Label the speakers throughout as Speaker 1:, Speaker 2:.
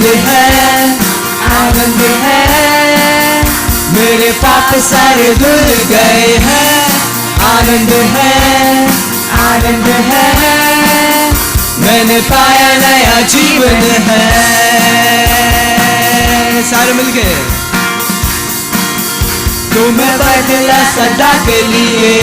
Speaker 1: आनंद है, आनंद है, मेरे पाप सारे धुल गए हैं। आनंद है, आनंद है, मैंने पाया नया जीवन है। सारे मिलके तो मैं बदला सदा के लिए।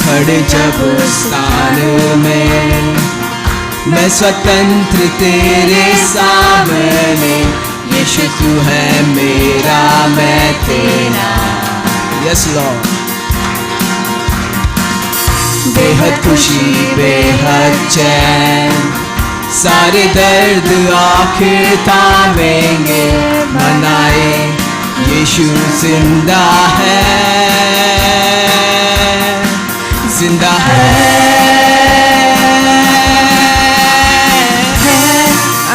Speaker 1: खड़े जब स्थान में मैं स्वतंत्र तेरे सामने, यीशु तू है मेरा मैं तेरा। Yes Lord. बेहद खुशी बेहद चैन, सारे दर्द आखिर थामेंगे, मनाए यीशु जिंदा है, जिंदा है।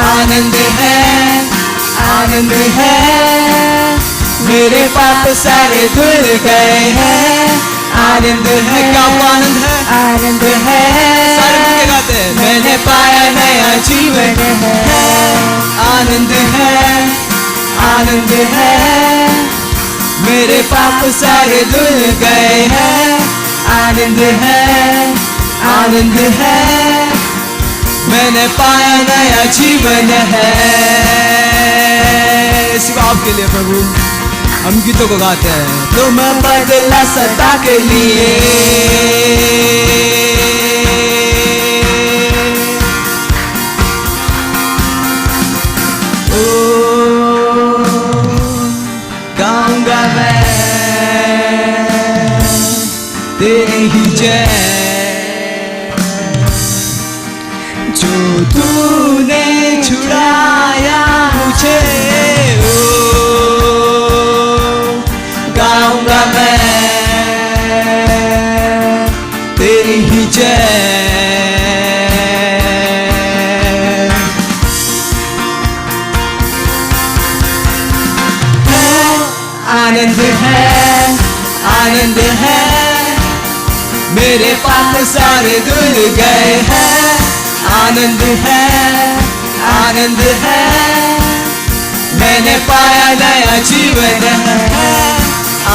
Speaker 1: आनंद है, आनंद है, मेरे पाप सारे धुल गए हैं। आनंद है, क्या आनंद है, आनंद है, सारे मिलके गाते हैं। मैंने पाया नया जीवन है। आनंद है, आनंद है, मेरे पाप सारे धुल गए हैं। आनंद है, आनंद है, मैंने पाया नया जीवन है। सिर्फ आपके लिए प्रभु हम गीतों को गाते हैं। तो मैं बदला सदा के लिए। ओ गाऊंगा मैं तेरी ही जय, जो तूने छुड़ाया मुझे। गाऊंगा मैं तेरी ही जय। आनंद है, आनंद है, मेरे पाप सारे धुल गए हैं। आनंद है, आनंद है, मैंने पाया नया जीवन है।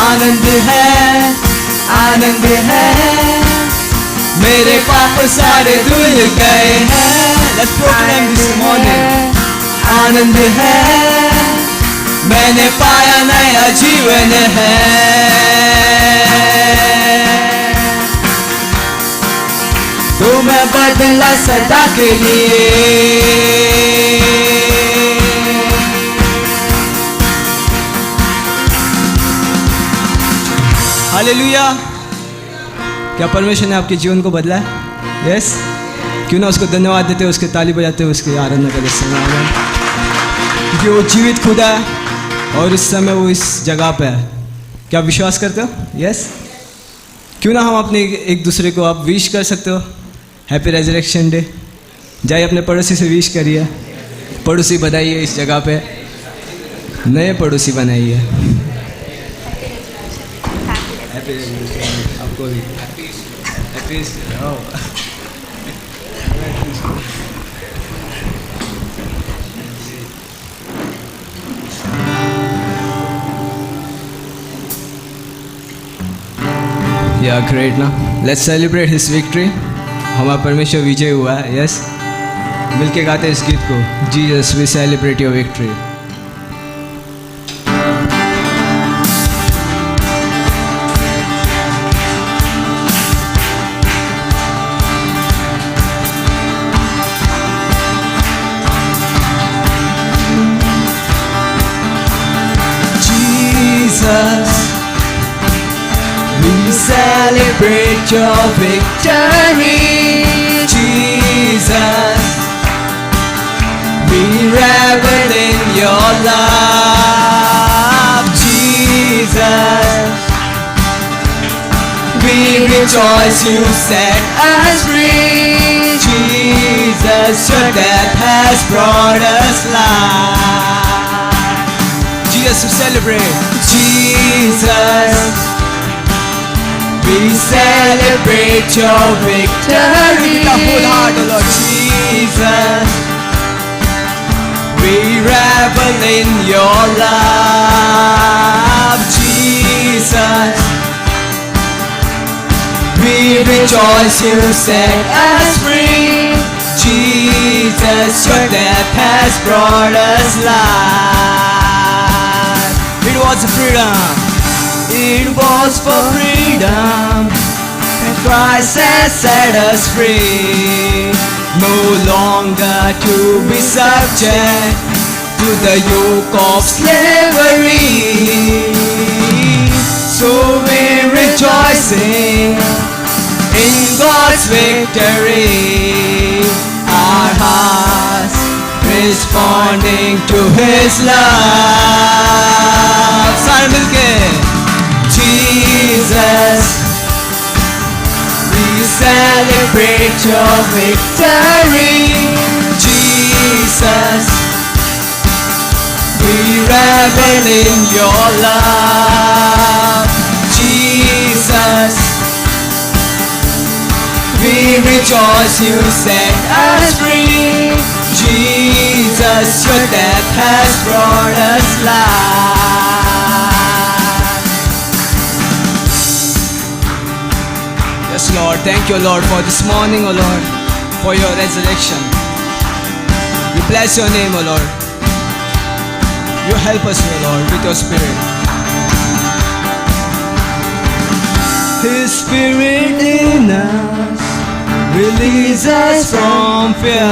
Speaker 1: आनंद है, आनंद है, मेरे पाप सारे धुल गए हैं। Let's proclaim this morning. आनंद है, मैंने पाया नया जीवन है। तो मैं बदला सदा के लिए। हालेलुया। क्या परमेश्वर ने आपके जीवन को बदला है? यस। क्यों ना उसको धन्यवाद देते, उसके ताली बजाते, उसके आराधना करते, क्योंकि वो जीवित खुदा है और इस समय वो इस जगह पे है। क्या विश्वास करते हो? यस। क्यों ना हम अपने एक दूसरे को आप विश कर सकते हो हैप्पी रेजरेक्शन डे। जाइए अपने पड़ोसी से विश करिए, पड़ोसी बनाइए, इस जगह पे नए पड़ोसी बनाइए। हैप्पी रेजरेक्शन आपको भी। हैप्पी Yeah, great ना। Let's celebrate his victory। हमारा परमेश्वर विजय हुआ है। यस। मिलके गाते हैं इस गीत को। Jesus, we celebrate your victory। Jesus, we celebrate your victory. Jesus, we revel in your love. Jesus, we rejoice you set us free. Jesus, your death has brought us life. Jesus, we celebrate. Jesus, We celebrate your victory. With our whole heart, O Lord Jesus. We revel in your love, Jesus. We rejoice you set us free. Jesus, your death has brought us life. It was freedom. It was for freedom. And Christ has set us free. No longer to be subject to the yoke of slavery. So we're rejoicing in God's victory. Our hearts responding to His love. सारे मिलके Jesus, we celebrate your victory. Jesus, we revel in your love. Jesus, we rejoice you set us free. Jesus, your death has brought us life. Yes, Lord, thank you, Lord, for this morning, O Lord, for your resurrection. We bless your name, O Lord. You help us, O Lord, with your Spirit. His Spirit in us release us from fear.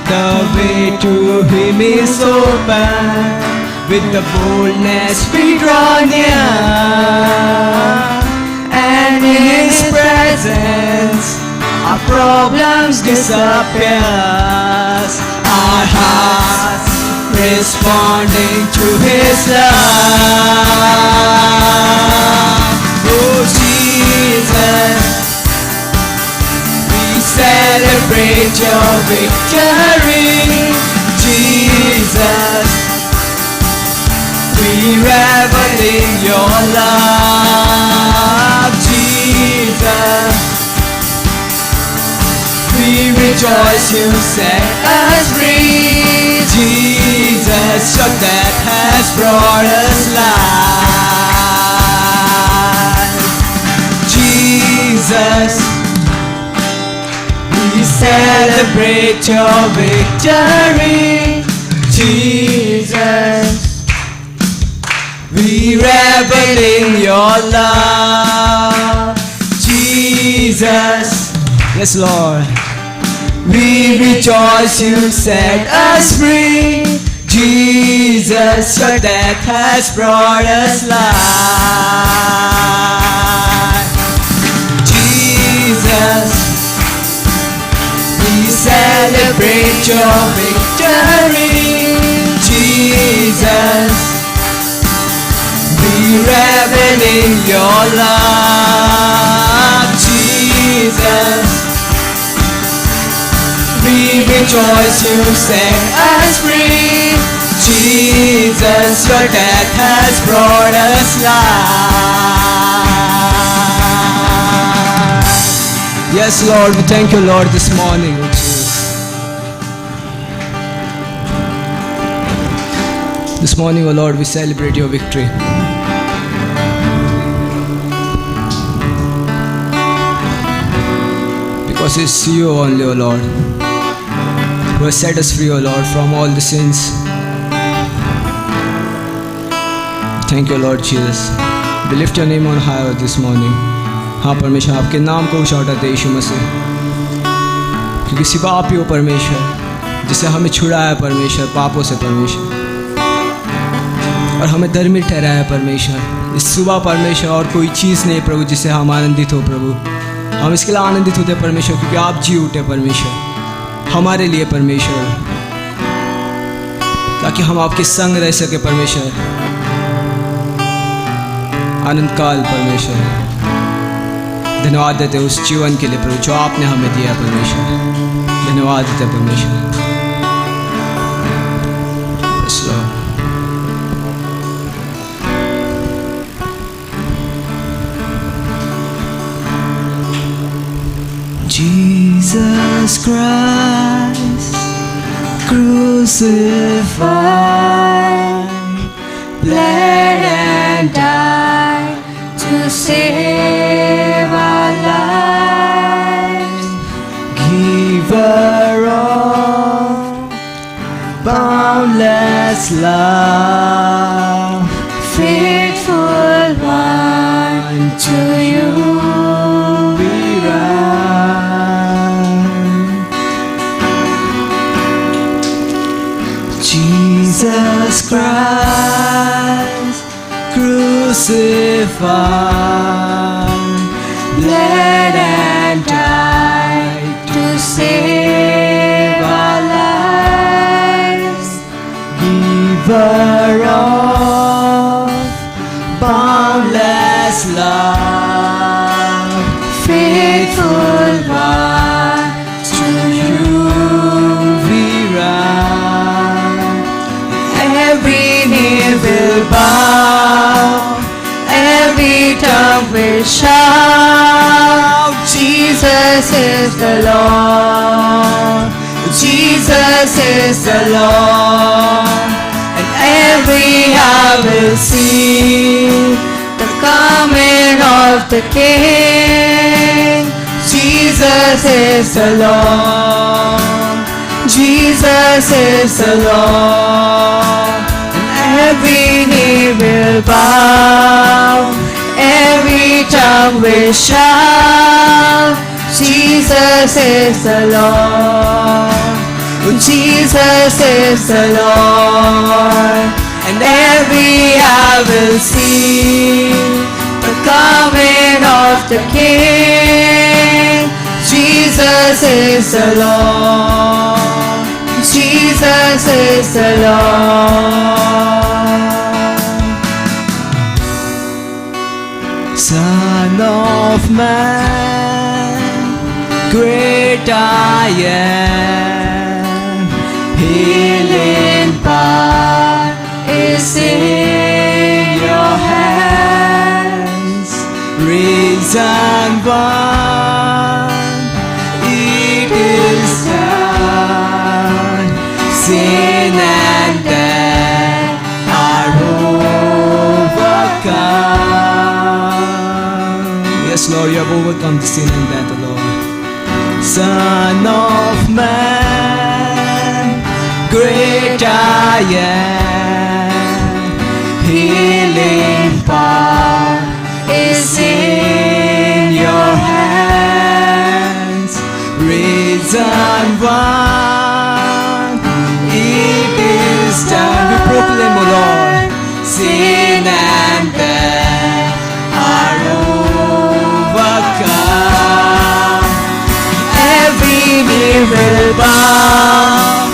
Speaker 1: The way to Him is open. With the boldness we draw near, and in His presence our problems disappear. Our hearts responding to His love. Oh Jesus, we celebrate your victory. Jesus, we revel in your love. Jesus, we rejoice you set us free. Jesus, your death has brought us life. Jesus, we celebrate your victory. Jesus, we revel in your love. Jesus, yes Lord, we rejoice you set us free. Jesus, your death has brought us life. Jesus, we celebrate your victory. Jesus, we revel in your love. Jesus, we rejoice you set us free. Jesus, your death has brought us life. Yes, Lord, we thank you, Lord, this morning. This morning, O Lord, we celebrate your victory. Because it's you only, O Lord, who has set us free, O Lord, from all the sins. Thank you, Lord Jesus. We lift your name on high this morning. हाँ परमेश्वर, आपके नाम को ऊंचा उठाते यीशु मसीह, क्योंकि सिवा आप ही हो परमेश्वर, जिसे हमें छुड़ाया परमेश्वर पापों से परमेश्वर, और हमें धर्मी ठहराया परमेश्वर। इस सुबह परमेश्वर और कोई चीज़ नहीं प्रभु जिससे हम आनंदित हो प्रभु। हम इसके लिए आनंदित होते परमेश्वर क्योंकि आप जी उठे परमेश्वर हमारे लिए परमेश्वर, ताकि हम आपके संग रह सके परमेश्वर आनंद काल परमेश्वर। धन्यवाद देते उस जीवन के लिए प्रभु जो आपने हमें दिया परमेश्वर। धन्यवाद देते परमेश्वर। Yes, Lord. Jesus Christ, crucified, bled and died to save our lives. Giver of boundless love, faithful one, to you we run. Jesus Christ, crucified, bled and died to save our lives. Giver of boundless love, faithful one, to you we run. Every knee will bow, every tongue will shout, Jesus is the Lord, Jesus is the Lord. And every eye will see the coming of the King. Jesus is the Lord, Jesus is the Lord. And every knee will bow, every tongue will shout, Jesus is the Lord, Jesus is the Lord. And every eye will see the coming of the King. Jesus is the Lord, Jesus is the Lord. Son of Man, great I am, healing power is in your hands. Risen one, it is done. Sin and death are overcome. Yes, Lord, you have overcome the sin and death, Lord. Son of Man, great I am, healing power is in your hands. Risen one, it is done. We proclaim, O Lord, sin and death are overcome. Every knee will bow,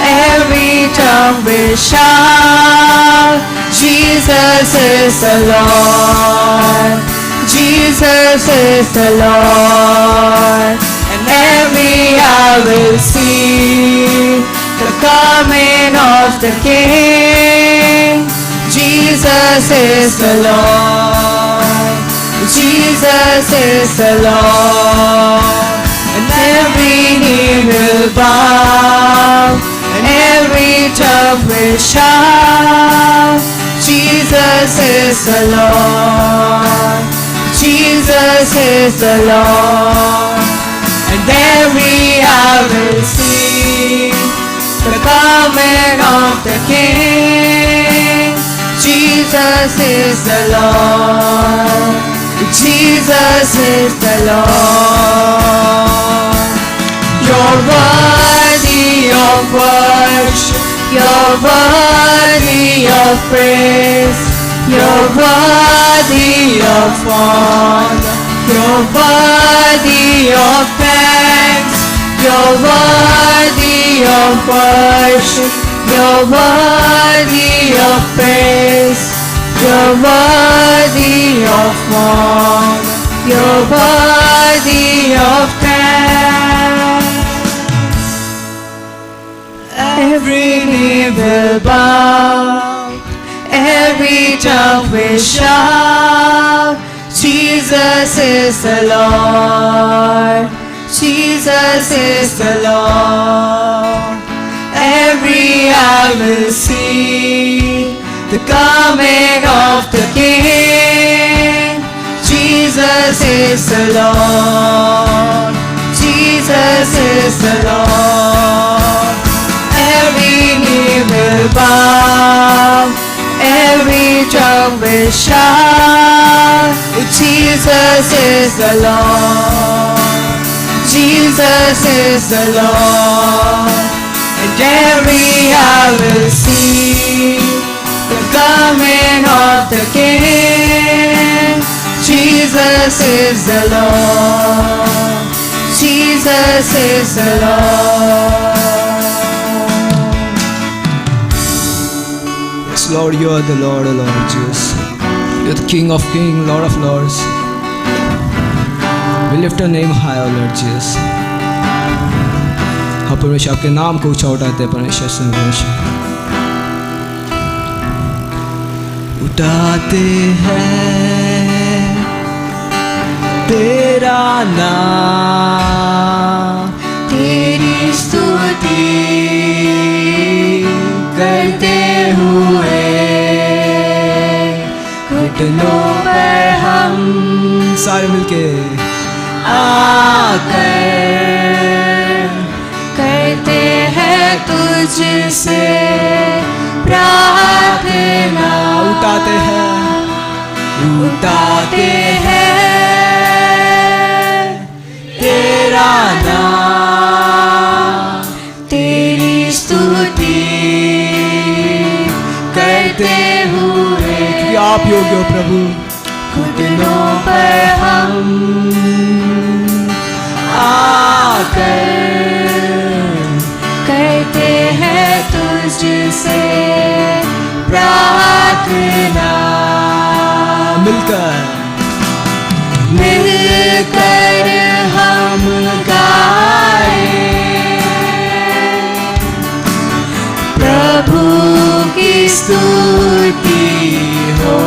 Speaker 1: every tongue will shout, Jesus is the Lord, Jesus is the Lord. And every eye will see the coming of the King. Jesus is the Lord, Jesus is the Lord. And every knee will bow, and every tongue will shout, Jesus is the Lord, Jesus is the Lord. And every eye will see the coming of the King. Jesus is the Lord, Jesus is the Lord. You're worthy of worship, you're worthy of praise, you're worthy of honor, you're worthy of thanks, you're worthy of worship, you're worthy of praise, you're worthy of honor, you're worthy of thanks. Every knee will bow, every tongue will shout, Jesus is the Lord, Jesus is the Lord. Every eye will see the coming of the King. Jesus is the Lord. Jesus is the Lord. Every knee will bow, every tongue will shout. Jesus is the Lord. Jesus is the Lord. And every eye will see the coming of the King. Jesus is the Lord. Jesus is the Lord. Yes, Lord, you are the Lord, O Lord Jesus. You are the King of Kings, Lord of Lords. We lift your name high, O Lord Jesus. हम परमेश्वर आपके नाम को ऊंचा उठाते हैं परमेश्वर से उठाते हैं तेरा नाम, तेरी स्तुति करते हुए घुटनों पर हम सारे मिलके आकर करते हैं तुझसे प्रार्थना। उठाते हैं तेरा नाम, तेरी स्तुति करते हुए कि आप योग्य हो प्रभु। घुटनों पर हम आकर करते हैं तुझसे प्रार्थना। मिलकर हम गाए प्रभु की स्तुति हो।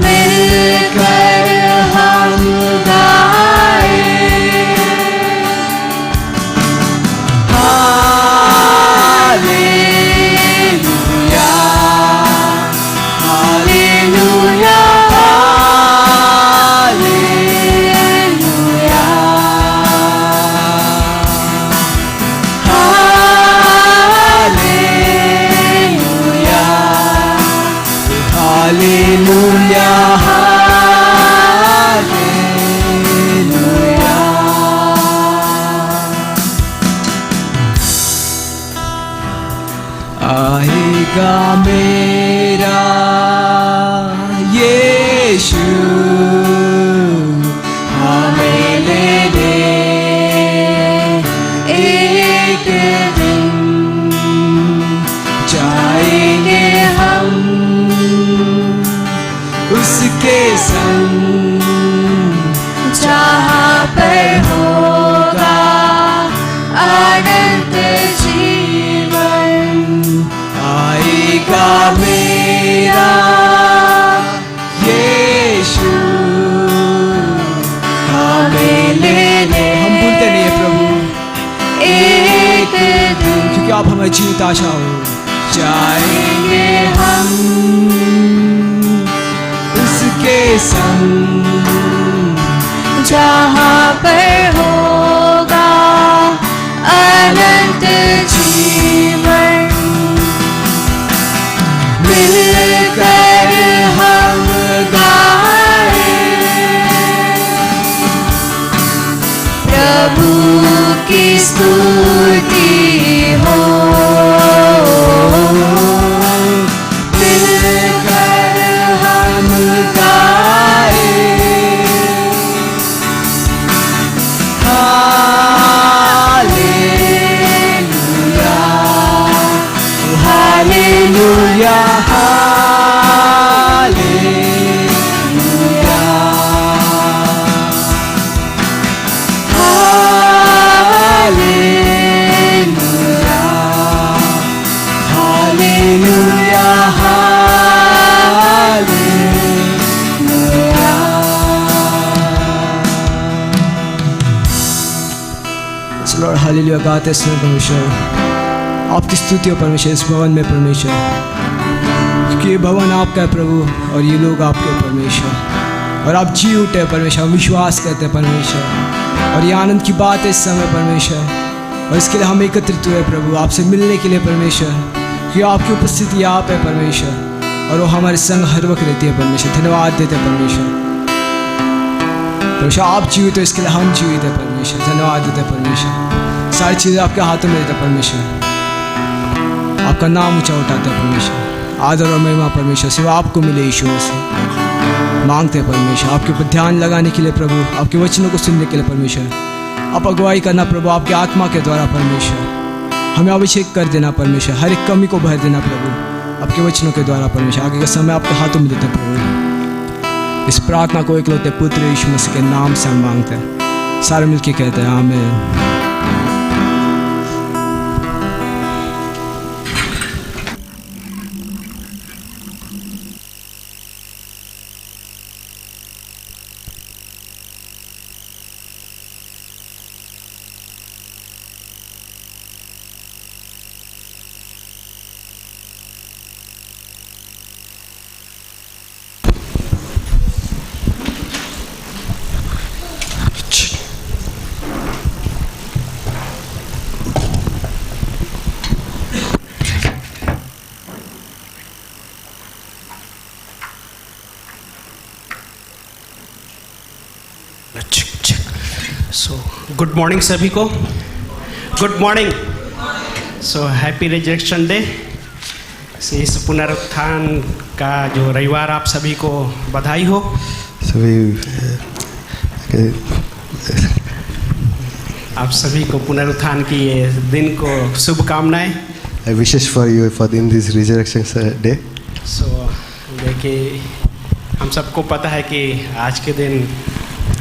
Speaker 1: मिलकर हम गाए हालेलुया, हालेलुया, हालेलुया, हालेलुया। आएगा मेरा यीशु हमें लेने एक दिन, जाएंगे हम उसके संग जहाँ पर होगा अनंत जीवन। आएगा मेरा यीशु हमें लेने। हम भूलते नहीं है प्रभु एक दिन, क्योंकि आप हमें जीवित आशा हो। जाएंगे हम उसके संग जहाँ पर होगा अनंत जीवन। मिलकर हम गाए प्रभु की स्तुति हो। मिलकर हम गाए हालेलुया, हालेलुया, हालेलुया, हालेलुया। गाते इस समय परमेश्वर, आपकी स्तुति हो परमेश्वर इस भवन में परमेश्वर, क्योंकि ये भवन आपका है प्रभु और ये लोग आपके परमेश्वर, और आप जी उठे परमेश्वर, हम विश्वास करते हैं परमेश्वर, और ये आनंद की बात है इस समय परमेश्वर, और इसके लिए हम एकत्रित हुए प्रभु आपसे मिलने के लिए परमेश्वर, क्योंकि आपकी उपस्थिति आप है परमेश्वर, और वो हमारे संग हर वक्त रहती है परमेश्वर। धन्यवाद देते हैं परमेश्वर, परमेश्वर आप जीवित हो इसके लिए हम जीवित है परमेश्वर। धन्यवाद देते हैं परमेश्वर, सारी चीज़ें आपके हाथों में देते हैं परमेश्वर, आपका नाम ऊंचा उठाते हैं परमेश्वर, आदर और महिमा परमेश्वर सिर्फ आपको मिले यीशु से मांगते हैं परमेश्वर, आपके ऊपर ध्यान लगाने के लिए प्रभु, आपके वचनों को सुनने के लिए परमेश्वर, आप अगुवाई करना प्रभु आपके आत्मा के द्वारा परमेश्वर, हमें अभिषेक कर देना परमेश्वर, हर एक कमी को भर देना प्रभु आपके वचनों के द्वारा परमेश्वर। आगे का समय आपके हाथों में देते हैं प्रभु, इस प्रार्थना को इकलौते पुत्र यीशु मसीह के नाम से हम मांगते हैं, सारे मिलके कहते हैं आमीन।
Speaker 2: सो गुड मॉर्निंग सभी को, good morning. So happy resurrection day, इस पुनरुत्थान का जो रविवार आप सभी को बधाई हो। आप सभी को पुनरुत्थान की ये दिन को शुभकामनाएं।
Speaker 3: I wishes for you for in this resurrection day.
Speaker 2: सो देखिए हम सबको पता है कि आज के दिन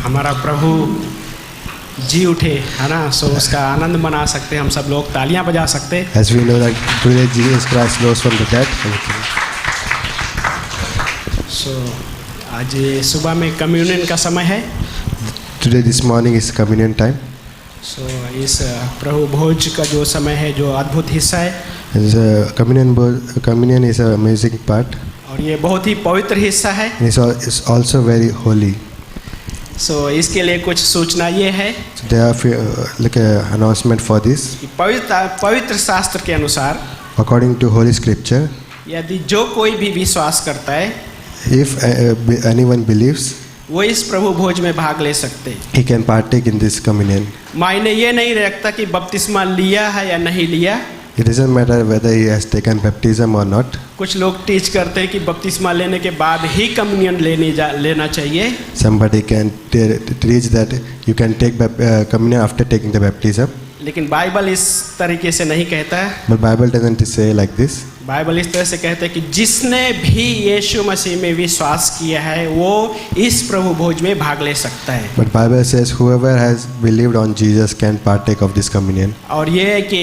Speaker 2: हमारा प्रभु जी उठे है ना, सो उसका आनंद मना सकते हैं हम सब लोग, तालियां बजा सकते हैं।
Speaker 3: As we know that today Jesus Christ rose from the dead.
Speaker 2: सो आज सुबह में कम्युनियन का समय है।
Speaker 3: Today this morning is communion time.
Speaker 2: सो इस प्रभु भोज का जो समय है जो अद्भुत हिस्सा है,
Speaker 3: communion is an amazing part.
Speaker 2: और ये बहुत ही पवित्र हिस्सा है।
Speaker 3: It's also very holy.
Speaker 2: सो इसके लिए कुछ सूचना ये है
Speaker 3: So there are like an announcement for this.
Speaker 2: कि पवित्र शास्त्र के अनुसार
Speaker 3: According to Holy Scripture,
Speaker 2: यदि जो कोई भी विश्वास करता है
Speaker 3: if anyone believes,
Speaker 2: वो इस प्रभु भोज में भाग ले सकते हैं।
Speaker 3: he can partake in this communion.
Speaker 2: मायने ये नहीं रखता कि बपतिस्मा लिया है या नहीं लिया।
Speaker 3: It doesn't matter whether he has taken baptism or not.
Speaker 2: कुछ लोग टीच करते हैं कि बपतिस्मा लेने के बाद ही कम्युनियन लेना चाहिए।
Speaker 3: Somebody can teach that you can take communion after taking the baptism.
Speaker 2: लेकिन बाइबल इस तरीके से नहीं कहता है।
Speaker 3: But Bible doesn't say like this.
Speaker 2: Bible इस तरह से कहता है कि जिसने भी यीशु मसीह में विश्वास किया है वो इस प्रभु भोज में भाग ले सकता है।
Speaker 3: But Bible says whoever has believed on Jesus can partake of this communion.
Speaker 2: और ये है कि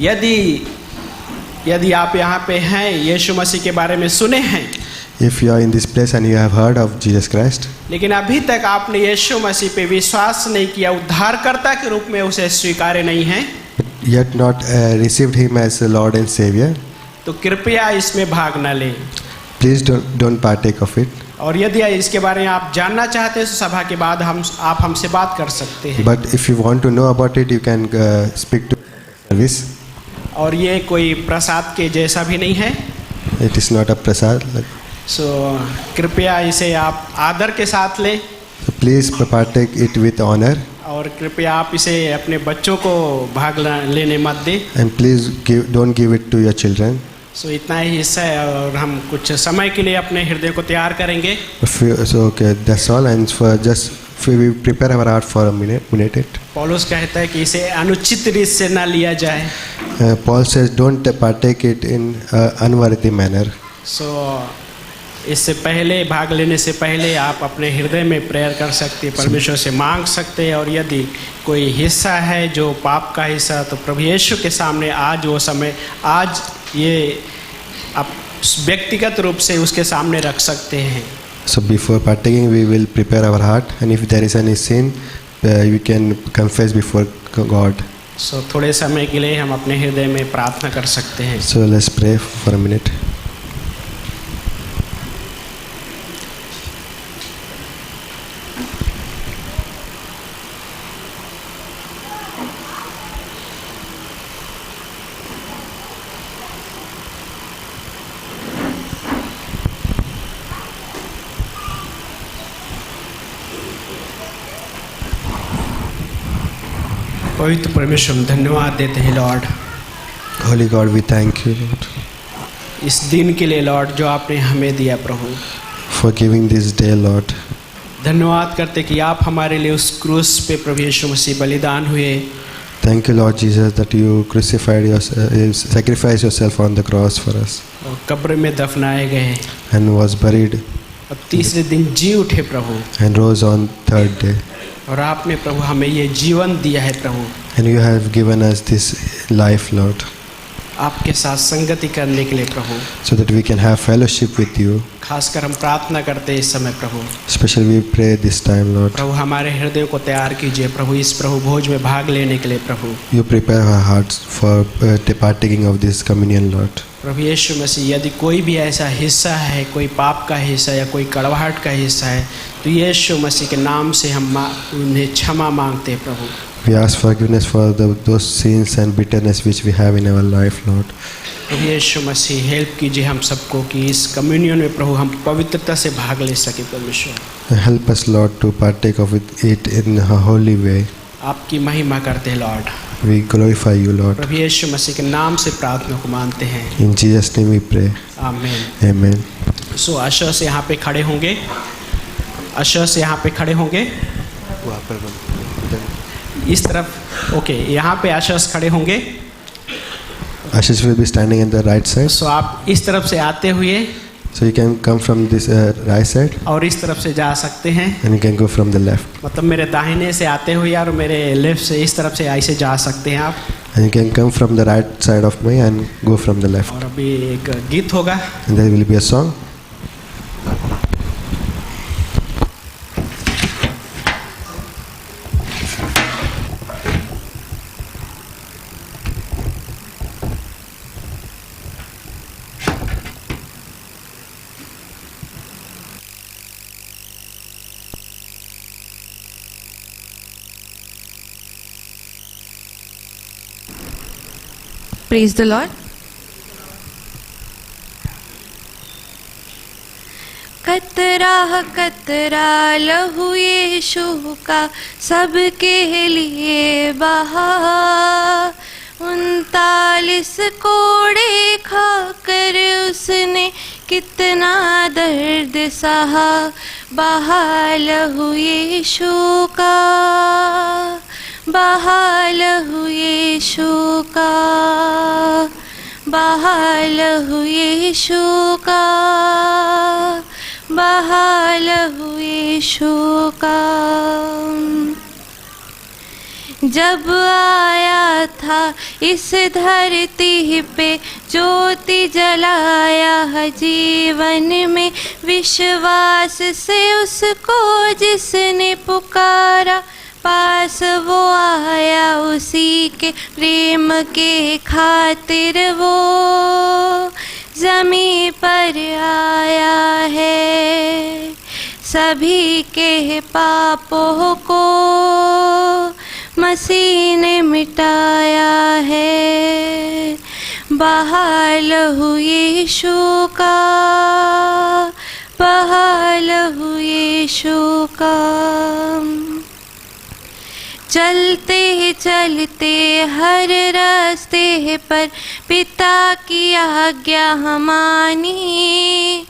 Speaker 2: यदि आप यहाँ पे हैं, यीशु मसीह के बारे में सुने हैं,
Speaker 3: If you are in this place and you have heard of Jesus Christ,
Speaker 2: लेकिन अभी तक आपने यीशु मसीह पे विश्वास नहीं किया, उद्धारकर्ता के रूप में उसे स्वीकार्य नहीं है,
Speaker 3: yet not received Him as the Lord and Savior,
Speaker 2: तो कृपया इसमें भाग न लें।
Speaker 3: please don't partake of it.
Speaker 2: और यदि इसके बारे में आप जानना चाहते हैं तो सभा के बाद आप हमसे बात कर सकते हैं।
Speaker 3: But if you want to know about it, you can speak to service.
Speaker 2: और ये कोई प्रसाद के जैसा भी नहीं है।
Speaker 3: It is not a prasad.
Speaker 2: सो कृपया इसे आप आदर के साथ लें।
Speaker 3: So please partake it with honor.
Speaker 2: और कृपया आप इसे अपने बच्चों को भाग लेने मत दें।
Speaker 3: And please don't give it to your children.
Speaker 2: सो इतना ही हिस्सा है और हम कुछ समय के लिए अपने हृदय को तैयार करेंगे।
Speaker 3: So okay, that's all. And for just we prepare our heart for a minute.
Speaker 2: पौलुस कहता है कि इसे अनुचित रीत से न लिया जाए।
Speaker 3: Paul says don't partake it in unworthy manner.
Speaker 2: सो इससे पहले, भाग लेने से पहले आप अपने हृदय में प्रेयर कर सकते हैं, परमेश्वर से मांग सकते हैं। और यदि कोई हिस्सा है जो पाप का हिस्सा, तो प्रभु यीशु के सामने आज वो समय, आज ये आप व्यक्तिगत रूप से उसके सामने रख सकते हैं।
Speaker 3: So before partaking, we will prepare our heart, and if there is any sin, we can confess before God.
Speaker 2: सो थोड़े समय के लिए हम अपने हृदय में प्रार्थना कर सकते हैं.
Speaker 3: So let's pray for a minute.
Speaker 2: पवित्र परमेश्वर हम धन्यवाद देते हैं Lord,
Speaker 3: Holy God, we thank you, Lord,
Speaker 2: इस दिन के लिए लॉर्ड जो आपने हमें दिया प्रभु.
Speaker 3: for giving this day, Lord.
Speaker 2: धन्यवाद करते कि आप हमारे लिए उस क्रूस पे प्रभु यीशु मसीह बलिदान हुए.
Speaker 3: Thank you, Lord Jesus, that you crucified yourself, you sacrificed yourself on the cross for us
Speaker 2: और कब्र में दफनाए गए
Speaker 3: and was buried
Speaker 2: और तीसरे दिन जी उठे प्रभु.
Speaker 3: and rose on third day.
Speaker 2: और आपने प्रभु हमें ये जीवन दिया है प्रभु.
Speaker 3: And you have given us this life, Lord,
Speaker 2: आपके साथ संगति करने के लिए प्रभु.
Speaker 3: so that we can have fellowship with you.
Speaker 2: खासकर हम प्रार्थना करते हैं इस समय प्रभु.
Speaker 3: Especially we pray this time, Lord.
Speaker 2: प्रभु हमारे हृदय को तैयार कीजिए प्रभु इस प्रभु भोज में भाग लेने के लिए प्रभु.
Speaker 3: You prepare our hearts for partaking of this communion, Lord.
Speaker 2: प्रभु यीशु मसीह यदि कोई भी ऐसा हिस्सा है, कोई पाप का हिस्सा या कोई कड़वाहट का हिस्सा है, तो यीशु मसीह के नाम से हम उन्हें क्षमा मांगते हैं प्रभु.
Speaker 3: We ask forgiveness for those sins and bitterness which we have in our life, Lord.
Speaker 2: प्रभु यीशु मसीह हेल्प कीजिए हम सबको कि इस कम्युनियन में प्रभु हम पवित्रता से भाग ले सके परमेश्वर.
Speaker 3: Help us, Lord, to partake of it in a holy way.
Speaker 2: आपकी महिमा करते हैं Lord.
Speaker 3: We glorify you, Lord.
Speaker 2: प्रभु यीशु मसीह के नाम से प्रार्थना को मानते हैं.
Speaker 3: In Jesus' name we pray.
Speaker 2: आमीन.
Speaker 3: Amen.
Speaker 2: सो अशर से यहाँ पे खड़े होंगे, अशर से यहाँ पे खड़े होंगे इस तरफ. ओके, यहाँ पे अशर्स खड़े होंगे.
Speaker 3: Ashish will be standing on the right side.
Speaker 2: सो आप इस तरफ से आते हुए
Speaker 3: So you can come from this right side
Speaker 2: और इस तरफ से जा सकते हैं.
Speaker 3: and you can go from the left.
Speaker 2: मतलब मेरे दाहिने से आते हुए और मेरे लेफ्ट से इस तरफ से ऐसे जा सकते हैं आप.
Speaker 3: And you can come from the right side of me and go from the left.
Speaker 2: और अभी एक गीत होगा.
Speaker 3: And there will be a song.
Speaker 4: Praise the Lord. कतरा कतरा लहू यीशु का सबके लिए बहा, 39 कोड़े खाकर उसने कितना दर्द सहा. बहा लहू यीशु का, बहा लहू यीशु का, बहा लहू यीशु का, बहा लहू यीशु का. जब आया था इस धरती पे ज्योति जलाया जीवन में, विश्वास से उसको जिसने पुकारा, पास वो आया उसी के प्रेम के खातिर वो ज़मीं पर आया है. सभी के पापों को मसीह ने मिटाया है. बहा लहू यीशु का, बहा लहू यीशु का. चलते चलते हर रास्ते पर पिता की आज्ञा हमानी,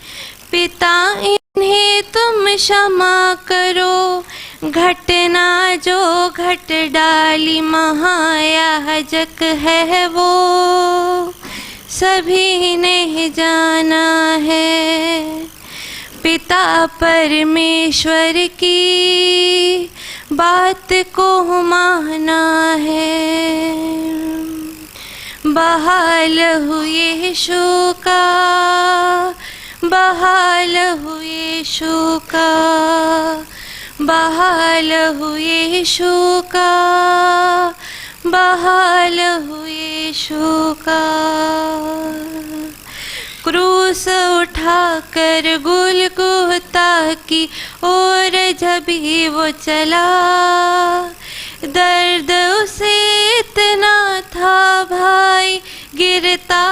Speaker 4: पिता इन्हें तुम क्षमा करो, घटना जो घट डाली महायाजक है वो सभी ने जाना है. पिता परमेश्वर की बात को माना है. बहा लहू यीशु का, बहा लहू यीशु का, बहा लहू यीशु का, बहाल हुए यीशु का। क्रूस उठाकर गुलगुता की ओर जब ही वो चला, दर्द उसे इतना था भाई, गिरता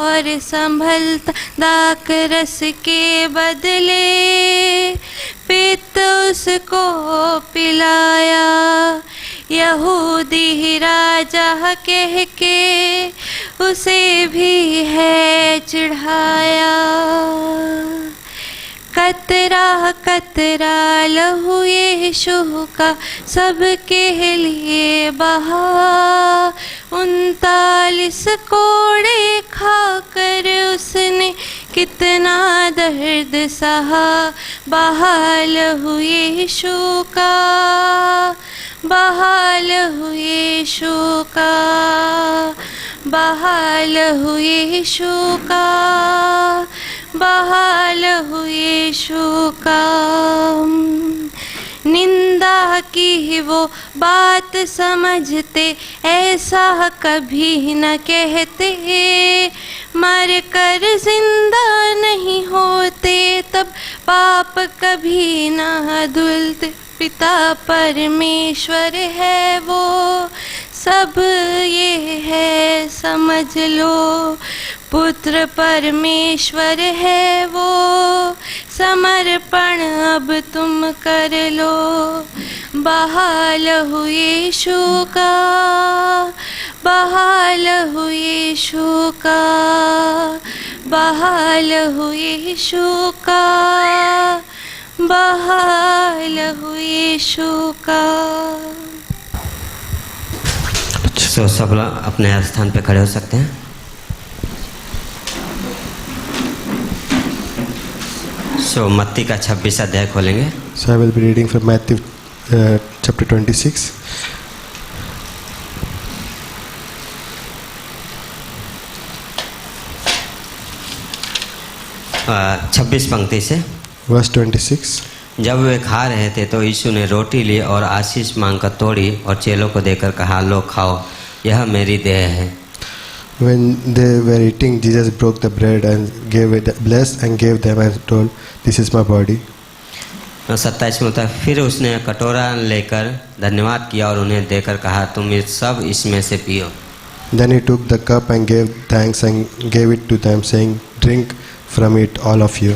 Speaker 4: और संभलता दाक रस के बदले पित्त उसको पिलाया। यहूदी राजा कह के उसे भी है चिढ़ाया। कतरा कतरा लहू यीशु का सबके लिए बहा। 39 कोड़े खाकर उसने कितना दर्द सहा। बहाल हुए यीशु का, बहाल हुए यीशु का, बहाल हुए यीशु का, बहाल हुए यीशु का। निंदा की वो बात समझते, ऐसा कभी न कहते। मर कर जिंदा नहीं होते, तब पाप कभी न धुलते। पिता परमेश्वर है वो, सब ये है समझ लो। पुत्र परमेश्वर है वो, समर्पण अब तुम कर लो। बहाल हुए यीशु का, बहाल हुए यीशु का, बहाल हुए यीशु का, बहाल हुए यीशु का।
Speaker 5: तो सब लोग अपने स्थान पे खड़े हो सकते हैं। सो मत्ती का 26 अध्याय खोलेंगे।
Speaker 3: So I will be reading from Matthew chapter 26.
Speaker 5: uh, 26 पंक्ति से।
Speaker 3: Verse 26.
Speaker 5: जब वे खा रहे थे तो यीशु ने रोटी ली और आशीष मांगकर तोड़ी और चेलों को देकर कहा, लो खाओ, यह मेरी देह है।
Speaker 3: When they were eating, Jesus broke the bread and gave it, blessed and gave them and told, this is my body.
Speaker 5: 27 में होता है, फिर उसने कटोरा लेकर धन्यवाद किया और उन्हें देकर कहा, तुम ये सब इसमें से पियो।
Speaker 3: Then he took the cup and gave thanks and gave it to them, saying, drink from it, all of you.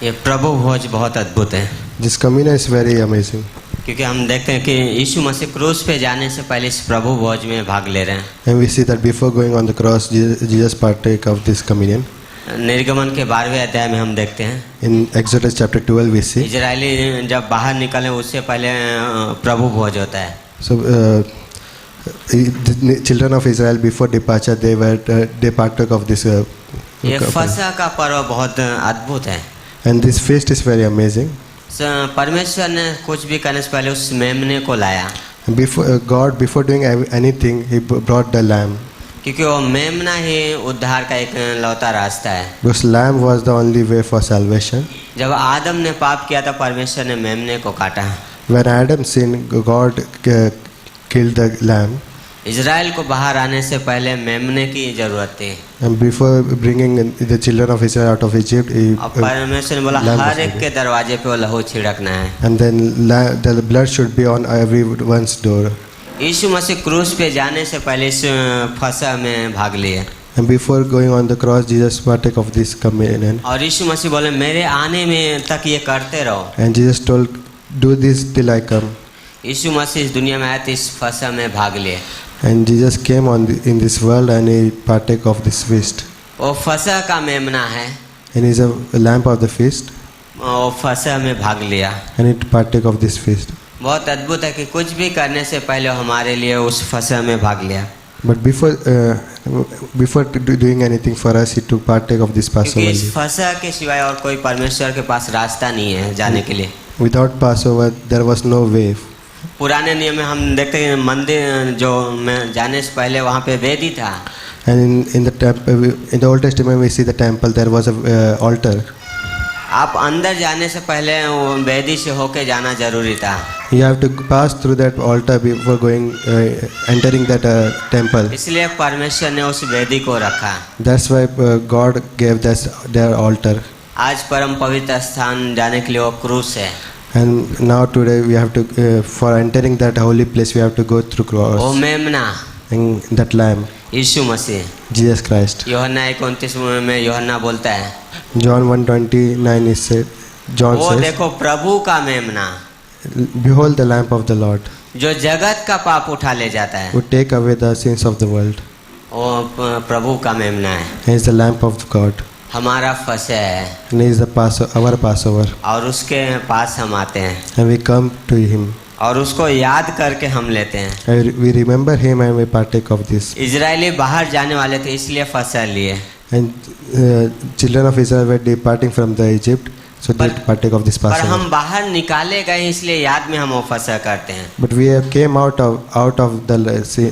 Speaker 5: ये प्रभु भोज बहुत अद्भुत है,
Speaker 3: This communion is very amazing.
Speaker 5: क्योंकि हम देखते हैं कि यीशु मसीह क्रूस पे जाने से पहले इस प्रभु भोज में भाग ले रहे हैं।
Speaker 3: And we see that before going on the cross, Jesus partake of this communion.
Speaker 5: निर्गमन के 12वें अध्याय में हम देखते हैं,
Speaker 3: In Exodus chapter 12 we see.
Speaker 5: Israeli जब बाहर निकले उससे पहले प्रभु भोज होता है।
Speaker 3: So the children of Israel before departure they partook of this.
Speaker 5: ये फसह का पर्व बहुत अद्भुत है।
Speaker 3: And this feast is very amazing.
Speaker 5: परमेश्वर ने कुछ भी करने से पहले उस मेमने को लाया।
Speaker 3: God before doing anything, he brought the lamb.
Speaker 5: क्योंकि वो मेमना ही उद्धार का एक लौता रास्ता है।
Speaker 3: Because lamb was the only way for salvation.
Speaker 5: जब आदम ने पाप किया था, परमेश्वर ने मेमने को काटा।
Speaker 3: When Adam sinned, God killed the lamb.
Speaker 5: Israel को बाहर आने से पहले मेमने की जरूरत थी।
Speaker 3: And before bringing the children of Israel out of Egypt,
Speaker 5: परमेश्वर ने बोला हर एक के दरवाजे पे वो लहू छिड़कना है।
Speaker 3: and then the blood should be on everyone's door.
Speaker 5: यीशु मसीह क्रूस पे जाने से पहले इस फसह में भाग लिए।
Speaker 3: And before going on the cross, Jesus partook of this communion.
Speaker 5: और यीशु मसीह बोले मेरे आने में तक ये करते रहो।
Speaker 3: And Jesus told, do this till I come.
Speaker 5: यीशु मसीह इस दुनिया में आए थे, इस फसह में भाग लिए।
Speaker 3: And Jesus came in this world and he partake of this feast.
Speaker 5: वो फसह का मेमना है,
Speaker 3: And he is a lamb of the feast.
Speaker 5: वो फसह में भाग लिया।
Speaker 3: And he partake of this feast.
Speaker 5: बहुत अद्भुत है कि कुछ भी करने से पहले हमारे लिए उस फसह में भाग लिया।
Speaker 3: But before doing anything for us, he took partake of this
Speaker 5: क्योंकि
Speaker 3: Passover.
Speaker 5: इस फसह के सिवाय और कोई परमेश्वर के पास रास्ता नहीं है जाने के लिए।
Speaker 3: Without Passover, there was no way.
Speaker 5: पुराने नियम में हम देखते हैं मंदिर जो में जाने से पहले वहाँ पे वेदी था।
Speaker 3: And in the Old Testament, we see the temple. There was a altar.
Speaker 5: आप अंदर जाने से पहले वो वेदी से होके जाना जरूरी था।
Speaker 3: You have to pass through that altar before entering that temple.
Speaker 5: इसलिए परमेश्वर ने उस वेदी को रखा।
Speaker 3: That's why God gave their altar.
Speaker 5: आज परम पवित्र स्थान जाने के लिए वो क्रूस है।
Speaker 3: And now today we have to, for entering that holy place, we have to go through
Speaker 5: वो
Speaker 3: cross.
Speaker 5: मेमना
Speaker 3: And that Lamb,
Speaker 5: Yeshu Masih.
Speaker 3: Jesus Christ.
Speaker 5: यूहन्ना 1:29 में यूहन्ना बोलता है,
Speaker 3: John 1:29 is said. John
Speaker 5: वो
Speaker 3: says,
Speaker 5: देखो प्रभु का मेमना
Speaker 3: "Behold the Lamb of the Lord,
Speaker 5: जो जगत का पाप उठा ले जाता है।
Speaker 3: who take away the sins of the world."
Speaker 5: वो प्रभु का मेमना है।
Speaker 3: He is the Lamb of God.
Speaker 5: हमारा फसह है
Speaker 3: And He is our Passover.
Speaker 5: और उसके पास हम आते हैं
Speaker 3: And we come to Him.
Speaker 5: और उसको याद करके हम लेते हैं।
Speaker 3: And we remember Him and we partake of this.
Speaker 5: Israeli बाहर जाने वाले थे इसलिए फसह लिए,
Speaker 3: And children of Israel were departing from the Egypt, so they partake of this
Speaker 5: पर
Speaker 3: Passover.
Speaker 5: हम बाहर निकाले गए इसलिए याद में हम वो फसह करते हैं।
Speaker 3: But we have came out of the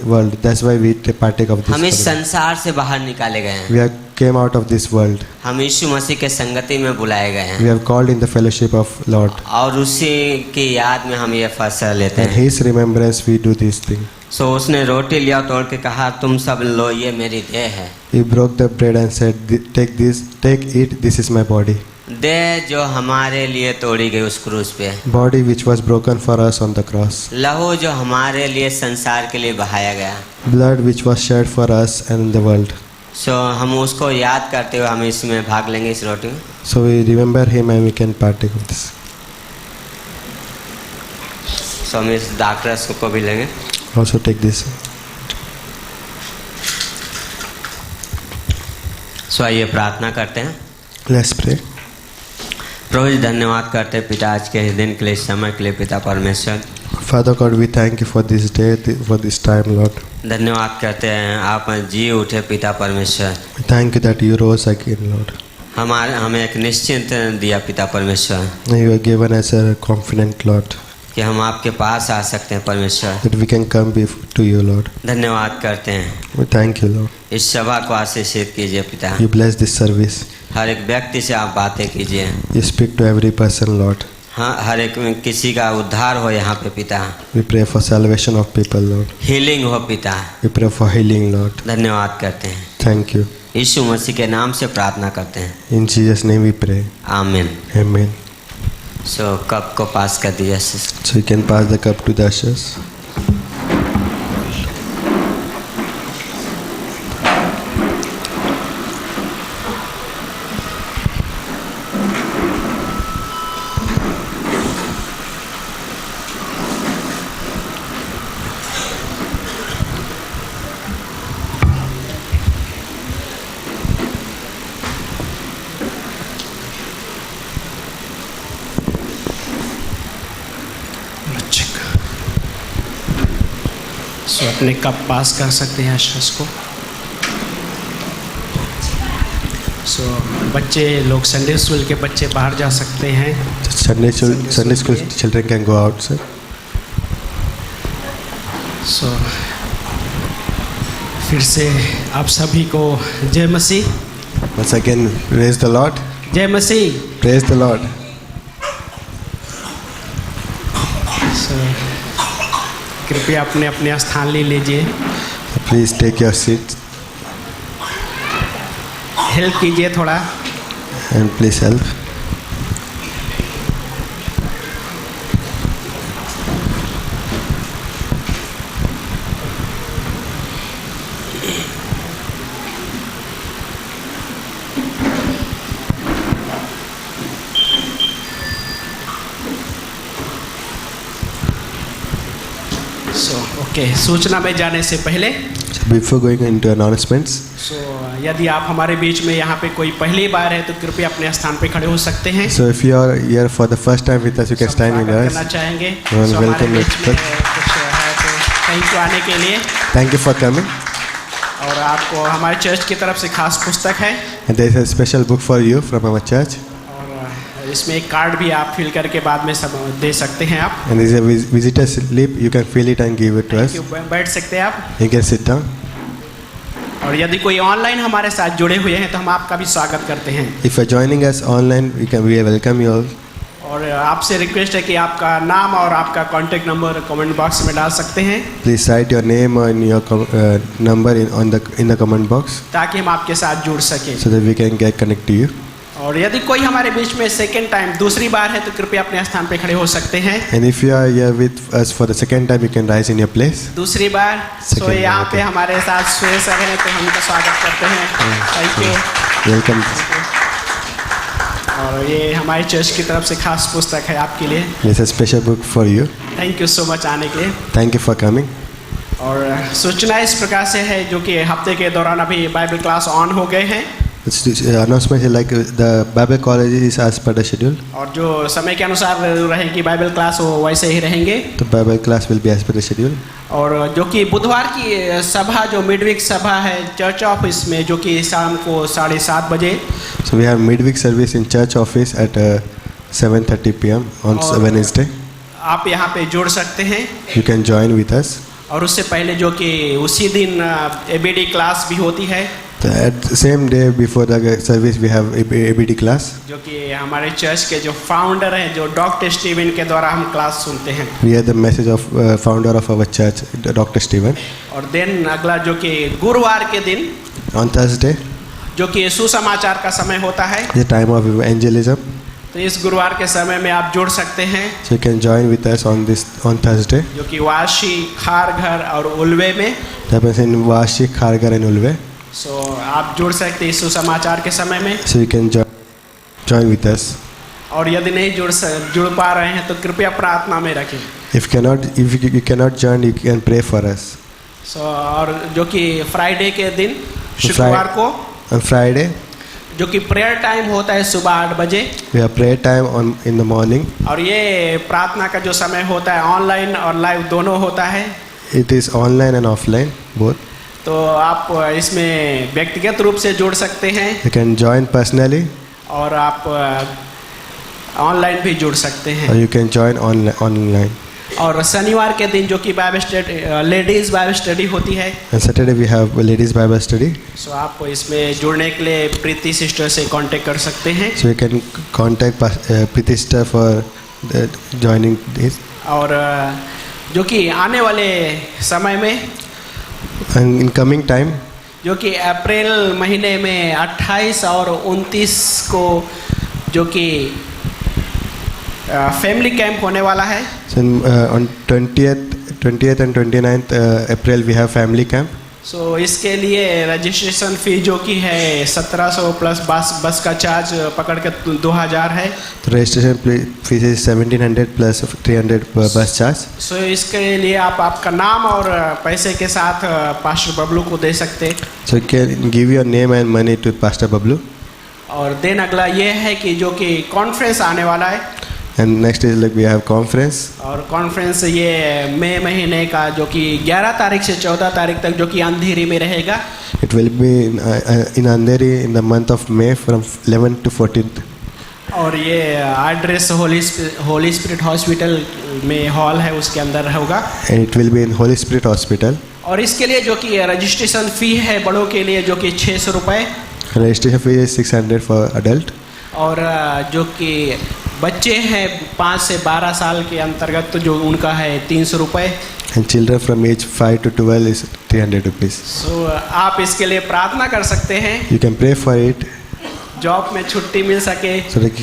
Speaker 3: world. That's why we partake of this.
Speaker 5: हम इस
Speaker 3: Passover.
Speaker 5: संसार से बाहर निकाले गए हैं।
Speaker 3: We have came out of this world.
Speaker 5: हम यीशु मसीह के संगति में बुलाए गए
Speaker 3: We
Speaker 5: हैं
Speaker 3: have called in the fellowship of Lord.
Speaker 5: और उसी की याद में हम ये फसह लेते
Speaker 3: And
Speaker 5: हैं।
Speaker 3: His remembrance we do this thing.
Speaker 5: सो उसने रोटी लिया, तोड़ के कहा, तुम सब लो, ये मेरी देह है।
Speaker 3: He broke the bread and said, take, eat, this is my body.
Speaker 5: देह जो हमारे लिए तोड़ी गई उस क्रूस पे,
Speaker 3: Body which was broken for us on the cross.
Speaker 5: लहू जो हमारे लिए संसार के लिए बहाया गया।
Speaker 3: Blood which was shed for us and in the world.
Speaker 5: सो हम उसको याद करते हुए हम इसमें भाग लेंगे, इस रोटी में।
Speaker 3: So we remember Him and we can partake of this.
Speaker 5: सो हम इस दाखरस को भी लेंगे।
Speaker 3: Also take this.
Speaker 5: सो आइए प्रार्थना करते हैं।
Speaker 3: Let's pray.
Speaker 5: प्रभु जी धन्यवाद करते हैं पिता, आज के इस दिन के लिए, इस समय के लिए पिता परमेश्वर।
Speaker 3: Father God, we thank you for this day, for this time, Lord.
Speaker 5: धन्यवाद करते हैं आप जी उठे पिता परमेश्वर।
Speaker 3: We thank you that you rose again, Lord.
Speaker 5: हमें एक निश्चिंत दिया पिता परमेश्वर
Speaker 3: You have given us a confident, Lord,
Speaker 5: कि हम आपके पास आ सकते हैं परमेश्वर।
Speaker 3: that we can come to you, Lord.
Speaker 5: धन्यवाद करते हैं।
Speaker 3: We thank you, Lord.
Speaker 5: इस सभा को आशीषित कीजिए पिता।
Speaker 3: You bless this service.
Speaker 5: हर एक व्यक्ति से आप बातें कीजिए।
Speaker 3: You speak to every person, Lord.
Speaker 5: हाँ, हर एक किसी का उद्धार हो यहाँ पे पिता।
Speaker 3: We pray for salvation of people, Lord.
Speaker 5: Healing हो पिता।
Speaker 3: We pray for healing, Lord.
Speaker 5: धन्यवाद करते हैं,
Speaker 3: Thank you.
Speaker 5: यीशु मसीह के नाम से प्रार्थना करते हैं,
Speaker 3: In Jesus' name we pray.
Speaker 5: आमीन।
Speaker 3: Amen.
Speaker 5: सो कप को पास कर दीजिए।
Speaker 3: So you can pass the cup to the ushers.
Speaker 2: सो अपने कप पास कर सकते हैं अशरस को। सो बच्चे लोग, संडे स्कूल के बच्चे बाहर जा सकते हैं।
Speaker 3: Sunday school children can go out, sir.
Speaker 2: सो फिर से आप सभी को जय मसीह।
Speaker 3: Once again, praise the Lord.
Speaker 2: जय मसीह।
Speaker 3: Praise the Lord.
Speaker 2: सो कृपया अपने अपने स्थान ले लीजिए।
Speaker 3: Please take your seat
Speaker 2: help कीजिए थोड़ा।
Speaker 3: and please help.
Speaker 2: So okay, सूचना में जाने से पहले
Speaker 3: So before going into announcements,
Speaker 2: सो यदि आप हमारे बीच में यहाँ पे कोई पहली बार है तो कृपया अपने स्थान पे खड़े हो सकते हैं।
Speaker 3: so if you are here for the first time with us, you can
Speaker 2: सब
Speaker 3: stand with
Speaker 2: स्वागत
Speaker 3: us.
Speaker 2: करना चाहेंगे।
Speaker 3: Well,
Speaker 2: सो हमारे
Speaker 3: welcome
Speaker 2: बीच
Speaker 3: to
Speaker 2: में
Speaker 3: church.
Speaker 2: कुछ है तो थैंक यू आने के लिए।
Speaker 3: Thank you for coming.
Speaker 2: और आपको हमारे चर्च की तरफ से खास पुस्तक है
Speaker 3: And there is a special book for you from our church.
Speaker 2: और इसमें एक कार्ड भी आप फिल करके बाद में सब दे सकते हैं आप।
Speaker 3: And there is a visitor slip. You can fill it and give it to us.
Speaker 2: बैठ सकते हैं आप।
Speaker 3: You can sit down.
Speaker 2: और यदि कोई ऑनलाइन हमारे साथ जुड़े हुए हैं तो हम आपका भी स्वागत करते हैं।
Speaker 3: If you are joining us online, we welcome you all.
Speaker 2: और आपसे रिक्वेस्ट है कि आपका नाम और आपका कॉन्टेक्ट नंबर कमेंट बॉक्स में डाल सकते हैं,
Speaker 3: Please write your name and your number in the comment box
Speaker 2: ताकि हम आपके साथ जुड़ सकें।
Speaker 3: so that we can get connect to you.
Speaker 2: और यदि कोई हमारे बीच में सेकेंड टाइम दूसरी बार है तो कृपया अपने स्थान पे खड़े हो सकते हैं।
Speaker 3: And if you are here with us for the second time, you can rise in your place.
Speaker 2: दूसरी बार
Speaker 3: Second
Speaker 2: सो यहाँ
Speaker 3: बार,
Speaker 2: पे हमारे साथ सुए सर हैं तो हम उनका स्वागत करते हैं। Thank you.
Speaker 3: Welcome.
Speaker 2: और ये हमारी चर्च की तरफ से खास पुस्तक है आपके लिए।
Speaker 3: This is a special book for you.
Speaker 2: Thank you so much आने के लिए।
Speaker 3: Thank you for coming.
Speaker 2: और सूचना इस प्रकार से है जो कि हफ्ते के दौरान अभी बाइबल क्लास ऑन हो गए हैं
Speaker 3: Announcement is like the Bible college is as per the schedule.
Speaker 2: और जो समय के अनुसार रहेगी बाइबल क्लास वो वैसे ही रहेंगे।
Speaker 3: The Bible class will be as per the schedule.
Speaker 2: और जो कि बुधवार की सभा जो मिडवीक सभा है चर्च ऑफिस में जो कि शाम को 7:30 बजे।
Speaker 3: So we have midweek service in church office at 7:30 p.m. on Wednesday.
Speaker 2: आप यहाँ पे जुड़ सकते हैं।
Speaker 3: You can join with us.
Speaker 2: और उससे पहले जो कि उसी दिन एबीडी क्लास भी होती है
Speaker 3: So at the same day before the service we have ABD class.
Speaker 2: जो कि हमारे चर्च के जो फाउंडर हैं जो डॉक्टर स्टीवन के द्वारा हम क्लास सुनते हैं।
Speaker 3: We have the message of founder of our church, Dr. Stephen.
Speaker 2: और देन अगला जो कि गुरुवार के दिन
Speaker 3: On Thursday,
Speaker 2: जो कि सुसमाचार का समय होता है,
Speaker 3: the time of evangelism.
Speaker 2: तो इस गुरुवार के समय में आप जुड़ सकते हैं
Speaker 3: So you can join with us on Thursday.
Speaker 2: जो कि वाशी, खारघर और उल्वे में।
Speaker 3: That happens in Vashi, Khargar and Ulve.
Speaker 2: सो आप जुड़ सकते हैं सुसमाचार के समय में।
Speaker 3: So you can join with us.
Speaker 2: और यदि नहीं जुड़ पा रहे हैं तो कृपया प्रार्थना में रखें।
Speaker 3: If you cannot join, you can pray for us.
Speaker 2: सो और जो कि फ्राइडे के दिन शुक्रवार को
Speaker 3: On Friday,
Speaker 2: जो कि प्रेयर टाइम होता है सुबह 8 बजे।
Speaker 3: we have prayer time in the morning.
Speaker 2: और ये प्रार्थना का जो समय होता है ऑनलाइन और लाइव दोनों होता है।
Speaker 3: It is online and offline, both.
Speaker 2: तो आप इसमें व्यक्तिगत रूप से जुड़ सकते हैं
Speaker 3: You can join personally
Speaker 2: और आप ऑनलाइन भी जुड़ सकते हैं।
Speaker 3: or you can join online.
Speaker 2: और शनिवार के दिन जो कि Bible study ladies Bible study होती है।
Speaker 3: And Saturday we have a ladies Bible study.
Speaker 2: सो आप इसमें जुड़ने के लिए प्रीति सिस्टर से कांटेक्ट कर सकते हैं।
Speaker 3: So you can contact Preeti sister for joining this.
Speaker 2: और जो कि आने वाले समय में
Speaker 3: And in coming time,
Speaker 2: जो कि अप्रैल महीने में 28 और 29 को जो कि फैमिली कैंप होने वाला है।
Speaker 3: so on 20th and 29th April we have family camp.
Speaker 2: सो इसके लिए रजिस्ट्रेशन फ़ी जो कि है 1700 प्लस बस का चार्ज पकड़ के 2000 है।
Speaker 3: The registration fees is 1700 plus 300 bus charge.
Speaker 2: सो इसके लिए आप आपका नाम और पैसे के साथ पास्टर बबलू को दे सकते।
Speaker 3: So you can give your name and money to Pastor Bablu.
Speaker 2: और देन अगला ये है कि जो कि कॉन्फ्रेंस आने वाला है।
Speaker 3: And next is like we have conference.
Speaker 2: और कॉन्फ्रेंस ये मई महीने का जो कि 11 तारीख से 14 तारीख तक जो कि अंधेरी में रहेगा।
Speaker 3: It will be in Andheri in the month of May from 11th to 14th.
Speaker 2: और ये एड्रेस होली स्पिरिट हॉस्पिटल में हॉल है उसके अंदर होगा।
Speaker 3: And it will be in Holy Spirit Hospital.
Speaker 2: और इसके लिए जो कि रजिस्ट्रेशन फ़ी है बड़ों के लिए जो कि 600 रुपये।
Speaker 3: Registration fee is 600 for adult.
Speaker 2: और जो कि बच्चे हैं 5 से 12 साल के अंतर्गत तो जो उनका है 300 रुपये।
Speaker 3: And children from age 5 to 12 is 300 rupees.
Speaker 2: सो आप इसके लिए प्रार्थना कर सकते हैं
Speaker 3: You can pray for it
Speaker 2: job में छुट्टी मिल सके।
Speaker 3: so that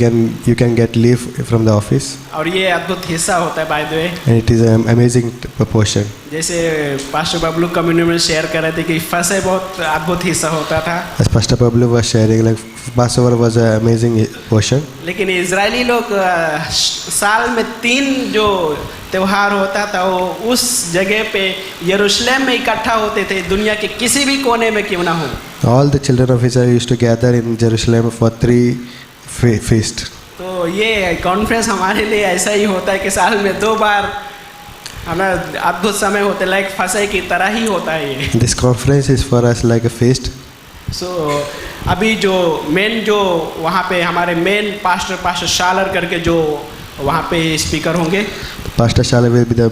Speaker 3: you can get leave from the office.
Speaker 2: और ये अद्भुत हिस्सा होता है by the way.
Speaker 3: And it is an amazing proportion.
Speaker 2: जैसे पास्टर बबलू कम्युनिटी में शेयर कर रहे थे कि फंसे बहुत अद्भुत हिस्सा होता था।
Speaker 3: As Pastor Pablo was sharing, like Passover was an amazing portion.
Speaker 2: लेकिन इजरायली लोग साल में 3 जो त्यौहार होता था वो उस जगह पे यरूशलेम में इकट्ठा होते थे, दुनिया के किसी भी कोने में क्यों ना हो।
Speaker 3: All the children of Israel used to gather in Jerusalem for 3 feasts.
Speaker 2: तो ये कॉन्फ्रेंस हमारे लिए ऐसा ही होता है कि साल में 2 बार हमें अद्भुत समय होते लाइक फंसे की तरह ही होता है ये।
Speaker 3: This conference is for us like a feast.
Speaker 2: सो अभी जो मेन जो वहाँ पे हमारे मेन पास्टर शालर करके जो वहाँ पे स्पीकर होंगे।
Speaker 3: Pastor Shala will be the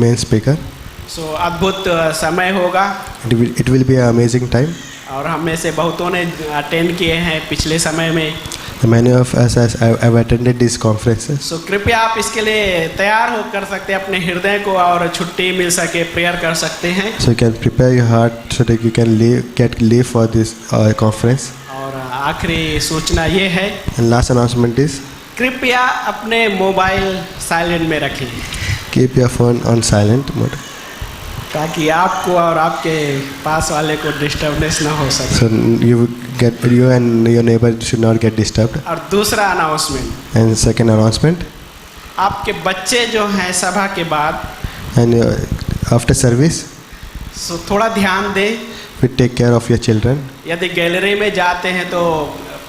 Speaker 3: main speaker.
Speaker 2: सो अद्भुत समय होगा।
Speaker 3: It will be an amazing time.
Speaker 2: और हम में से बहुतों ने अटेंड किए हैं पिछले समय में।
Speaker 3: Many of us have attended these conferences.
Speaker 2: सो कृपया आप इसके लिए तैयार हो कर सकते हैं अपने हृदय को, और छुट्टी मिल सके प्रेयर कर सकते हैं।
Speaker 3: So you can prepare your heart so that you can get leave for this conference.
Speaker 2: और आखिरी सूचना ये है,
Speaker 3: And last announcement is
Speaker 2: कृपया अपने मोबाइल साइलेंट में रखें,
Speaker 3: keep your phone on silent mode.
Speaker 2: ताकि आपको और आपके पास वाले को डिस्टर्बनेस ना हो सके।
Speaker 3: So you and your neighbor should not get disturbed.
Speaker 2: और दूसरा अनाउंसमेंट,
Speaker 3: And second announcement,
Speaker 2: आपके बच्चे जो हैं सभा के बाद,
Speaker 3: and after service,
Speaker 2: सो थोड़ा ध्यान दें।
Speaker 3: we take care of your children.
Speaker 2: यदि गैलरी में जाते हैं तो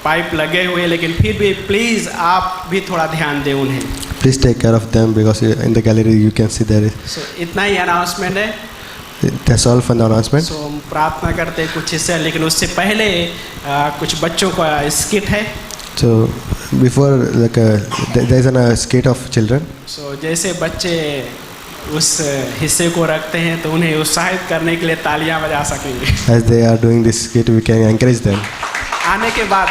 Speaker 2: पाइप लगे हुए, लेकिन फिर भी प्लीज़ आप भी थोड़ा ध्यान दें उन्हें।
Speaker 3: Please take care of them because in the gallery you can see there is.
Speaker 2: सो इतना ही अनाउंसमेंट है।
Speaker 3: That's all for the announcement.
Speaker 2: सो हम प्रार्थना करते हैं कुछ हिस्से, लेकिन उससे पहले कुछ बच्चों का स्किट है।
Speaker 3: So before there is a skit of children.
Speaker 2: सो जैसे बच्चे उस हिस्से को रखते हैं तो उन्हें उत्साहित करने के लिए तालियां बजा सकेंगे।
Speaker 3: As they are doing this skit, we can encourage them.
Speaker 2: आने के बाद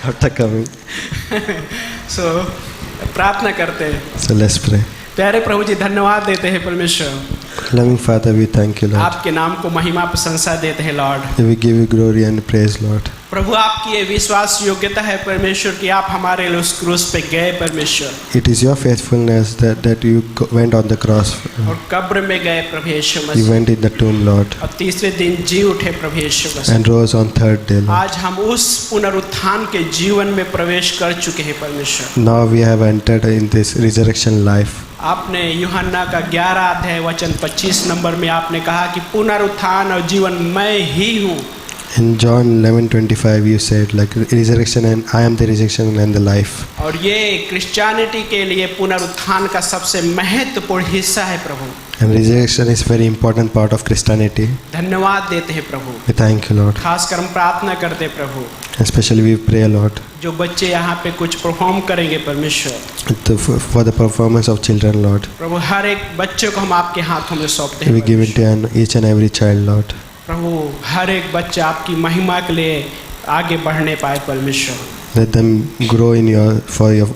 Speaker 3: After coming.
Speaker 2: सो प्रार्थना करते हैं।
Speaker 3: So let's pray.
Speaker 2: प्यारे प्रभु जी, धन्यवाद देते हैं परमेश्वर,
Speaker 3: Loving Father, we thank you, Lord.
Speaker 2: आपके नाम को महिमा प्रशंसा देते हैं Lord.
Speaker 3: We give you glory and praise, Lord.
Speaker 2: प्रभु आपकी ये विश्वास योग्यता है परमेश्वर कि आप हमारे लिए उस क्रूस पे गए परमेश्वर,
Speaker 3: It is your faithfulness that you went on the cross.
Speaker 2: और कब्र में गए प्रभु यीशु
Speaker 3: You
Speaker 2: Masih,
Speaker 3: went in the tomb, Lord,
Speaker 2: और तीसरे दिन जी उठे प्रभु यीशु मसीह।
Speaker 3: and rose on third day, Lord.
Speaker 2: आज हम उस पुनरुत्थान के जीवन में प्रवेश कर चुके हैं परमेश्वर।
Speaker 3: Now we have entered in this resurrection life.
Speaker 2: आपने यूहन्ना का 11 अध्याय वचन 25 नंबर में आपने कहा कि पुनरुत्थान और जीवन मैं ही हूँ।
Speaker 3: In John 11:25 you said like resurrection and I am the resurrection and the life.
Speaker 2: और ये क्रिश्चियनिटी के लिए पुनरुत्थान का सबसे महत्वपूर्ण हिस्सा है प्रभु।
Speaker 3: And resurrection is very important part of Christianity.
Speaker 2: धन्यवाद देते हैं प्रभु।
Speaker 3: We thank you, Lord.
Speaker 2: खासकर हम प्रार्थना करते हैं प्रभु,
Speaker 3: Especially we pray, Lord,
Speaker 2: जो बच्चे यहाँ पे कुछ परफॉर्म करेंगे परमेश्वर,
Speaker 3: for the performance of children, Lord.
Speaker 2: प्रभु हर एक बच्चे को हम आपके हाथों में सौंपते हैं
Speaker 3: We give it
Speaker 2: परमेश्वर।
Speaker 3: to each and every child, Lord.
Speaker 2: प्रभु हर एक बच्चा आपकी महिमा के लिए आगे बढ़ने पाए परमेश्वर।
Speaker 3: Let them grow in for your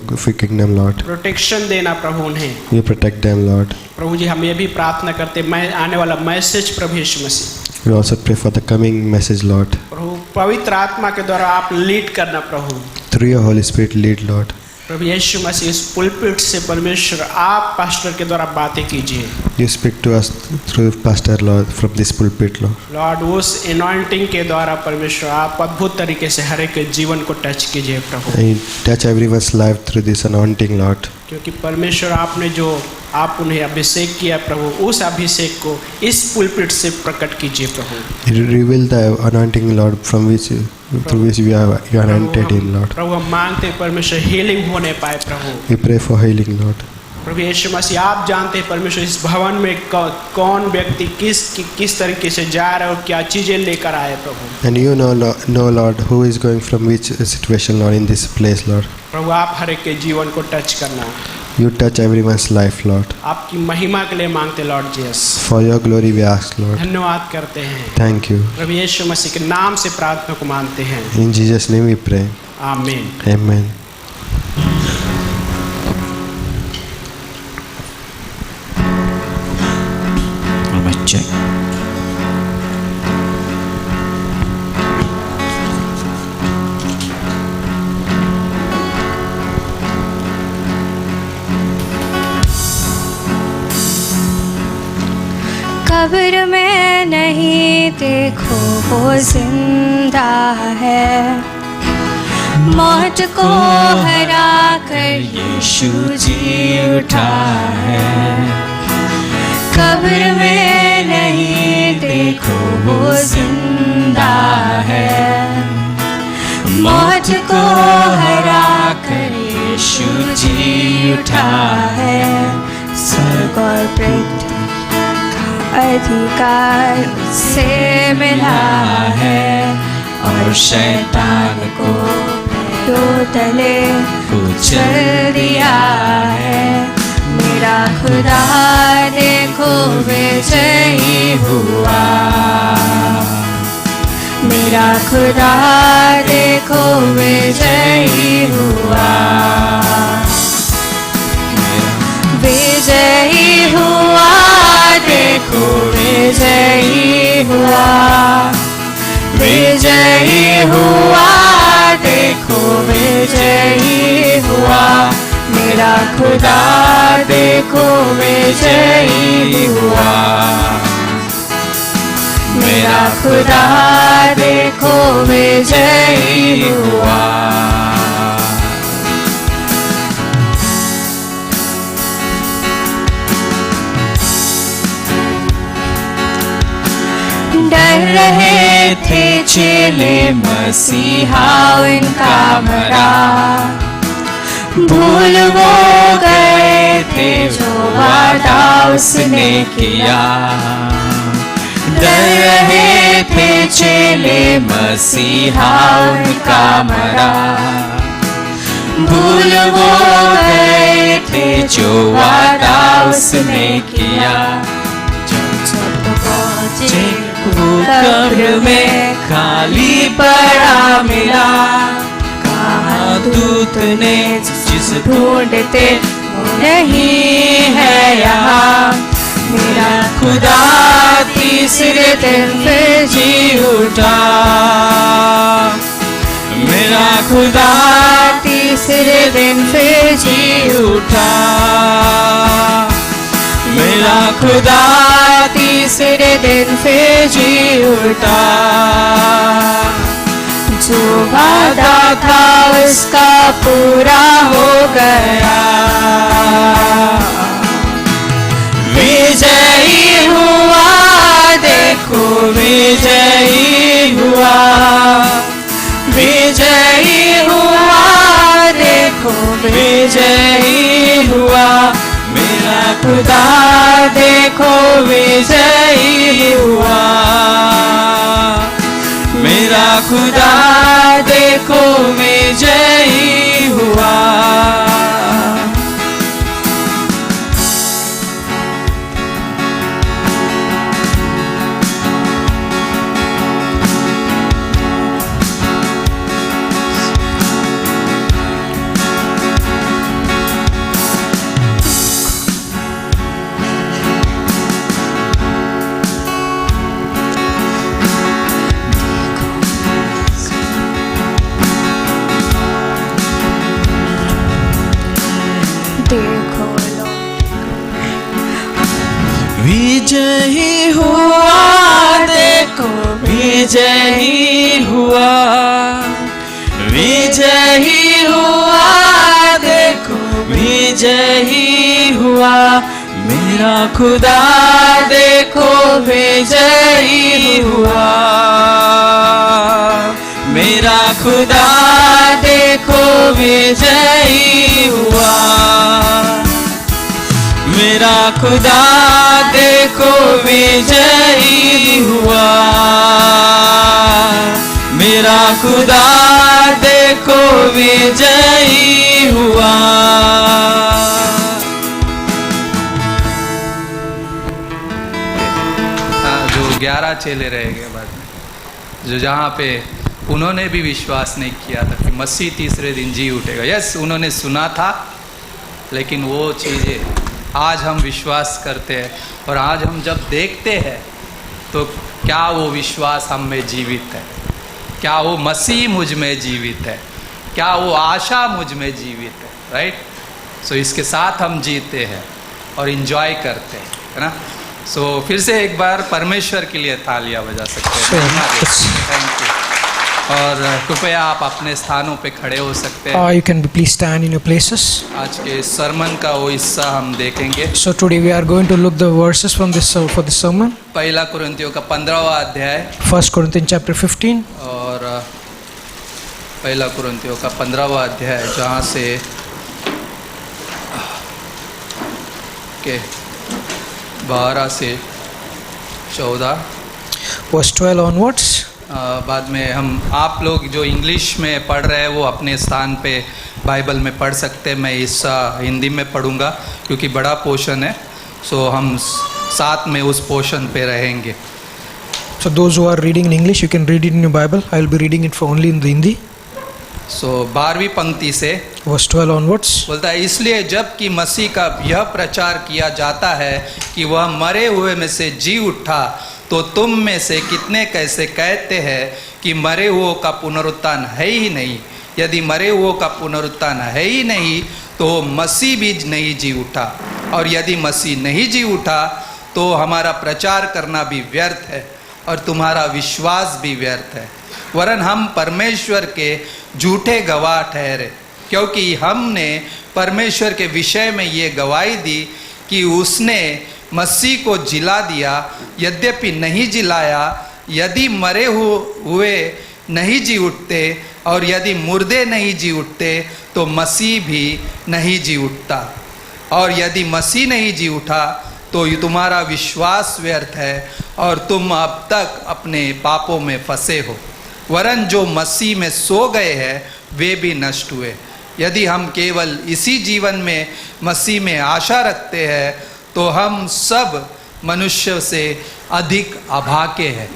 Speaker 3: kingdom, Lord.
Speaker 2: Protection देना प्रभु उन्हें।
Speaker 3: You protect them, Lord.
Speaker 2: प्रभु जी हम ये भी प्रार्थना करते हैं, मैं आने वाला मैसेज प्रभु यीशु मसीह,
Speaker 3: We also pray for the coming message, Lord.
Speaker 2: प्रभु पवित्र आत्मा के द्वारा आप लीड करना प्रभु।
Speaker 3: Through your Holy Spirit, lead, Lord.
Speaker 2: प्रभु यीशु मसीह इस पुलपिट से परमेश्वर आप पास्टर के द्वारा बातें कीजिए।
Speaker 3: You speak to us through Pastor, Lord, from this pulpit, Lord.
Speaker 2: Lord उस एनॉइंटिंग के द्वारा परमेश्वर आप अद्भुत तरीके से हर एक के जीवन को टच कीजिए प्रभु,
Speaker 3: And you touch everyone's life through this anointing, Lord.
Speaker 2: क्योंकि परमेश्वर आपने जो आप उन्हें अभिषेक किया प्रभु, उस अभिषेक को इस पुलपिट से प्रकट कीजिए प्रभु।
Speaker 3: You reveal the anointing, Lord, through which you are anointed in, Lord.
Speaker 2: प्रभु हम मांगते हैं परमेश्वर हीलिंग होने पाए प्रभु।
Speaker 3: We pray for healing, Lord.
Speaker 2: प्रभु यीशु मसीह आप जानते हैं परमेश्वर इस भवन में कौन व्यक्ति किस तरीके से जा रहा है और क्या चीजें लेकर आए प्रभु।
Speaker 3: And you know, Lord, who is going from which situation, Lord, in this place, Lord.
Speaker 2: प्रभु आप हर एक के जीवन को टच करना,
Speaker 3: You touch everyone's life, Lord.
Speaker 2: आपकी महिमा के लिए मांगते Lord Jesus.
Speaker 3: For your glory we ask, Lord.
Speaker 2: धन्यवाद करते हैं
Speaker 3: Thank you.
Speaker 2: प्रभु यीशु मसीह के नाम से प्रार्थना को मानते हैं,
Speaker 3: In Jesus' name we pray.
Speaker 2: आमीन।
Speaker 3: Amen.
Speaker 2: Check.
Speaker 4: कब्र में नहीं देखो वो जिंदा है, मौत को हरा कर यीशु जी उठा है। कब्र में नहीं देखो वो जिंदा है, मौत को हरा कर यीशु जी उठा है। स्वर्ग और पृथ्वी अधिकार उससे मिला है, और शैतान को पैरों तले कुचल दिया है। मेरा खुदा देखो विजयी हुआ, मेरा खुदा देखो विजयी हुआ, विजयी हुआ, देखो विजयी हुआ, मेरा खुदा देखो विजयी हुआ, मेरा खुदा देखो विजयी हुआ। डर रहे थे चेले मसीहा उनका मरा, भूल वो गए थे जो वादा उसने किया। डर रहे थे चेले मसीहा उनका मरा, भूल वो गए थे जो वादा उसने किया। जब पहुंचे वो कब्र में खाली पड़ा मिला, कहा दूत ने जिस ढूंढते वो नहीं है यहाँ। मेरा खुदा तीसरे दिन फिर जी उठा, मेरा खुदा तीसरे दिन फिर जी उठा, मेरा खुदा तीसरे दिन फिर जी उठा। जो वादा था उसका पूरा हो गया, विजयी हुआ, देखो विजयी हुआ, विजयी हुआ, देखो विजयी हुआ, मेरा खुदा देखो विजयी हुआ, मेरा खुदा देखो विजयी हुआ। विजयी हुआ, देखो विजयी हुआ, विजयी हुआ, देखो विजयी हुआ, मेरा खुदा देखो विजयी हुआ, मेरा खुदा देखो विजयी हुआ, मेरा खुदा देखो विजयी हुआ, मेरा खुदा देखो विजयी हुआ।
Speaker 6: जो 11 चेले रह गए बाद में, जो जहाँ पे उन्होंने भी विश्वास नहीं किया था कि मसीह तीसरे दिन जी उठेगा। यस, उन्होंने सुना था, लेकिन वो चीज़ें आज हम विश्वास करते हैं, और आज हम जब देखते हैं तो क्या वो विश्वास हम में जीवित है, क्या वो मसीह मुझ में जीवित है, क्या वो आशा मुझ में जीवित है, राइट। सो इसके साथ हम जीते हैं और इन्जॉय करते हैं, है ना। सो फिर से एक बार परमेश्वर के लिए तालियां बजा सकते हैं। Thank you. और कृपया आप अपने स्थानों पे खड़े हो सकते हैं।
Speaker 7: You can please stand in your places.
Speaker 6: आज के सरमन का वो हिस्सा हम देखेंगे।
Speaker 7: So today we are going to look the verses from this for this sermon.
Speaker 6: पहला कुरिन्थियों का 15वां अध्याय,
Speaker 7: 1 Corinthians chapter 15,
Speaker 6: और पहला कुरिन्थियों का 15वां अध्याय, जहाँ से के 12 से 14,
Speaker 7: verse 12 onwards.
Speaker 6: बाद में हम आप लोग जो इंग्लिश में पढ़ रहे हैं वो अपने स्थान पे बाइबल में पढ़ सकते हैं। मैं हिस्सा हिंदी में पढ़ूंगा क्योंकि बड़ा पोर्शन है, सो हम साथ में उस पोर्शन पे रहेंगे।
Speaker 7: So those who are reading in English, you can read it in your Bible. I will be reading it for only in the Hindi.
Speaker 6: सो 12वीं पंक्ति से
Speaker 7: Verse 12 onwards.
Speaker 6: बोलता है, इसलिए जब कि मसीह का यह प्रचार किया जाता है कि वह मरे हुए में से जी उठा, तो तुम में से कितने कैसे कहते हैं कि मरे हुओं का पुनरुत्थान है ही नहीं? यदि मरे हुओं का पुनरुत्थान है ही नहीं तो मसीह भी नहीं जी उठा, और यदि मसीह नहीं जी उठा तो हमारा प्रचार करना भी व्यर्थ है और तुम्हारा विश्वास भी व्यर्थ है। वरन हम परमेश्वर के झूठे गवाह ठहरे, क्योंकि हमने परमेश्वर के विषय में ये गवाही दी कि उसने मसीह को जिला दिया, यद्यपि नहीं जिलाया। यदि मरे हुए नहीं जी उठते और यदि मुर्दे नहीं जी उठते तो मसीह भी नहीं जी उठता, और यदि मसीह नहीं जी उठा तो तुम्हारा विश्वास व्यर्थ है और तुम अब तक अपने पापों में फंसे हो। वरन जो मसीह में सो गए हैं वे भी नष्ट हुए। यदि हम केवल इसी जीवन में मसीह में आशा रखते हैं तो हम सब मनुष्य से अधिक अभागे हैं।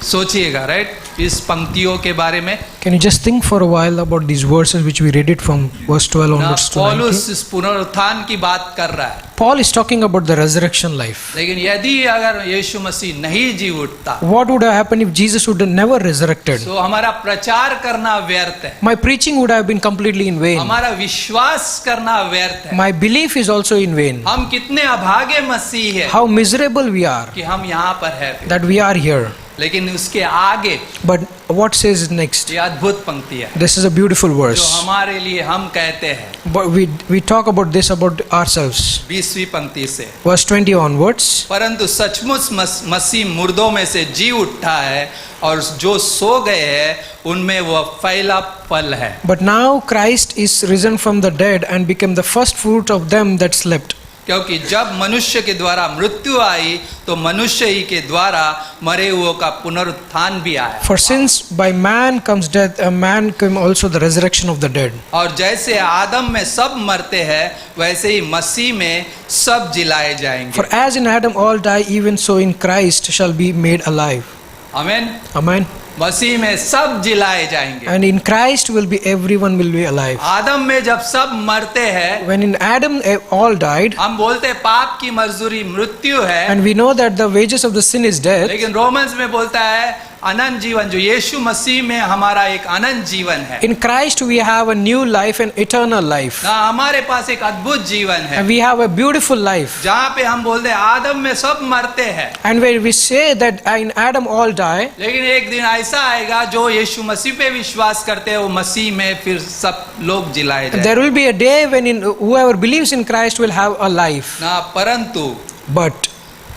Speaker 6: सोचिएगा, राइट, इस पंक्तियों के बारे में।
Speaker 7: Can you just think for a while about these verses which we read it from verse 12 onwards to 19?
Speaker 6: पौलुस इस पुनरुत्थान की बात कर रहा है,
Speaker 7: Paul is talking about the resurrection life.
Speaker 6: लेकिन यदि अगर यीशु मसीह नहीं जी उठता
Speaker 7: What would have happened if Jesus would have never resurrected?
Speaker 6: तो हमारा प्रचार करना व्यर्थ है,
Speaker 7: My preaching would have been completely in vain.
Speaker 6: हमारा विश्वास करना व्यर्थ है।
Speaker 7: My belief is also in vain.
Speaker 6: हम कितने अभागे मसीह है
Speaker 7: How miserable we are
Speaker 6: कि हम यहाँ पर है।
Speaker 7: that we are here.
Speaker 6: लेकिन उसके आगे
Speaker 7: But what says next?
Speaker 6: ये अद्भुत पंक्ति है
Speaker 7: This is a beautiful
Speaker 6: जो
Speaker 7: verse.
Speaker 6: हमारे लिए हम कहते हैं।
Speaker 7: But we talk about this about ourselves.
Speaker 6: 20वीं पंक्ति से,
Speaker 7: Verse 20 onwards.
Speaker 6: परंतु सचमुच मसीह मुर्दों में से जी उठा है और जो सो गए हैं उनमें वह पहला फल है।
Speaker 7: But now Christ is risen from the dead and became the first fruit of them that slept.
Speaker 6: क्योंकि जब मनुष्य के द्वारा मृत्यु आई तो मनुष्य ही के द्वारा मरे हुओं का पुनरुत्थान भी आया।
Speaker 7: For since by man comes death, a man came also the resurrection of the dead.
Speaker 6: और जैसे आदम में सब मरते हैं वैसे ही मसीह में सब जिलाए जाएंगे।
Speaker 7: For as in Adam all die, even so in Christ shall be made alive.
Speaker 6: आमीन।
Speaker 7: Amen.
Speaker 6: मसीह में सब जिलाए जाएंगे।
Speaker 7: And in Christ will be everyone will be alive.
Speaker 6: आदम में जब सब मरते हैं,
Speaker 7: When in Adam all died,
Speaker 6: हम बोलते हैं पाप की मजदूरी मृत्यु है,
Speaker 7: and we know that the wages of the sin is death.
Speaker 6: लेकिन रोमन्स में बोलता है अनंत जीवन, जो यीशु मसीह में हमारा एक अनंत जीवन है।
Speaker 7: In Christ we have a new life and eternal life.
Speaker 6: ना हमारे पास एक अद्भुत जीवन है
Speaker 7: And we have a beautiful life.
Speaker 6: जहाँ पे हम बोलते हैं आदम में सब मरते हैं,
Speaker 7: And when we say that in Adam all die,
Speaker 6: लेकिन एक दिन ऐसा आएगा जो यीशु मसीह पे विश्वास करते हैं वो मसीह में फिर सब लोग जिलाए जाएंगे।
Speaker 7: there will be a day when whoever believes in Christ will have a life.
Speaker 6: ना परंतु
Speaker 7: But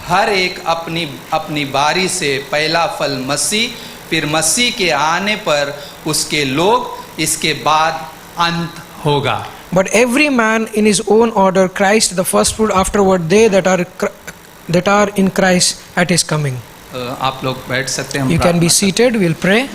Speaker 6: हर एक अपनी अपनी बारी से पहला फल मसीह, फिर मसीह के आने पर उसके लोग, इसके बाद अंत होगा।
Speaker 7: every man in his own order, Christ the first fruit, afterward they that are in Christ at his coming.
Speaker 6: आप लोग बैठ सकते हैं, हम
Speaker 7: You can be seated. We'll pray.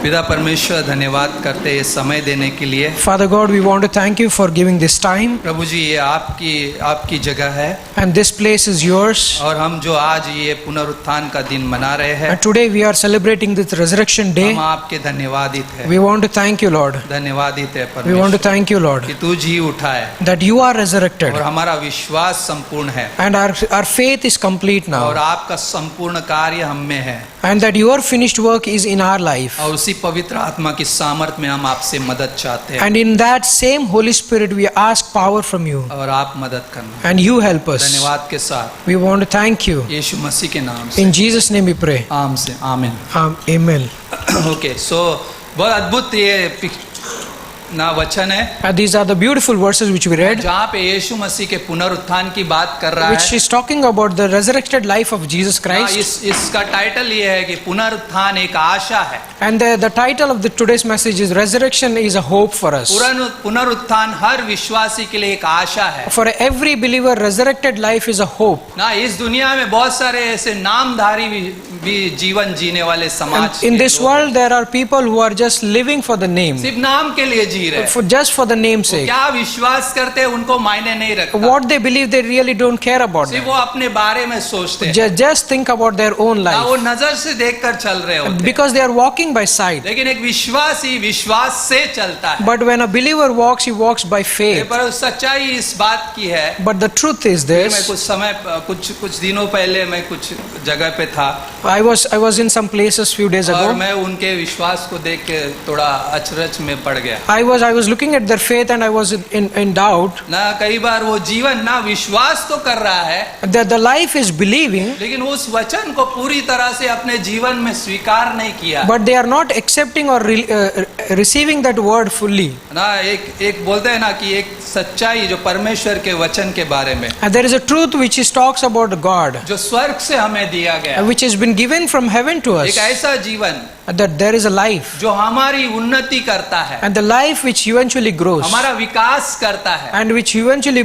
Speaker 6: पिता परमेश्वर धन्यवाद करते हैं समय देने के लिए।
Speaker 7: Father God, we want to thank you for giving this time.
Speaker 6: प्रभु जी, ये आपकी जगह है
Speaker 7: And this place is yours.
Speaker 6: और हम जो आज ये पुनरुत्थान का दिन मना रहे हैं,
Speaker 7: And today we are celebrating this resurrection day.
Speaker 6: हम आपके धन्यवादित है,
Speaker 7: We want to thank you, Lord.
Speaker 6: धन्यवादित है
Speaker 7: We want to
Speaker 6: परमेश्वर
Speaker 7: thank you, Lord,
Speaker 6: कि तू जी उठा है
Speaker 7: that you are resurrected.
Speaker 6: और हमारा विश्वास संपूर्ण है
Speaker 7: And our faith is complete
Speaker 6: और
Speaker 7: now.
Speaker 6: आपका संपूर्ण कार्य हम में है
Speaker 7: And that your finished work is in our life.
Speaker 6: और उसी पवित्र आत्मा की सामर्थ में हम आपसे मदद चाहते हैं
Speaker 7: And in that same Holy Spirit we ask power from you.
Speaker 6: और आप मदद करना।
Speaker 7: And you help us.
Speaker 6: धन्यवाद के साथ
Speaker 7: We want to thank you.
Speaker 6: यीशु मसीह के नाम से
Speaker 7: In Jesus' name we pray.
Speaker 6: आम से आमीन।
Speaker 7: Amen.
Speaker 6: ओके, सो बहुत अद्भुत ये ना वचन है
Speaker 7: And these are the beautiful verses which we read,
Speaker 6: जहाँ पे यीशु मसीह के पुनरुत्थान की बात कर रहा
Speaker 7: which
Speaker 6: है।
Speaker 7: is talking about the resurrected life of Jesus Christ.
Speaker 6: इसका टाइटल ये है कि पुनरुत्थान एक आशा है।
Speaker 7: And the title of today's message is Resurrection is a hope for us.
Speaker 6: पुनरुत्थान हर विश्वासी के लिए एक आशा है।
Speaker 7: For every believer, resurrected life is a hope.
Speaker 6: ना इस दुनिया में बहुत सारे ऐसे नामधारी भी जीवन जीने वाले समाज
Speaker 7: In
Speaker 6: के
Speaker 7: this
Speaker 6: लोग
Speaker 7: world, there are people who are just living for the name,
Speaker 6: सिर्फ नाम के लिए जी रहे हैं।
Speaker 7: just for the name's
Speaker 6: वो
Speaker 7: sake.
Speaker 6: क्या विश्वास करते हैं उनको मायने नहीं रखता,
Speaker 7: What they believe, they really don't care about
Speaker 6: सिर्फ
Speaker 7: that.
Speaker 6: वो अपने बारे में सोचते हैं।
Speaker 7: Just think about their own
Speaker 6: हाँ, वो
Speaker 7: life,
Speaker 6: नजर से देखकर चल रहे होते हैं।
Speaker 7: because they are walking by sight.
Speaker 6: लेकिन एक विश्वासी विश्वास से चलता है।
Speaker 7: But when a believer walks, he walks by faith.
Speaker 6: पर सच्चाई इस बात की है,
Speaker 7: But the truth is
Speaker 6: मैं
Speaker 7: this:
Speaker 6: कुछ दिनों पहले मैं कुछ जगह पे था
Speaker 7: I was in some places few days
Speaker 6: और
Speaker 7: ago.
Speaker 6: मैं उनके विश्वास को देख के थोड़ा अचरज में पड़ गया।
Speaker 7: I was looking at their faith and I was in doubt.
Speaker 6: ना कई बार वो जीवन ना विश्वास तो कर रहा है,
Speaker 7: That the life is believing,
Speaker 6: लेकिन उस वचन को पूरी तरह से अपने जीवन में स्वीकार नहीं किया।
Speaker 7: but they are not accepting or receiving that word fully.
Speaker 6: ना एक बोलते हैं ना कि एक सच्चाई जो परमेश्वर के वचन के बारे में,
Speaker 7: And there is a truth which is talks about God,
Speaker 6: जो स्वर्ग से हमें दिया गया,
Speaker 7: which has been given from heaven to us.
Speaker 6: एक ऐसा जीवन
Speaker 7: That there is a life,
Speaker 6: जो हमारी उन्नति करता है,
Speaker 7: and the life which eventually grows,
Speaker 6: हमारा विकास करता है।
Speaker 7: and which eventually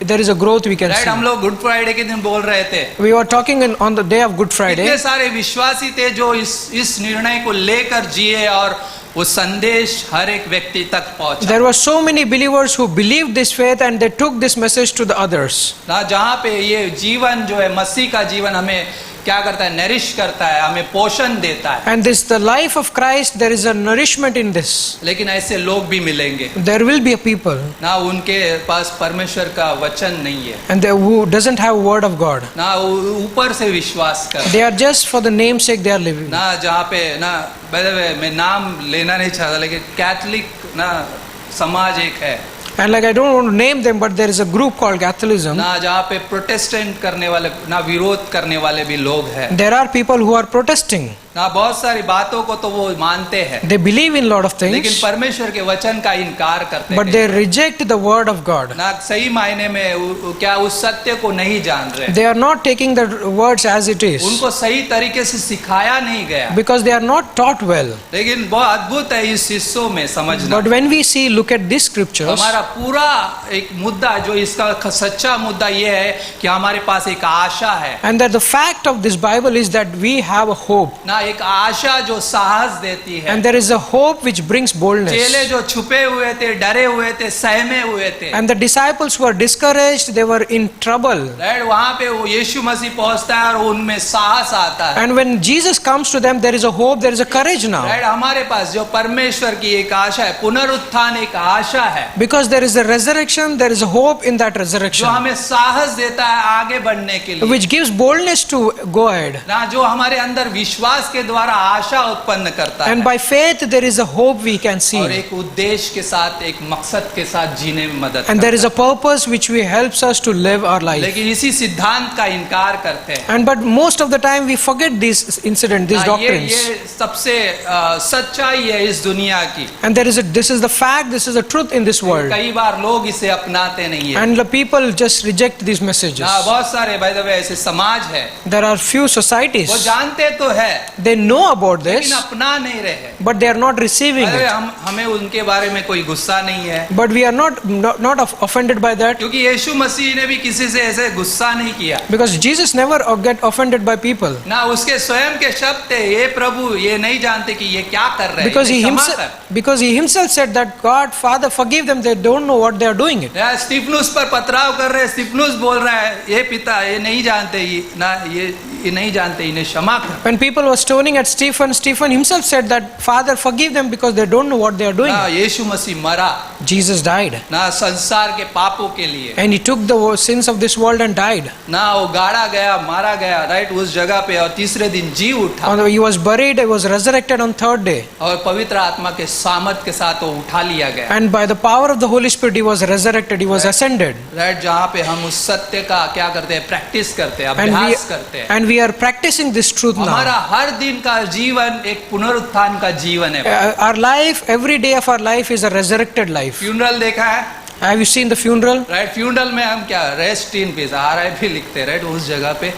Speaker 7: there is a growth we can
Speaker 6: right, हम
Speaker 7: see.
Speaker 6: लोग गुड फ्राइडे के दिन बोल रहे थे,
Speaker 7: We were talking on the day of Good Friday.
Speaker 6: इतने सारे विश्वासी थे जो इस निर्णय को लेकर जिए और वो संदेश हर एक व्यक्ति तक पहुंचा।
Speaker 7: There were so many believers who believed this faith and they took this message to the others.
Speaker 6: ना जहाँ पे ये जीवन जो है मसीह का जीवन हमें क्या करता है, नरिश करता है, हमें पोषण देता है।
Speaker 7: And this the life of Christ, there is a nourishment in this.
Speaker 6: लेकिन ऐसे लोग भी मिलेंगे
Speaker 7: There will be a people
Speaker 6: ना उनके पास परमेश्वर का वचन नहीं है,
Speaker 7: and who doesn't have word of God.
Speaker 6: ना वो ऊपर से विश्वास कर,
Speaker 7: They are just for the name's sake they are living.
Speaker 6: ना जहाँ पे ना मैं नाम लेना नहीं चाहता, लेकिन कैथलिक ना समाज एक है
Speaker 7: And like I don't want to name them, but there is a group called Catholicism.
Speaker 6: ना, जहाँ पे प्रोटेस्टेंट करने वाले ना विरोध करने वाले भी लोग हैं
Speaker 7: There are people who are protesting.
Speaker 6: ना, बहुत सारी बातों को तो वो मानते हैं,
Speaker 7: They believe in lot of
Speaker 6: लेकिन
Speaker 7: things,
Speaker 6: परमेश्वर के वचन का इनकार करते
Speaker 7: but
Speaker 6: हैं।
Speaker 7: they reject the word of God.
Speaker 6: ना सही मायने में क्या उस सत्य को नहीं जान रहे,
Speaker 7: They are not taking the words as it is
Speaker 6: उनको सही तरीके से सिखाया नहीं गया।
Speaker 7: because they are not taught well.
Speaker 6: लेकिन बहुत अद्भुत है इस हिस्सों में समझना।
Speaker 7: But when we see, look at these scriptures,
Speaker 6: हमारा पूरा एक मुद्दा जो इसका सच्चा मुद्दा ये है कि हमारे पास एक आशा है,
Speaker 7: and that the fact of this Bible is that we have a hope,
Speaker 6: ना एक आशा जो साहस देती है।
Speaker 7: and there is a hope which brings
Speaker 6: चेले
Speaker 7: boldness.
Speaker 6: जो छुपे हुए थे, डरे हुए थे, सहमे हुए थे,
Speaker 7: And the disciples were discouraged, they were in trouble.
Speaker 6: Right, वहां पे वो यीशु मसीह पहुंचता है और उनमें साहस आता है।
Speaker 7: And when Jesus comes to them, there is a hope, there is a courage now.
Speaker 6: Right, हमारे पास जो परमेश्वर की एक आशा है, पुनरुत्थान एक आशा है,
Speaker 7: Because there is a resurrection, there is a hope in that
Speaker 6: जो
Speaker 7: resurrection,
Speaker 6: हमें साहस देता है आगे बढ़ने के लिए,
Speaker 7: which gives boldness to go ahead.
Speaker 6: ना, जो हमारे अंदर विश्वास के द्वारा आशा उत्पन्न करता
Speaker 7: And
Speaker 6: है
Speaker 7: by faith, there is a hope we can
Speaker 6: और
Speaker 7: see.
Speaker 6: एक उद्देश्य के साथ, एक मकसद के साथ जीने में मदद
Speaker 7: And there
Speaker 6: करता
Speaker 7: is a purpose which we helps us to live our
Speaker 6: है।
Speaker 7: life.
Speaker 6: लेकिन इसी सिद्धांत का इनकार करते हैं।
Speaker 7: And but most of the time we forget these incidents, these
Speaker 6: ना,
Speaker 7: doctrines.
Speaker 6: ये सबसे सच्चाई है इस दुनिया की।
Speaker 7: And this is the fact, this is the truth in this world.
Speaker 6: कई बार लोग इसे अपनाते नहीं है।
Speaker 7: And the people just reject these messages.
Speaker 6: ना, बहुत सारे by the way ऐसे समाज है,
Speaker 7: There are few societies,
Speaker 6: वो जानते तो है
Speaker 7: they know about this,
Speaker 6: लेकिन अपना नहीं रहे।
Speaker 7: but they are not receiving
Speaker 6: by the way,
Speaker 7: it.
Speaker 6: हमें उनके बारे में कोई गुस्सा नहीं है,
Speaker 7: But we are not offended by that,
Speaker 6: क्योंकि यीशु मसीह ने भी किसी से ऐसे गुस्सा नहीं किया।
Speaker 7: because Jesus never get offended by people.
Speaker 6: ना, उसके स्वयं के शब्द थे, ये प्रभु ये नहीं जानते कि ये क्या कर रहे हैं,
Speaker 7: Because he himself said that God, Father, forgive them, they don't know what they are doing it.
Speaker 6: स्तिफनुस पर पथराव कर रहे, स्तिफनुस बोल रहा है, ये पिता ये नहीं जानते, ये नहीं जानते, इन्हें क्षमा कर।
Speaker 7: When people were stoning at Stephen, Stephen himself said that, Father, forgive them because they don't know what they are doing.
Speaker 6: ना, यीशु मसीह मरा
Speaker 7: Jesus died.
Speaker 6: ना संसार के पापों के लिए,
Speaker 7: And he took the sins of this world and died.
Speaker 6: ना वो गाड़ा गया, मारा गया, राइट, उस जगह पे, और तीसरे दिन जी उठा
Speaker 7: He was buried, he was resurrected on third day.
Speaker 6: और पवित्र आत्मा के सामर्थ के साथ वो उठा लिया गया।
Speaker 7: And by the power of the Holy Spirit, he was resurrected, he was ascended.
Speaker 6: Right, जहाँ पे हम उस सत्य का क्या करते हैं, प्रैक्टिस करते हैं, अभ्यास करते हैं।
Speaker 7: And we are practicing this truth
Speaker 6: हमारा
Speaker 7: now.
Speaker 6: हर दिन का जीवन एक पुनरुत्थान का जीवन है।
Speaker 7: Our life, every day of our life is a resurrected life.
Speaker 6: Funeral देखा है,
Speaker 7: Have you seen the funeral?
Speaker 6: Right, funeral में हम क्या रेस्ट इन पीस RIP लिखते हैं, राइट, उस जगह पे।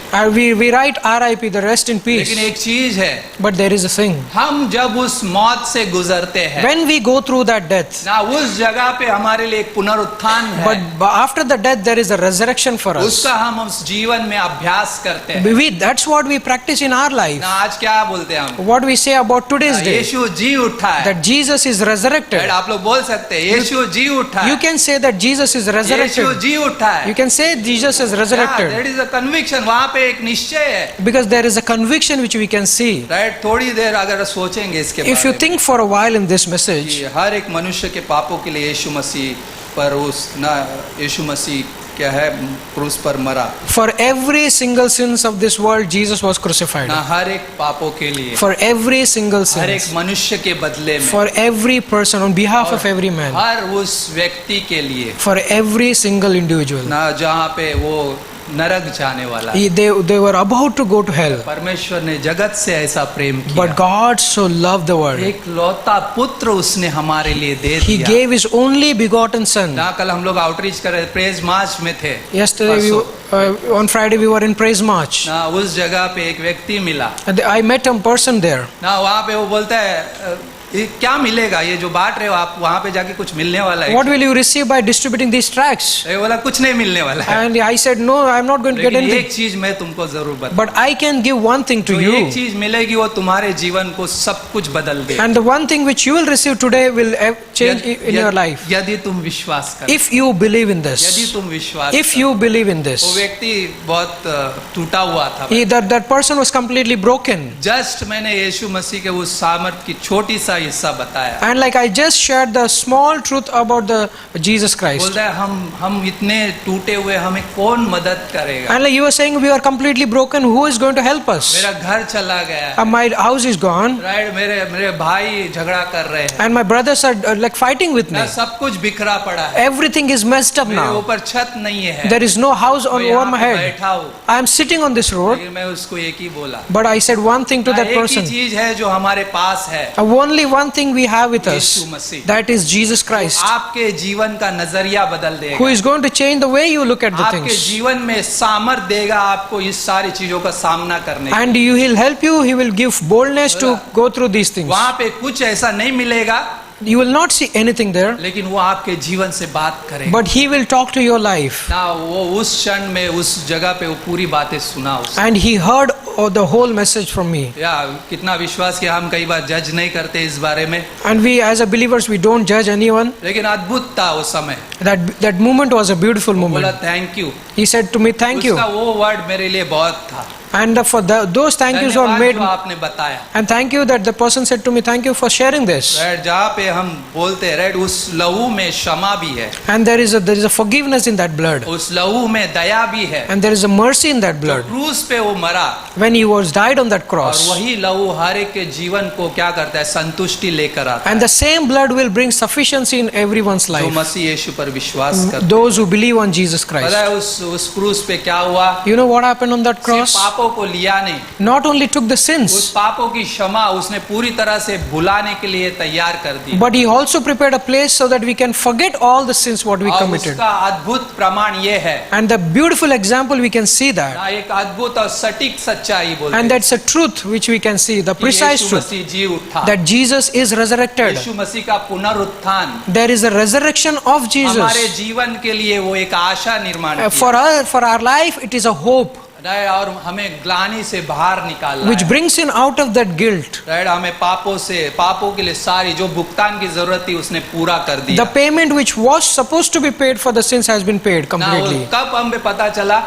Speaker 7: We write RIP, the rest in peace.
Speaker 6: लेकिन एक चीज है,
Speaker 7: But there is a thing.
Speaker 6: हम जब उस मौत से गुजरते हैं
Speaker 7: When we go through that death,
Speaker 6: ना, उस जगह पे हमारे लिए एक पुनरुत्थान है,
Speaker 7: but after the death there is a resurrection for us.
Speaker 6: उसका हम उस जीवन में अभ्यास करते हैं
Speaker 7: That's what we practice in our life.
Speaker 6: ना। आज क्या बोलते हैं हम?
Speaker 7: What we say about today's day,
Speaker 6: यीशु जी उठा है,
Speaker 7: that Jesus is resurrected.
Speaker 6: Right, आप लोग बोल सकते हैं यीशु जी उठा है,
Speaker 7: You can say that Jesus is
Speaker 6: Yeshu
Speaker 7: resurrected.
Speaker 6: जी उठा है।
Speaker 7: You can say Jesus is resurrected.
Speaker 6: That is a conviction, वहाँ पे एक निश्चय है,
Speaker 7: Because there is a conviction which we can see.
Speaker 6: Right. थोड़ी देर अगर सोचेंगे इसके
Speaker 7: If you
Speaker 6: बारे में
Speaker 7: think for a while in this message,
Speaker 6: कि हर एक मनुष्य के पापों के लिए यीशु मसीह पर उस ना, यीशु मसीह क्या है, क्रूस पर मरा,
Speaker 7: for every single sins of this world, Jesus was crucified.
Speaker 6: ना, हर एक पापों के लिए,
Speaker 7: For every single
Speaker 6: हर एक
Speaker 7: sin.
Speaker 6: मनुष्य के बदले में,
Speaker 7: For every person, on behalf of every man.
Speaker 6: हर उस व्यक्ति के लिए
Speaker 7: For every single individual.
Speaker 6: ना, जहाँ पे वो नरक जाने वाला है।
Speaker 7: They were about to go to hell.
Speaker 6: परमेश्वर ने जगत से ऐसा प्रेम किया,
Speaker 7: But God so loved the world.
Speaker 6: एक लौता पुत्र उसने हमारे लिए दे
Speaker 7: He
Speaker 6: दिया
Speaker 7: gave His only begotten Son.
Speaker 6: ना। कल हम लोग आउटरीच कर रहे, प्रेज मार्च में थे,
Speaker 7: Yesterday, on Friday, we were in Praise March.
Speaker 6: ना, उस जगह पे एक व्यक्ति मिला
Speaker 7: And I met a person there.
Speaker 6: ना, वहाँ पे वो बोलता है ये क्या मिलेगा, ये जो बांट रहे हो आप, वहाँ पे जाके कुछ मिलने वाला है?
Speaker 7: What will you receive by distributing these tracts?
Speaker 6: ये बोला कुछ नहीं मिलने वाला है,
Speaker 7: And I said, no, I'm not going to get
Speaker 6: लेकिन
Speaker 7: anything.
Speaker 6: एक चीज मैं तुमको जरूर बता,
Speaker 7: But I can give one thing to
Speaker 6: तो
Speaker 7: you.
Speaker 6: एक चीज मिलेगी, वो तुम्हारे जीवन को सब कुछ बदल दे,
Speaker 7: And the one thing which you will receive today will change in your life.
Speaker 6: यदि तुम विश्वास करो,
Speaker 7: If you believe in
Speaker 6: यदि
Speaker 7: this.
Speaker 6: तुम विश्वास
Speaker 7: If
Speaker 6: करो।
Speaker 7: you believe in
Speaker 6: वो
Speaker 7: this.
Speaker 6: व्यक्ति बहुत टूटा हुआ था,
Speaker 7: That person was completely broken.
Speaker 6: Just मैंने यीशु मसीह के उस सामर्थ की छोटी सा हिस्सा बताया,
Speaker 7: And like I just shared the small truth about the Jesus Christ.
Speaker 6: बोलता है हम इतने टूटे हुए, हमें कौन मदद करेगा?
Speaker 7: And like you were saying, we are completely broken. Who is going to help us?
Speaker 6: मेरा घर चला गया है,
Speaker 7: My house is gone.
Speaker 6: Right, मेरे भाई झगड़ा कर रहे हैं,
Speaker 7: And my brothers are like fighting with me.
Speaker 6: ना, सब कुछ बिखरा पड़ा है,
Speaker 7: Everything is messed up
Speaker 6: मेरे
Speaker 7: now.
Speaker 6: ऊपर छत नहीं है,
Speaker 7: There is no house
Speaker 6: मैं
Speaker 7: over
Speaker 6: यहाँ
Speaker 7: my
Speaker 6: पे
Speaker 7: head.
Speaker 6: बैठा हूँ,
Speaker 7: I am sitting on this road.
Speaker 6: लेकिन मैं उसको एक ही बोला,
Speaker 7: But I said one thing to that
Speaker 6: एक ही
Speaker 7: person.
Speaker 6: चीज है जो हमारे पास है,
Speaker 7: Only one thing we have with
Speaker 6: Yeshu
Speaker 7: us.
Speaker 6: Masih,
Speaker 7: That is Jesus Christ.
Speaker 6: आपके जीवन का नजरिया बदल
Speaker 7: Who
Speaker 6: देगा,
Speaker 7: is going to change the way you look at the
Speaker 6: आपके
Speaker 7: things.
Speaker 6: जीवन में सामर्थ देगा आपको इस सारी चीजों का सामना करने के।
Speaker 7: And he will help you. He will give boldness to go through these things.
Speaker 6: वहाँ पे कुछ ऐसा नहीं मिलेगा,
Speaker 7: You will not see anything there.
Speaker 6: लेकिन वो आपके जीवन से बात करेगा,
Speaker 7: But he will talk to your life.
Speaker 6: ना, वो उस क्षण में उस जगह पे वो पूरी बातें सुना उसने।
Speaker 7: And he heard the whole message from me.
Speaker 6: या कितना विश्वास कि हम कई बार जज नहीं करते इस बारे में,
Speaker 7: And we as a believers, we don't judge anyone.
Speaker 6: लेकिन अद्भुत था वो समय।
Speaker 7: That moment was a beautiful
Speaker 6: बोला
Speaker 7: moment.
Speaker 6: Thank you,
Speaker 7: He said to me, thank you.
Speaker 6: उसका वो वर्ड मेरे लिए बहुत था,
Speaker 7: And for those thank yous were
Speaker 6: धन्यवाद
Speaker 7: made.
Speaker 6: जो आपने बताया,
Speaker 7: And thank you that the person said to me, thank you for sharing this.
Speaker 6: Right, जहाँ पे हम बोलते हैं, राइट, उस लहू में क्षमा भी है,
Speaker 7: And there is a forgiveness in that blood.
Speaker 6: उस लहू में दया भी है,
Speaker 7: And there is a mercy in that blood.
Speaker 6: क्रूस पे वो मरा,
Speaker 7: When he was died on that
Speaker 6: और
Speaker 7: cross.
Speaker 6: वही लहू हर एक के जीवन को क्या करता है, संतुष्टि लेकर आता
Speaker 7: And
Speaker 6: है,
Speaker 7: the same blood will bring sufficiency in everyone's
Speaker 6: जो
Speaker 7: life.
Speaker 6: मसीह यीशु पर विश्वास करते
Speaker 7: Those who believe on Jesus
Speaker 6: हैं।
Speaker 7: Christ.
Speaker 6: पता है उस क्रूस पे क्या हुआ?
Speaker 7: You know what happened on that
Speaker 6: सिर्फ
Speaker 7: cross?
Speaker 6: पापों को लिया नहीं,
Speaker 7: Not only took the
Speaker 6: उस
Speaker 7: sins,
Speaker 6: पापों की क्षमा उसने पूरी तरह से भुलाने के लिए तैयार कर दी,
Speaker 7: but he also prepared a place so that we can forget all the sins what we
Speaker 6: और
Speaker 7: committed.
Speaker 6: उसका अद्भुत प्रमाण ये है,
Speaker 7: And the beautiful example we can see that.
Speaker 6: ना, एक अद्भुत और सटीक सच्चाई बोलते
Speaker 7: And
Speaker 6: हैं
Speaker 7: that's a truth which we can see, the
Speaker 6: कि
Speaker 7: precise
Speaker 6: यीशु
Speaker 7: truth,
Speaker 6: मसीह जी उठा,
Speaker 7: that Jesus is resurrected.
Speaker 6: यीशु मसीह का पुनरुत्थान
Speaker 7: There is a resurrection of
Speaker 6: हमारे
Speaker 7: Jesus.
Speaker 6: जीवन के लिए वो एक आशा निर्माण
Speaker 7: For our life, it is a hope
Speaker 6: किया, और हमें ग्लानि से बाहर निकालना
Speaker 7: which
Speaker 6: है,
Speaker 7: brings in out of that guilt.
Speaker 6: Right, हमें पापों के लिए सारी जो भुगतान की जरूरत थी उसने पूरा कर दिया।
Speaker 7: The payment which was supposed to be paid for the sins has been paid
Speaker 6: ना,
Speaker 7: completely.
Speaker 6: कब हमें पता चला?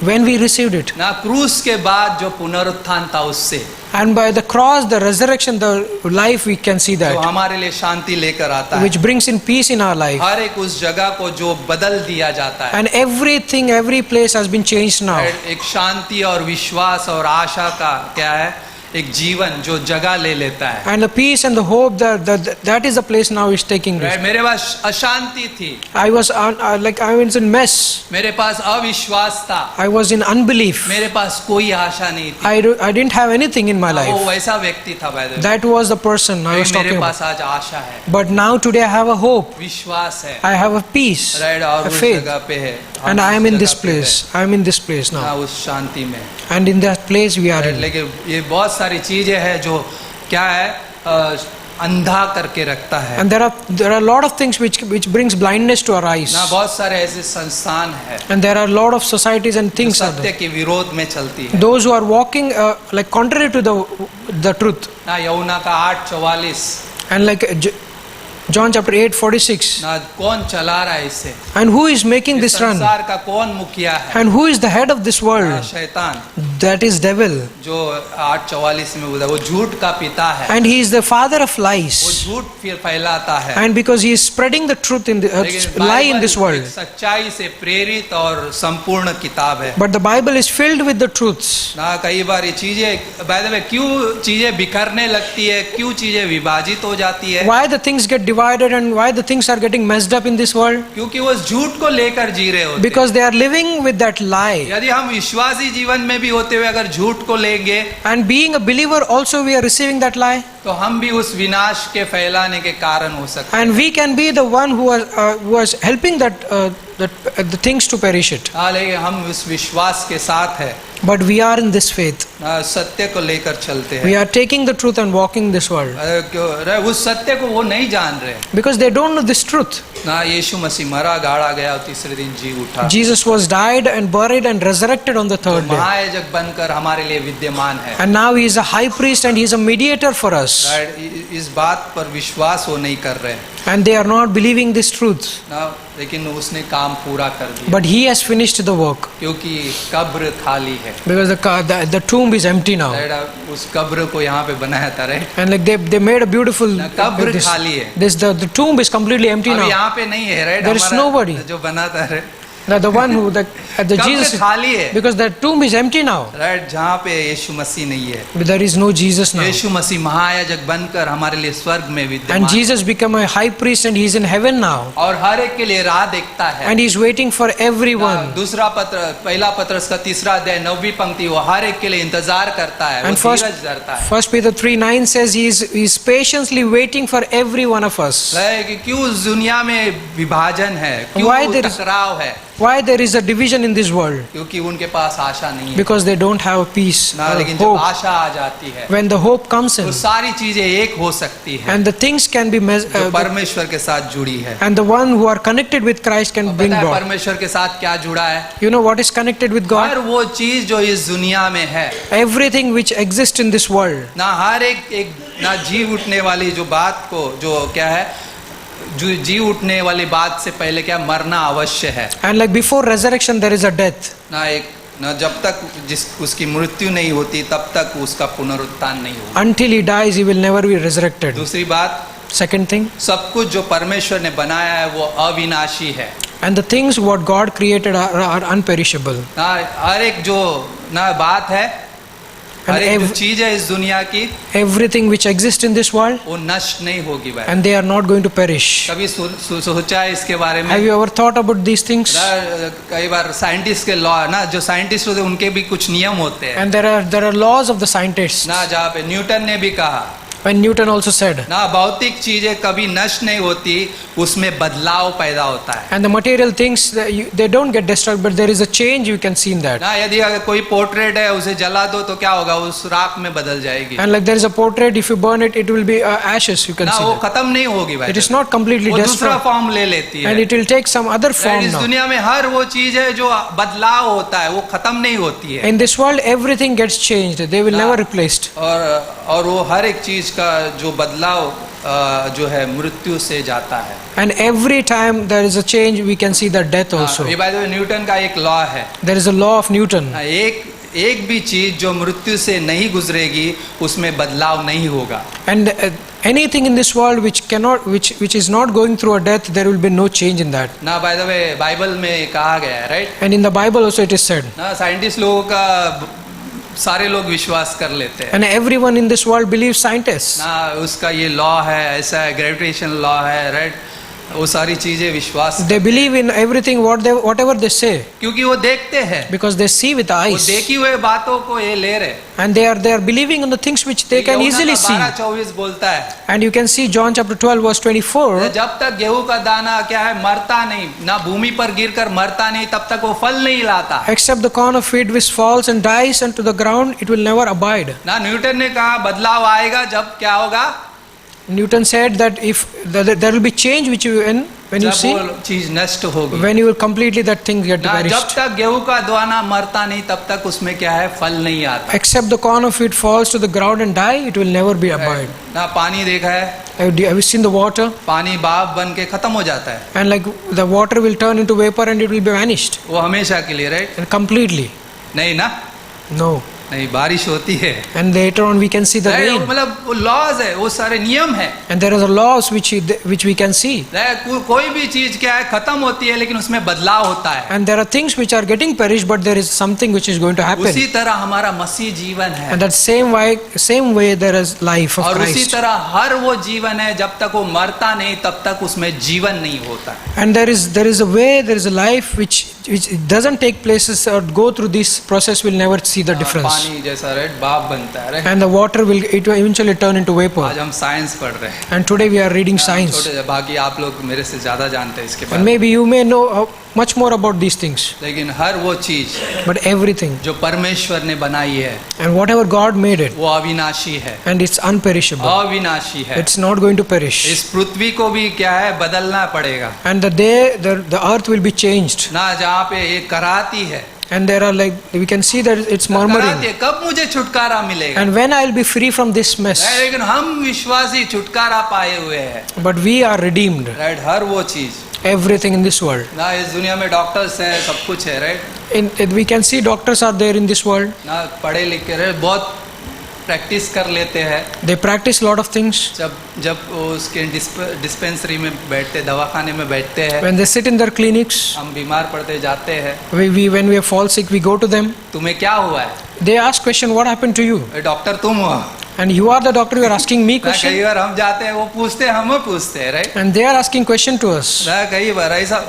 Speaker 7: When we received it.
Speaker 6: ना, क्रूस के बाद जो पुनरुत्थान था उससे,
Speaker 7: And by the cross, the resurrection, the life, we can see
Speaker 6: जो
Speaker 7: that.
Speaker 6: हमारे लिए शांति लेकर आता है,
Speaker 7: Which brings in peace in our life.
Speaker 6: हर एक उस जगह को जो बदल दिया जाता है,
Speaker 7: And everything, every place has been changed now.
Speaker 6: एक शांति और विश्वास और आशा का क्या है, एक जीवन जो जगह ले लेता है।
Speaker 7: And the peace and the hope, that is the place now is taking
Speaker 6: Right?
Speaker 7: place.
Speaker 6: मेरे पास अशांति थी,
Speaker 7: I was I was in mess.
Speaker 6: मेरे पास अविश्वास था,
Speaker 7: I was in unbelief.
Speaker 6: मेरे पास कोई आशा नहीं थी।
Speaker 7: I didn't have anything in my
Speaker 6: वो
Speaker 7: life.
Speaker 6: वैसा व्यक्ति था भाई।
Speaker 7: That was the person I was
Speaker 6: मेरे
Speaker 7: talking
Speaker 6: पास
Speaker 7: about.
Speaker 6: आज आशा है,
Speaker 7: But now today I have a hope.
Speaker 6: विश्वास है,
Speaker 7: I have a peace,
Speaker 6: right, और
Speaker 7: a
Speaker 6: उस
Speaker 7: faith.
Speaker 6: जगह पे है,
Speaker 7: And I am in
Speaker 6: उस
Speaker 7: this
Speaker 6: जगह पे
Speaker 7: place. I am in this place
Speaker 6: है,
Speaker 7: now.
Speaker 6: उस शांति में।
Speaker 7: And in that place we are
Speaker 6: Right?
Speaker 7: in.
Speaker 6: लेकिन ये बहुत सारी चीजें हैं जो क्या है, अंधा करके रखता है
Speaker 7: And there are a lot of things which brings blindness to our eyes.
Speaker 6: ना। बहुत सारे ऐसे संस्थान है
Speaker 7: And there are a lot of societies and
Speaker 6: जो
Speaker 7: things are
Speaker 6: सत्य
Speaker 7: there.
Speaker 6: के विरोध में चलती है
Speaker 7: Those who are walking like contrary to the truth.
Speaker 6: ना। यमुना का 8:44
Speaker 7: And like John chapter 8:46.
Speaker 6: ना, कौन चला रहा है इसे?
Speaker 7: And who is making this run?
Speaker 6: संसार का कौन मुखिया है?
Speaker 7: And who is the head of this
Speaker 6: ना,
Speaker 7: world?
Speaker 6: शैतान,
Speaker 7: That is devil.
Speaker 6: जो 8:44 में बोला, वो झूठ का पिता है,
Speaker 7: And he is the father of
Speaker 6: वो
Speaker 7: lies.
Speaker 6: झूठ फिर फैलाता है।
Speaker 7: And because he is spreading the truth in the
Speaker 6: लेकिन
Speaker 7: lie in
Speaker 6: Bible
Speaker 7: this world.
Speaker 6: एक सच्चाई से प्रेरित और संपूर्ण किताब है
Speaker 7: But the Bible is filled with the truths.
Speaker 6: ना। कई बार ये चीजें बाय द वे क्यों चीजें बिखरने लगती है, क्यों चीजें विभाजित हो जाती है?
Speaker 7: Why the things get divided and why the things are getting messed up in this world?
Speaker 6: क्योंकि वो झूठ को लेकर जी रहे होते हैं।
Speaker 7: Because they are living with that lie.
Speaker 6: यदि हम विश्वासी जीवन में भी होते हुए अगर झूठ को लेंगे,
Speaker 7: And being a believer also we are receiving that lie.
Speaker 6: तो हम भी उस विनाश के फैलाने के कारण हो सकते हैं।
Speaker 7: And we can be the one who is helping the things to perish it.
Speaker 6: हाँ, लेकिन हम उस विश्वास के साथ है
Speaker 7: But we are in this faith.
Speaker 6: ना, सत्य को लेकर चलते
Speaker 7: We
Speaker 6: हैं।
Speaker 7: are taking the truth and walking this world.
Speaker 6: उस सत्य को वो नहीं जान रहे
Speaker 7: Because they don't know this truth.
Speaker 6: ना। यीशु मसीह मरा, गाड़ा गया और तीसरे दिन जी उठा,
Speaker 7: Jesus was died and buried and resurrected on the third day.
Speaker 6: महायाजक बनकर हमारे लिए विद्यमान है।
Speaker 7: And now he is a high priest and he is a mediator for us.
Speaker 6: Right, इस बात पर विश्वास वो नहीं कर रहे
Speaker 7: And they are not believing this truth.
Speaker 6: ना, लेकिन उसने काम पूरा कर दिया,
Speaker 7: But he has finished the work.
Speaker 6: क्योंकि कब्र खाली है।
Speaker 7: Because the tomb is empty now.
Speaker 6: Right, उस कब्र को यहाँ पे बनाया था, right.
Speaker 7: And like they made a beautiful
Speaker 6: कब्र
Speaker 7: this,
Speaker 6: खाली है।
Speaker 7: the tomb is completely empty
Speaker 6: अब
Speaker 7: now.
Speaker 6: यहाँ पे नहीं है, राइट।
Speaker 7: There is
Speaker 6: हमारा
Speaker 7: nobody.
Speaker 6: जो बना था, right,
Speaker 7: The one who the
Speaker 6: कब्र
Speaker 7: Jesus,
Speaker 6: खाली है,
Speaker 7: because the tomb is empty now.
Speaker 6: Right, जहाँ पे यीशु मसीह नहीं है।
Speaker 7: But there is no Jesus now.
Speaker 6: यीशु मसीह महायाजक बनकर हमारे लिए स्वर्ग में
Speaker 7: And
Speaker 6: विद्यमान,
Speaker 7: Jesus became a high priest and he is in heaven now.
Speaker 6: और हर एक के लिए राह देखता है।
Speaker 7: And he is waiting for everyone.
Speaker 6: दूसरा पत्र, पहला पत्रस का 3 अध्याय 9वीं पंक्ति, वो हर एक के लिए इंतजार करता है, वो
Speaker 7: And
Speaker 6: धीरज धरता है।
Speaker 7: 1 Peter 3:9 says he is patiently waiting for every one of us.
Speaker 6: है कि क्यों इस दुनिया में विभाजन है, क्यों
Speaker 7: Why there is-
Speaker 6: टकराव है?
Speaker 7: Why there is a division in this world?
Speaker 6: क्योंकि उनके पास आशा नहीं है
Speaker 7: Because they don't have peace
Speaker 6: ना।
Speaker 7: or
Speaker 6: लेकिन जब
Speaker 7: hope.
Speaker 6: आशा आ जाती है
Speaker 7: When the hope comes in
Speaker 6: तो सारी चीजें एक हो सकती है,
Speaker 7: and the things can be
Speaker 6: जो परमेश्वर के साथ जुड़ी है।
Speaker 7: and the one who are connected with Christ can bring
Speaker 6: पता है
Speaker 7: God.
Speaker 6: परमेश्वर के साथ क्या जुड़ा है?
Speaker 7: You know what is connected with
Speaker 6: her
Speaker 7: God?
Speaker 6: वो चीज जो इस दुनिया में है
Speaker 7: Everything which exists in this world.
Speaker 6: ना, हर एक ना जी उठने वाली जो बात को, जो क्या है, जो जी उठने वाली बात से पहले क्या मरना अवश्य है
Speaker 7: And like before resurrection there is a death.
Speaker 6: ना। एक ना, जब तक उसकी मृत्यु नहीं होती तब तक उसका पुनरुत्थान नहीं होगा।
Speaker 7: Until he dies he will never be resurrected.
Speaker 6: दूसरी बात,
Speaker 7: Second thing,
Speaker 6: सब कुछ जो परमेश्वर ने बनाया है वो अविनाशी है
Speaker 7: and the things what God created are unperishable.
Speaker 6: ना। हर एक जो ना बात है, हर एक जो
Speaker 7: ev-
Speaker 6: चीज है इस दुनिया की,
Speaker 7: Everything which exists in this world
Speaker 6: वो नष्ट नहीं होगी भाई।
Speaker 7: and they are not going to perish.
Speaker 6: कभी सोचा है इसके बारे में?
Speaker 7: Have you ever thought about these things?
Speaker 6: ना, कई बार साइंटिस्ट के लॉ ना, जो साइंटिस्ट होते हैं उनके भी कुछ नियम होते हैं
Speaker 7: And there are laws of the scientists.
Speaker 6: ना, जहाँ पे न्यूटन ने भी कहा
Speaker 7: When Newton also said,
Speaker 6: ना, भौतिक चीजें कभी नष्ट नहीं होती, उसमें बदलाव पैदा होता है
Speaker 7: and the material things they don't get destroyed, but there is a change you can see in that.
Speaker 6: ना। यदि अगर कोई पोर्ट्रेट है उसे जला दो तो क्या होगा, उस राख में बदल जाएगी
Speaker 7: And like there is a portrait, if you burn it, it will be ashes. You can
Speaker 6: ना,
Speaker 7: see
Speaker 6: वो
Speaker 7: that.
Speaker 6: खत्म नहीं होगी भाई।
Speaker 7: It is not completely
Speaker 6: वो दूसरा
Speaker 7: destroyed,
Speaker 6: फॉर्म ले लेती है।
Speaker 7: and it will take some other form
Speaker 6: इस
Speaker 7: now.
Speaker 6: दुनिया में हर वो चीज है जो बदलाव होता है, वो खत्म नहीं होती है।
Speaker 7: In this world, everything gets changed. They will never replaced.
Speaker 6: और वो हर एक चीज का जो बदलाव जो है मृत्यु से जाता है।
Speaker 7: And every time there is a change, we can see the death also.
Speaker 6: ये बाय द वे न्यूटन का एक लॉ है,
Speaker 7: There is a law of Newton.
Speaker 6: एक भी चीज जो मृत्यु से नहीं गुजरेगी उसमें बदलाव नहीं होगा।
Speaker 7: And anything in this world which is not going through a death, there will be no change in that.
Speaker 6: ना, बाय द वे बाइबल में कहा गया है, right.
Speaker 7: And in the Bible also it is said.
Speaker 6: ना, scientist लोगों का सारे लोग विश्वास कर लेते हैं
Speaker 7: And everyone in this world believes scientists.
Speaker 6: ना, उसका ये लॉ है, ऐसा है, ग्रेविटेशन लॉ है, राइट, वो सारी चीजें विश्वास
Speaker 7: They believe in everything whatever they say
Speaker 6: क्योंकि वो देखते हैं,
Speaker 7: because they see with
Speaker 6: वो
Speaker 7: eyes,
Speaker 6: देखी हुए बातों को ये ले रहे।
Speaker 7: and they are believing in the things which they can easily see.
Speaker 6: 12:24 बोलता है,
Speaker 7: And you can see John chapter 12 verse 24.
Speaker 6: जब तक गेहूं का दाना क्या है मरता नहीं, ना भूमि पर गिरकर मरता नहीं, तब तक वो फल नहीं लाता।
Speaker 7: Except the corn of wheat which falls and dies unto the ground, it will never abide.
Speaker 6: ना न्यूटन ने कहा बदलाव आएगा जब क्या होगा,
Speaker 7: Newton said that if there will be change which you when you
Speaker 6: जब
Speaker 7: see,
Speaker 6: वो चीज नष्ट होगी।
Speaker 7: when you will completely that thing get
Speaker 6: ना जब
Speaker 7: perished.
Speaker 6: तक गेहूं का दाना मरता नहीं तब तक उसमें क्या है फल नहीं आता।
Speaker 7: Except the corn of wheat falls to the ground and die, it will never be abide.
Speaker 6: ना पानी देखा है,
Speaker 7: Have you seen the water?
Speaker 6: पानी भाप बन के खत्म हो जाता है,
Speaker 7: And like the water will turn into vapor and it will be vanished
Speaker 6: वो हमेशा के लिए, राइट?
Speaker 7: and completely.
Speaker 6: नहीं ना,
Speaker 7: No.
Speaker 6: नहीं, बारिश होती है,
Speaker 7: And later on we can see the
Speaker 6: right?
Speaker 7: rain.
Speaker 6: मतलब वो लॉज है, वो सारे नियम है,
Speaker 7: And there are laws which we can see.
Speaker 6: कोई भी चीज क्या है खत्म होती है लेकिन उसमें बदलाव होता है।
Speaker 7: And there are things which are getting perished, but there is something which is going to happen.
Speaker 6: उसी तरह हमारा मसीह जीवन है,
Speaker 7: And that same way there is life of
Speaker 6: और उसी
Speaker 7: Christ.
Speaker 6: तरह हर वो जीवन है जब तक वो मरता नहीं तब तक उसमें जीवन नहीं होता।
Speaker 7: And there is a way, there is a life which doesn't take places or go through this process, will never see the difference.
Speaker 6: पानी जैसा, राइट, भाप बनता है, right?
Speaker 7: And the water will eventually turn into vapor.
Speaker 6: आज हम science पढ़ रहे हैं,
Speaker 7: And today we are reading science.
Speaker 6: छोटे बाकी आप लोग मेरे से ज्यादा जानते हैं इसके बारे
Speaker 7: And
Speaker 6: में,
Speaker 7: maybe you may know much more about these things.
Speaker 6: लेकिन हर वो चीज
Speaker 7: But everything,
Speaker 6: जो परमेश्वर ने बनाई है
Speaker 7: and whatever God made it,
Speaker 6: वो अविनाशी है,
Speaker 7: and it's unperishable.
Speaker 6: अविनाशी है।
Speaker 7: It's not going to perish.
Speaker 6: इस पृथ्वी को भी क्या है बदलना पड़ेगा
Speaker 7: And the day the earth will be changed.
Speaker 6: ना, जहाँ पे ये कराती है,
Speaker 7: And there are like, we can see that it's
Speaker 6: कराती
Speaker 7: murmuring.
Speaker 6: है, कब मुझे छुटकारा मिलेगा?
Speaker 7: And when I will be free from this mess.
Speaker 6: लेकिन हम विश्वासी छुटकारा पाए हुए हैं,
Speaker 7: But we are redeemed.
Speaker 6: Right? हर वो चीज
Speaker 7: Everything in this world.
Speaker 6: ना, इस दुनिया में डॉक्टर्स हैं, सब कुछ है, right?
Speaker 7: We can see doctors are there in this world.
Speaker 6: ना, पढ़े लिखे रहे, बहुत प्रैक्टिस कर लेते हैं।
Speaker 7: They practice lot of things.
Speaker 6: जब वो उसके डिस्पेंसरी में बैठते, दवाखाने में बैठते हैं,
Speaker 7: When they sit in their clinics,
Speaker 6: हम बीमार पड़ते जाते हैं,
Speaker 7: when we fall sick, we go to them.
Speaker 6: तुम्हें क्या हुआ है?
Speaker 7: They ask question, what happened to you?
Speaker 6: Doctor तुम हो
Speaker 7: And you are the doctor, you are asking me
Speaker 6: ना, कई
Speaker 7: question.
Speaker 6: बार हम जाते हैं, वो पूछते हैं, हम पूछते हैं, right?
Speaker 7: And they are asking question to us.
Speaker 6: ना, कई बार ऐसा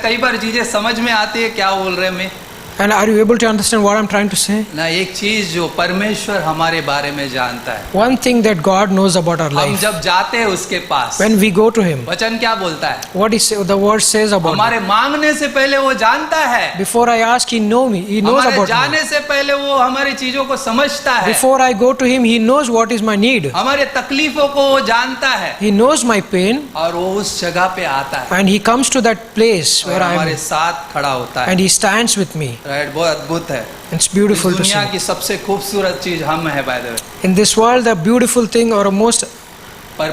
Speaker 6: कई बार चीजें समझ में आती है क्या बोल रहे हैं मैं।
Speaker 7: And are you able to understand what I'm trying to say?
Speaker 6: ना, एक चीज जो परमेश्वर हमारे बारे में जानता है,
Speaker 7: One thing that God knows about our
Speaker 6: हम
Speaker 7: life.
Speaker 6: जब जाते हैं उसके पास,
Speaker 7: When we go to Him,
Speaker 6: वचन क्या बोलता है?
Speaker 7: what the word says about
Speaker 6: हमारे
Speaker 7: me.
Speaker 6: मांगने से पहले वो जानता है,
Speaker 7: Before I ask, He knows me. He knows
Speaker 6: हमारे
Speaker 7: about me.
Speaker 6: जाने से पहले वो हमारी चीजों को समझता है,
Speaker 7: Before I go to Him, He knows what is my need.
Speaker 6: हमारे तकलीफों को वो जानता है,
Speaker 7: He knows my pain,
Speaker 6: और वो उस जगह पे आता है
Speaker 7: and He comes to that place
Speaker 6: और
Speaker 7: where I
Speaker 6: हमारे
Speaker 7: am,
Speaker 6: साथ खड़ा होता है,
Speaker 7: and He stands with me.
Speaker 6: Right? बहुत अद्भुत है।
Speaker 7: It's
Speaker 6: इस
Speaker 7: beautiful to
Speaker 6: दुनिया
Speaker 7: see.
Speaker 6: की सबसे खूबसूरत चीज हम है, by the way.
Speaker 7: In this world, the beautiful thing or most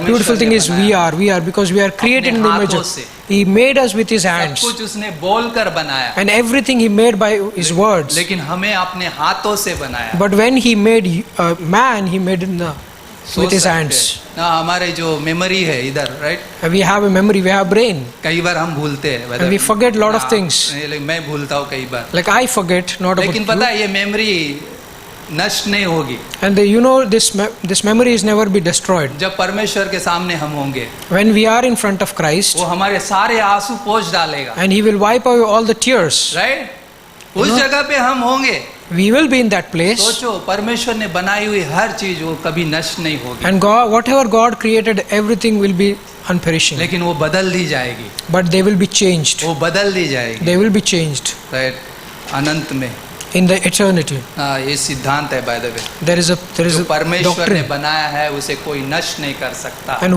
Speaker 7: beautiful thing is we are because we are created in the image of. He made us with His
Speaker 6: सब
Speaker 7: hands,
Speaker 6: कुछ उसने बोल कर बनाया,
Speaker 7: and everything He made by His words.
Speaker 6: लेकिन हमें अपने हाथों से बनाया।
Speaker 7: But when He made man, He made him
Speaker 6: सोच
Speaker 7: with His
Speaker 6: सकते
Speaker 7: hands.
Speaker 6: हैं। ना, हमारे जो मेमोरी है इधर, right?
Speaker 7: We have a memory, we have brain,
Speaker 6: कई बार हम भूलते हैं,
Speaker 7: and we forget lot of things.
Speaker 6: मैं भूलता हूँ कई बार,
Speaker 7: Like I forget, not
Speaker 6: लेकिन
Speaker 7: about
Speaker 6: पता
Speaker 7: you.
Speaker 6: है ये मेमोरी नष्ट नहीं होगी।
Speaker 7: And you know this memory is never be destroyed.
Speaker 6: जब परमेश्वर के सामने हम होंगे,
Speaker 7: When we are in front of Christ,
Speaker 6: वो हमारे सारे आंसू पोंछ डालेगा,
Speaker 7: and He will wipe away all the tears.
Speaker 6: Right? उस जगह पे हम होंगे।
Speaker 7: We will be in that place.
Speaker 6: सोचो, परमेश्वर ने बनाई हुई हर चीज वो कभी नष्ट नहीं होगी,
Speaker 7: And God, whatever God created, everything will be unperishing.
Speaker 6: लेकिन वो बदल दी जाएगी,
Speaker 7: But they will be changed.
Speaker 6: वो बदल दी जाएगी,
Speaker 7: They will be changed
Speaker 6: right? अनंत में।
Speaker 7: in the eternity.
Speaker 6: हाँ, ये सिद्धांत है, by the way.
Speaker 7: There is
Speaker 6: जो
Speaker 7: a
Speaker 6: परमेश्वर ने
Speaker 7: doctrine.
Speaker 6: बनाया है उसे कोई नष्ट नहीं कर सकता।
Speaker 7: And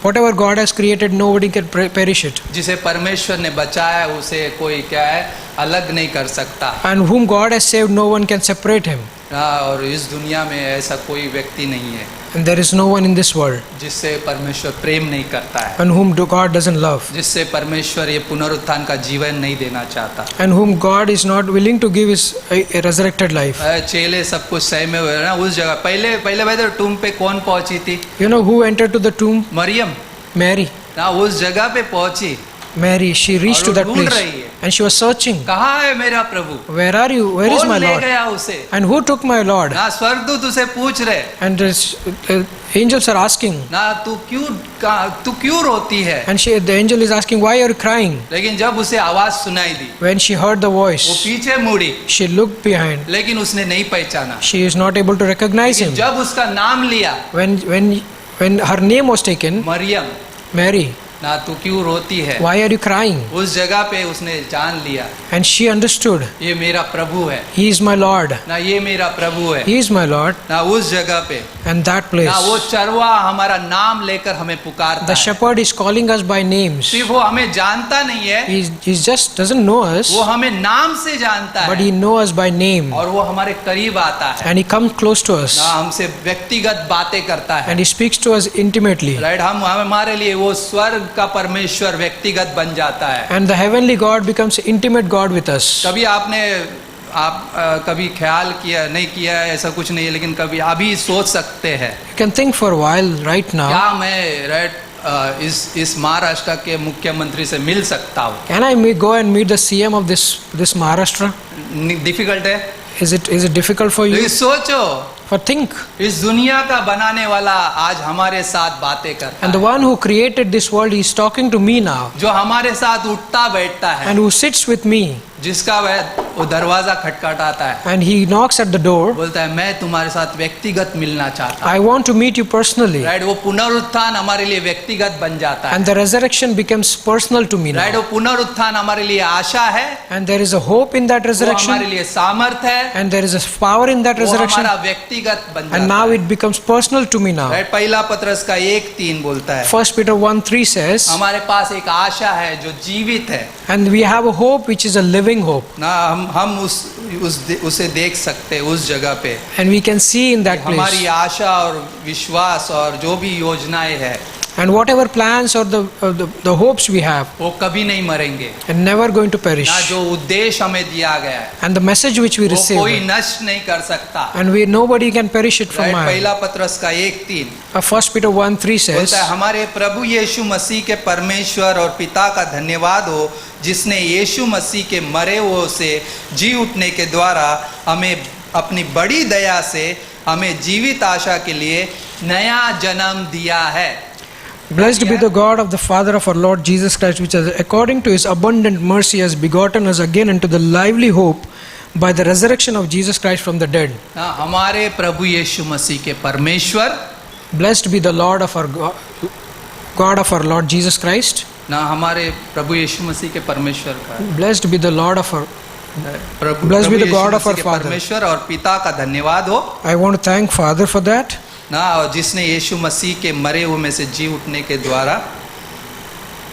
Speaker 7: whatever God has created, nobody can perish it.
Speaker 6: जिसे परमेश्वर ने बचाया है उसे कोई क्या है अलग नहीं कर सकता।
Speaker 7: And whom God has saved, no one can separate him.
Speaker 6: हाँ, और इस दुनिया में ऐसा कोई व्यक्ति नहीं है
Speaker 7: And there is no one in this world
Speaker 6: जिससे परमेश्वर प्रेम नहीं करता है,
Speaker 7: and whom God doesn't love,
Speaker 6: जिससे परमेश्वर ये पुनरुत्थान का जीवन नहीं देना चाहता।
Speaker 7: and whom God is not willing to give His a resurrected life.
Speaker 6: चेले सब कुछ सही में हुए ना उस जगह। पहले भाई तो टूम पे कौन पहुंची थी?
Speaker 7: You know who entered to the tomb?
Speaker 6: Maryam
Speaker 7: Mary.
Speaker 6: ना, उस जगह पे पहुंची
Speaker 7: Mary, she reached to
Speaker 6: और
Speaker 7: that
Speaker 6: वो ढूंढ
Speaker 7: place
Speaker 6: रही है।
Speaker 7: and she was searching.
Speaker 6: कहाँ है मेरा प्रभु?
Speaker 7: Where are you? Where is
Speaker 6: कौन
Speaker 7: my
Speaker 6: ले
Speaker 7: Lord?
Speaker 6: गया उसे?
Speaker 7: And who took my Lord?
Speaker 6: ना स्वर्गदूत उसे पूछ रहे,
Speaker 7: And the angels are asking.
Speaker 6: ना तू क्यों रोती है?
Speaker 7: And the angel is asking, why are you crying?
Speaker 6: लेकिन जब उसे आवाज सुनाई दी,
Speaker 7: When she heard the
Speaker 6: वो
Speaker 7: voice,
Speaker 6: पीछे मुड़ी,
Speaker 7: she looked behind.
Speaker 6: लेकिन उसने नहीं पहचाना।
Speaker 7: She is not able to recognize
Speaker 6: लेकिन
Speaker 7: him.
Speaker 6: जब उसका नाम लिया,
Speaker 7: When her name was taken,
Speaker 6: Maryam,
Speaker 7: Mary,
Speaker 6: ना तू क्यों रोती है?
Speaker 7: why are you crying?
Speaker 6: उस जगह पे उसने जान लिया,
Speaker 7: And she understood,
Speaker 6: ये मेरा प्रभु है,
Speaker 7: he is my Lord.
Speaker 6: ना ये मेरा प्रभु है,
Speaker 7: He is my Lord.
Speaker 6: ना उस जगह पे,
Speaker 7: And that place,
Speaker 6: ना वो चरवा हमारा नाम लेकर हमें पुकारता
Speaker 7: the
Speaker 6: है।
Speaker 7: shepherd is calling us by names.
Speaker 6: सिर्फ वो हमें जानता नहीं है,
Speaker 7: He just doesn't know us,
Speaker 6: वो हमें नाम से जानता
Speaker 7: but
Speaker 6: है
Speaker 7: he knows us by name.
Speaker 6: और वो हमारे करीब आता है,
Speaker 7: And he comes close to us.
Speaker 6: ना हमसे व्यक्तिगत बातें करता है।
Speaker 7: And he speaks to us intimately.
Speaker 6: Right, हम हमारे लिए वो स्वर्ग का परमेश्वर व्यक्तिगत बन जाता है।
Speaker 7: And the heavenly God becomes intimate God with us.
Speaker 6: कभी कभी ख्याल किया नहीं किया है, ऐसा कुछ नहीं है, लेकिन कभी अभी सोच सकते हैं,
Speaker 7: You can think for a while right now.
Speaker 6: क्या मैं इस महाराष्ट्र के मुख्यमंत्री से मिल सकता हूँ?
Speaker 7: Can I go and meet the CM of this Maharashtra?
Speaker 6: Difficult है,
Speaker 7: Is it difficult for you?
Speaker 6: लेकिन सोचो,
Speaker 7: For think.
Speaker 6: इस दुनिया का बनाने वाला आज हमारे साथ बातें करता
Speaker 7: And the
Speaker 6: है,
Speaker 7: one who created this world, he is talking to me now.
Speaker 6: जो हमारे साथ उठता बैठता है,
Speaker 7: And who sits with me.
Speaker 6: जिसका वो दरवाजा खटखटाता है,
Speaker 7: And he knocks at the door.
Speaker 6: बोलता है मैं तुम्हारे साथ व्यक्तिगत मिलना चाहता हूँ।
Speaker 7: I want to meet you personally.
Speaker 6: Right, वो पुनरुत्थान हमारे लिए व्यक्तिगत बन जाता है।
Speaker 7: And the resurrection becomes personal to me
Speaker 6: right,
Speaker 7: now.
Speaker 6: वो पुनरुत्थान हमारे लिए आशा है,
Speaker 7: And there is a hope in that
Speaker 6: वो हमारे
Speaker 7: resurrection.
Speaker 6: लिए सामर्थ है,
Speaker 7: And there is a power in that
Speaker 6: वो
Speaker 7: resurrection.
Speaker 6: हमारा व्यक्तिगत बन
Speaker 7: And
Speaker 6: जाता
Speaker 7: now
Speaker 6: है।
Speaker 7: it becomes personal to me now.
Speaker 6: Right, पहला पत्रस का 1:3 बोलता है,
Speaker 7: 1 Peter 1:3 says,
Speaker 6: हमारे पास एक आशा है जो जीवित है,
Speaker 7: and we have a hope which is a living hope.
Speaker 6: ना हम उसे देख सकते हैं उस जगह पे।
Speaker 7: And we can see in that
Speaker 6: हमारी
Speaker 7: place.
Speaker 6: आशा और विश्वास और जो भी योजनाएं है,
Speaker 7: And whatever plans or the hopes we have,
Speaker 6: वो कभी नहीं मरेंगे,
Speaker 7: and never going to perish.
Speaker 6: ना जो उद्देश्य हमें दिया गया है
Speaker 7: And the message which we
Speaker 6: वो कोई
Speaker 7: receive,
Speaker 6: नष्ट नहीं कर सकता।
Speaker 7: and nobody can perish it from
Speaker 6: right,
Speaker 7: mind.
Speaker 6: पहला पत्रस का 1:3
Speaker 7: 1 Peter 1:3 says,
Speaker 6: बोलता है, हमारे प्रभु यीशु मसीह के परमेश्वर और पिता का धन्यवाद हो, जिसने यीशु मसीह के मरे हुए से जी उठने के द्वारा हमें अपनी बड़ी दया से हमें जीवित आशा के लिए नया जन्म दिया है।
Speaker 7: Blessed be the God of the Father of our Lord Jesus Christ, which has, according to his abundant mercy, has begotten us again into the lively hope by the resurrection of Jesus Christ from the dead.
Speaker 6: ना हमारे प्रभु यीशु मसीह के परमेश्वर,
Speaker 7: Blessed be the Lord of our God of our Lord Jesus Christ.
Speaker 6: ना हमारे प्रभु यीशु मसीह के परमेश्वर का
Speaker 7: Blessed be the Lord of our.
Speaker 6: Prabhu
Speaker 7: Blessed be the
Speaker 6: Yeshu
Speaker 7: God of
Speaker 6: Masih
Speaker 7: our
Speaker 6: के
Speaker 7: Father.
Speaker 6: परमेश्वर और पिता का धन्यवाद हो,
Speaker 7: I want to thank Father for that.
Speaker 6: ना, और जिसने यीशु मसीह के मरे हुए में से जी उठने के द्वारा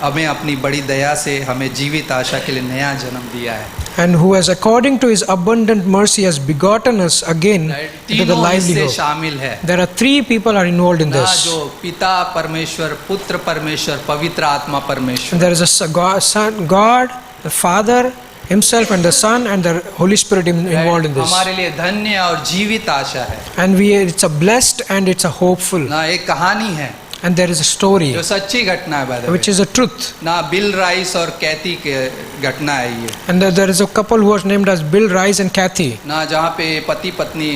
Speaker 6: हमें अपनी बड़ी दया से हमें जीवित आशा के लिए नया जन्म दिया है।
Speaker 7: And who has, according to his abundant mercy, has begotten us again into the
Speaker 6: तीनों
Speaker 7: lively
Speaker 6: इससे
Speaker 7: hope.
Speaker 6: शामिल है,
Speaker 7: There are 3 people are involved in
Speaker 6: ना,
Speaker 7: this.
Speaker 6: जो पिता परमेश्वर, पुत्र परमेश्वर, पवित्र आत्मा परमेश्वर।
Speaker 7: And there is a God, the Father Himself, and the Son, and the Holy Spirit involved in this.
Speaker 6: हमारे लिए धन्य और जीवित आशा है।
Speaker 7: And it's a blessed and it's a hopeful.
Speaker 6: ना, एक कहानी है
Speaker 7: And there is a story
Speaker 6: जो सच्ची घटना है, by the way।
Speaker 7: which is a truth.
Speaker 6: ना, बिल राइस और कैथी के घटना है ये।
Speaker 7: And there is a couple who was named as Bill Rice and Kathy.
Speaker 6: ना, जहाँ पे पति पत्नी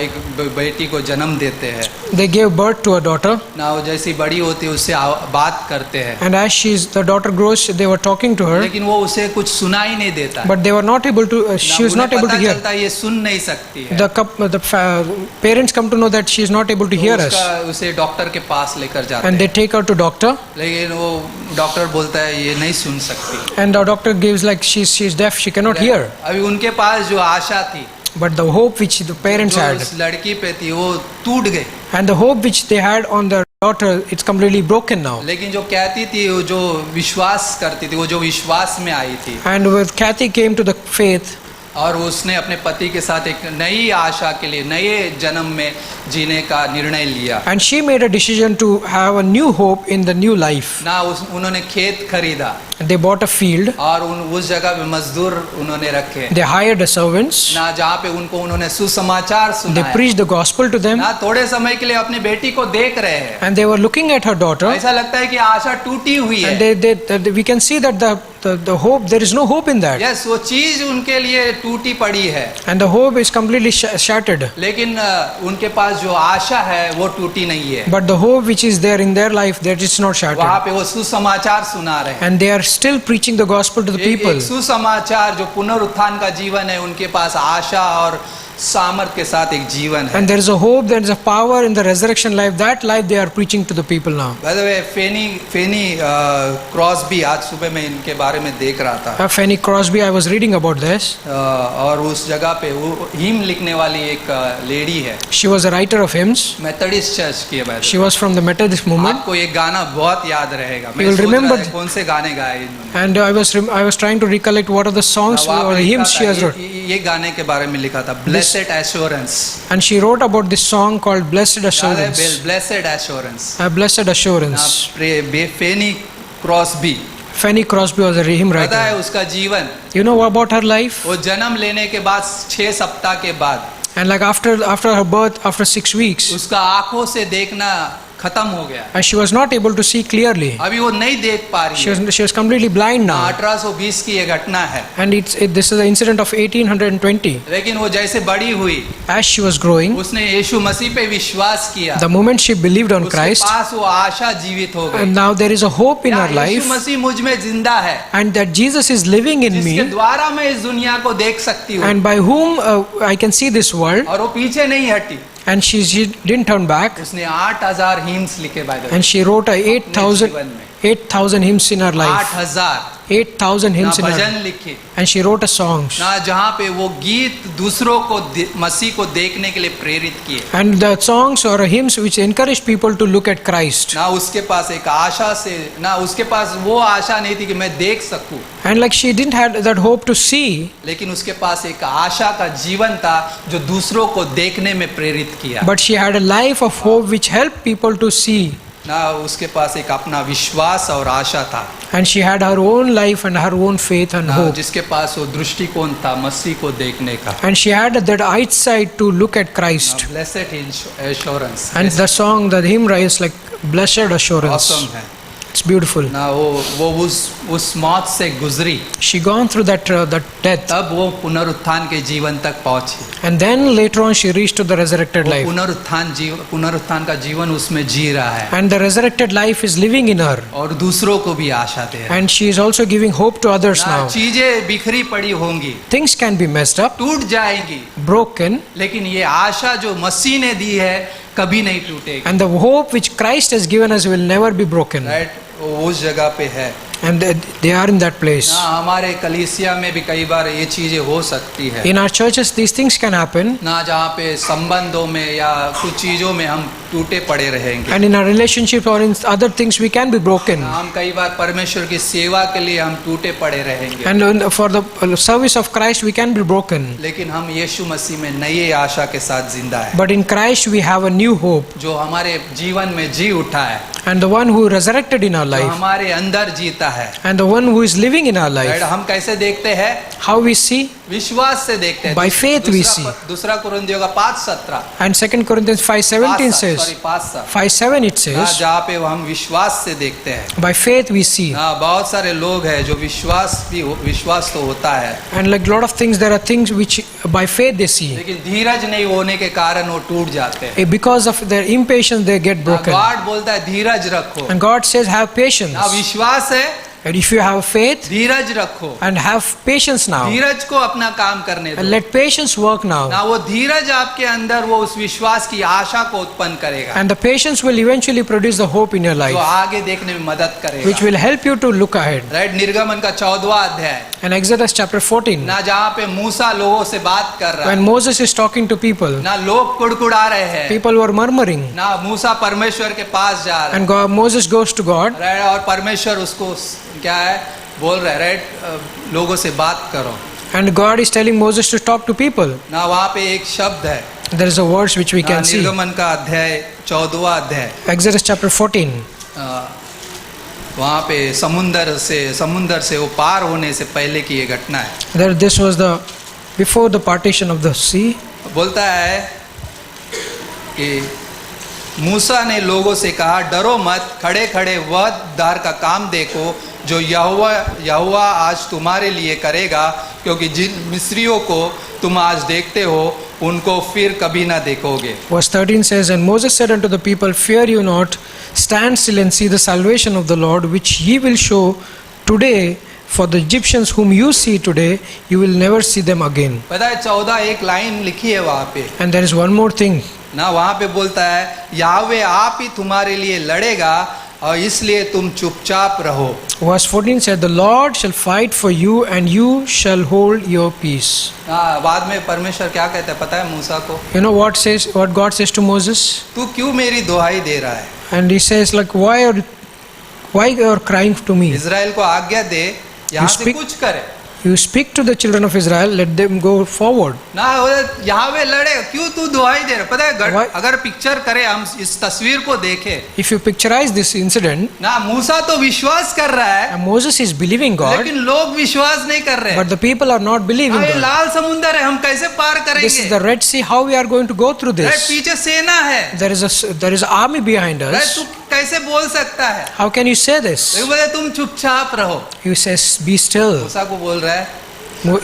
Speaker 6: एक बेटी को जन्म देते हैं,
Speaker 7: They gave birth to a daughter.
Speaker 6: ना, वो जैसी बड़ी होती है उससे बात करते हैं,
Speaker 7: And as the daughter grows, they were talking to her,
Speaker 6: लेकिन वो उसे कुछ सुनाई नहीं देता है।
Speaker 7: but they were not able to. She was
Speaker 6: उन्हें
Speaker 7: not able to
Speaker 6: पता
Speaker 7: hear.
Speaker 6: चलता है ये सुन नहीं सकती है।
Speaker 7: The parents come to know that she is not able to
Speaker 6: तो
Speaker 7: hear us,
Speaker 6: उसे डॉक्टर के पास लेकर जाते
Speaker 7: and
Speaker 6: हैं,
Speaker 7: they take her to doctor.
Speaker 6: लेकिन वो डॉक्टर बोलता है ये नहीं सुन सकती।
Speaker 7: And the doctor gives like she's deaf, she cannot hear.
Speaker 6: अभी उनके पास जो आशा थी,
Speaker 7: But the hope which the parents
Speaker 6: जो
Speaker 7: had,
Speaker 6: उस लड़की पे थी, वो टूट गई।
Speaker 7: and the hope which they had on their daughter, it's completely broken now.
Speaker 6: लेकिन जो कहती थी, वो जो विश्वास करती थी, वो जो विश्वास में आई थी,
Speaker 7: And when Kathy came to the faith,
Speaker 6: और उसने अपने पति के साथ एक नई आशा के लिए नए जन्म में जीने का निर्णय लिया।
Speaker 7: And she made a decision to have a new hope in the new life.
Speaker 6: उन्होंने खेत खरीदा
Speaker 7: They bought a field.
Speaker 6: और उस जगह पे मजदूर उन्होंने रखे
Speaker 7: They hired servants.
Speaker 6: ना, जहाँ पे उन्होंने सुसमाचार
Speaker 7: They
Speaker 6: सुनाया।
Speaker 7: preached the gospel to them.
Speaker 6: ना, थोड़े समय के लिए अपनी बेटी को देख रहे हैं।
Speaker 7: And they were looking at her daughter.
Speaker 6: ऐसा लगता है कि आशा टूटी हुई है।
Speaker 7: And we can see that the hope, there is no hope in that.
Speaker 6: Yes, वो चीज उनके लिए टूटी पड़ी है।
Speaker 7: And the hope is completely shattered.
Speaker 6: लेकिन उनके पास जो आशा है वो टूटी नहीं है।
Speaker 7: But the hope which is there in their life, that is not
Speaker 6: वहाँ
Speaker 7: shattered.
Speaker 6: पे वो सुसमाचार सुना रहे हैं।
Speaker 7: And they are still preaching the gospel to the people.
Speaker 6: एक सुसमाचार जो पुनरुत्थान का जीवन है, उनके पास आशा और सामर्थ के साथ एक जीवन है।
Speaker 7: And there is a hope, there is a power in the resurrection life. That life they are preaching to the people now.
Speaker 6: By the way, Fanny Crosby, आज सुबह मैं इनके बारे में देख रहा था।
Speaker 7: Fanny Crosby, I was reading about this.
Speaker 6: और उस जगह पे वो हिम लिखने वाली एक लेडी है।
Speaker 7: She was a writer of hymns.
Speaker 6: Methodist church की है।
Speaker 7: She was from the Methodist movement.
Speaker 6: आपको ये गाना बहुत याद रहेगा।
Speaker 7: You will remember
Speaker 6: कौन से गाने गाए इन्होंने।
Speaker 7: And I was trying to recollect what are the songs or the hymns she has wrote.
Speaker 6: ये गाने के बारे में लिखा था, Blessed Assurance।
Speaker 7: And she wrote about this song called Blessed Assurance.
Speaker 6: Blessed Assurance।
Speaker 7: Blessed Assurance.
Speaker 6: Fanny Crosby.
Speaker 7: Fanny Crosby was a hymn
Speaker 6: पता है
Speaker 7: writer.
Speaker 6: उसका जीवन।
Speaker 7: You know about her life?
Speaker 6: वो जन्म लेने के बाद 6 सप्ताह के बाद
Speaker 7: And like after her birth, after 6 weeks,
Speaker 6: उसका आंखों से देखना खत्म हो गया।
Speaker 7: and she was not able to see clearly.
Speaker 6: अभी वो नहीं देख पा रही है।
Speaker 7: She was completely blind now.
Speaker 6: 1820 की ये घटना है।
Speaker 7: And this is the incident of 1820.
Speaker 6: लेकिन वो जैसे बड़ी हुई,
Speaker 7: As she was growing,
Speaker 6: उसने यीशु मसीह पे विश्वास किया।
Speaker 7: the moment she believed on
Speaker 6: उसके
Speaker 7: Christ,
Speaker 6: पास वो आशा जीवित हो गई।
Speaker 7: and now there is a hope in her
Speaker 6: Yeshu
Speaker 7: life,
Speaker 6: मसीह मुझ में जिंदा है,
Speaker 7: and that Jesus is living in
Speaker 6: जिसके
Speaker 7: me,
Speaker 6: द्वारा मैं इस दुनिया को देख सकती हूँ।
Speaker 7: and by whom I can see this world.
Speaker 6: और वो पीछे नहीं हटी।
Speaker 7: And she didn't turn back.
Speaker 6: उसने 8000 हिम्स लिखे bye the way.
Speaker 7: And she wrote 8,000 hymns in her life. 8,000 hymns in
Speaker 6: bhajan
Speaker 7: her.
Speaker 6: लिखे
Speaker 7: And she wrote a songs.
Speaker 6: ना, जहाँ पे वो गीत दूसरों को मसीह को देखने के लिए प्रेरित किए।
Speaker 7: And the songs or hymns which encourage people to look at Christ.
Speaker 6: ना उसके पास एक आशा से, ना उसके पास वो आशा नहीं थी कि मैं देख सकूं,
Speaker 7: And like she didn't have that hope to see,
Speaker 6: लेकिन उसके पास एक आशा का जीवन था जो दूसरों को देखने में प्रेरित किया।
Speaker 7: but she had a life of hope which helped people to see.
Speaker 6: ना उसके पास एक अपना विश्वास और आशा था।
Speaker 7: And she had her own life and her own faith and
Speaker 6: ना
Speaker 7: hope.
Speaker 6: जिसके पास वो दृष्टिकोण था मसीह को देखने का।
Speaker 7: And she had that eyesight to look at Christ.
Speaker 6: Blessed Assurance।
Speaker 7: And the song, the hymn is like Blessed Assurance.
Speaker 6: Awesome है।
Speaker 7: It's beautiful.
Speaker 6: ना वो उस मौत से गुजरी,
Speaker 7: She gone through that death.
Speaker 6: तब वो पुनरुत्थान के जीवन तक पहुंची।
Speaker 7: And then later on she reached to the resurrected
Speaker 6: वो
Speaker 7: life.
Speaker 6: पुनरुत्थान का जीवन उसमें जी रहा है
Speaker 7: And the resurrected life is living in her.
Speaker 6: और दूसरों को भी आशा दे रहा है।
Speaker 7: And she is also giving hope to others
Speaker 6: ना,
Speaker 7: now.
Speaker 6: चीजें बिखरी पड़ी होंगी,
Speaker 7: Things can be messed up,
Speaker 6: टूट जाएंगी,
Speaker 7: broken,
Speaker 6: लेकिन ये आशा जो मसीह ने दी है कभी नहीं टूटेगी।
Speaker 7: and the hope which Christ has given us will never be broken.
Speaker 6: Right, वो उस जगह पे है।
Speaker 7: And they are in that place.
Speaker 6: ना हमारे कलीसिया में भी कई बार ये चीजें हो सकती है
Speaker 7: In our churches these things can happen.
Speaker 6: ना, जहाँ पे संबंधों में या कुछ चीजों में हम टूटे पड़े रहेंगे।
Speaker 7: And in our relationship or in other things we can be broken.
Speaker 6: ना, हम कई बार परमेश्वर की सेवा के लिए हम टूटे पड़े रहेंगे,
Speaker 7: And for the service of Christ we can be broken.
Speaker 6: लेकिन हम यीशु मसीह में नई आशा के साथ जिंदा है,
Speaker 7: But in Christ we have a new hope.
Speaker 6: जो हमारे जीवन में जी उठा है,
Speaker 7: And the one who resurrected in our
Speaker 6: जो
Speaker 7: life.
Speaker 6: हमारे अंदर जीता है।
Speaker 7: And the one who is living in our
Speaker 6: right,
Speaker 7: life.
Speaker 6: हम कैसे देखते हैं?
Speaker 7: How we see?
Speaker 6: विश्वास से देखते हैं।
Speaker 7: By faith we see.
Speaker 6: दूसरा कुरिन्थियों का 5:17
Speaker 7: And 2 Corinthians 5:17 says,
Speaker 6: 5:7
Speaker 7: 5:7 it says,
Speaker 6: जहाँ पे हम विश्वास से देखते हैं।
Speaker 7: by faith we see.
Speaker 6: हाँ, बहुत सारे लोग हैं जो विश्वास तो होता है,
Speaker 7: And like lot of things, there are things which by faith they see.
Speaker 6: लेकिन धीरज नहीं होने के कारण वो टूट जाते हैं।
Speaker 7: Because of their impatience they get broken.
Speaker 6: God बोलता है धीरज रखो।
Speaker 7: And God says have patience.
Speaker 6: ना विश्वास है,
Speaker 7: And if you have faith
Speaker 6: धीरज रखो,
Speaker 7: and have patience now,
Speaker 6: धीरज को अपना काम करने दो।
Speaker 7: and let patience work now,
Speaker 6: ना वो धीरज आपके अंदर वो उस विश्वास की आशा को उत्पन्न करेगा,
Speaker 7: and the patience will eventually produce the hope in your
Speaker 6: जो
Speaker 7: life,
Speaker 6: आगे देखने में मदद
Speaker 7: which
Speaker 6: करेगा।
Speaker 7: will help you to look ahead.
Speaker 6: Right, निर्गमन का 14वां अध्याय,
Speaker 7: And Exodus chapter 14,
Speaker 6: ना जहाँ पे मूसा लोगों से बात कर रहा
Speaker 7: when
Speaker 6: है,
Speaker 7: Moses is talking to people,
Speaker 6: ना लोग कुड़कुड़ा रहे हैं,
Speaker 7: people were murmuring,
Speaker 6: ना मूसा परमेश्वर के पास जा रहा है,
Speaker 7: and Moses goes to God,
Speaker 6: right, और परमेश्वर उसको क्या है बोल रहा है, राइट, लोगों से बात करो।
Speaker 7: And God is telling Moses to talk to people.
Speaker 6: ना वहाँ पे एक शब्द है,
Speaker 7: There is a verse which we
Speaker 6: ना
Speaker 7: can see.
Speaker 6: निर्गमन का अध्याय 14वां अध्याय,
Speaker 7: Exodus chapter 14.
Speaker 6: वहाँ पे समुंदर से वो पार होने से पहले की ये घटना है.
Speaker 7: There, this was before the partition of the sea.
Speaker 6: बोलता है कि मूसा ने लोगों से कहा, डरो मत, खड़े खड़े वह द्वार का काम देखो जो यहोवा आज तुम्हारे लिए करेगा, क्योंकि जिन मिस्रियों को तुम आज देखते हो उनको फिर कभी ना देखोगे.
Speaker 7: Verse 13 says, And Moses said unto the people, Fear you not, stand still and see the salvation of the Lord, which ye will show today. For the Egyptians whom you see today, you will never see them again.
Speaker 6: पता है 14 एक line लिखी है वहाँ पे
Speaker 7: And there is one more thing.
Speaker 6: ना, वहाँ पे बोलता है याहवे आप ही तुम्हारे लिए लड़ेगा और इसलिए तुम चुपचाप रहो.
Speaker 7: Verse 14 said, The Lord shall fight for you and you shall hold your peace.
Speaker 6: हाँ, बाद में परमेश्वर क्या कहता है पता है मूसा को?
Speaker 7: You know what God says to Moses?
Speaker 6: तू क्यों मेरी दुहाई दे रहा है?
Speaker 7: And he says, like, why you are crying to me?
Speaker 6: Israel को आज्ञा दे यहाँ से
Speaker 7: speak-
Speaker 6: कुछ करे.
Speaker 7: You speak to the children of Israel, let them go forward.
Speaker 6: ना याहवे लड़े, क्यों तू दुहाई दे रहा? पता है
Speaker 7: Why?
Speaker 6: अगर पिक्चर करे, हम इस तस्वीर को देखें
Speaker 7: If you picturize this incident,
Speaker 6: ना, मूसा तो विश्वास कर रहा है
Speaker 7: and Moses is believing God,
Speaker 6: लेकिन लोग विश्वास नहीं कर रहे.
Speaker 7: but the people are not believing
Speaker 6: हाँ, ये
Speaker 7: God.
Speaker 6: लाल समुंदर है, हम कैसे पार
Speaker 7: This is
Speaker 6: करेंगे?
Speaker 7: the Red Sea, how we are going to go through
Speaker 6: right,
Speaker 7: this?
Speaker 6: पीछे सेना है,
Speaker 7: There is an army behind
Speaker 6: right,
Speaker 7: us.
Speaker 6: तू कैसे बोल सकता है?
Speaker 7: How can you say this?
Speaker 6: लेकिन बोले तुम चुपचाप रहो.
Speaker 7: He says, Be still.
Speaker 6: मूसा को बोल रहा है,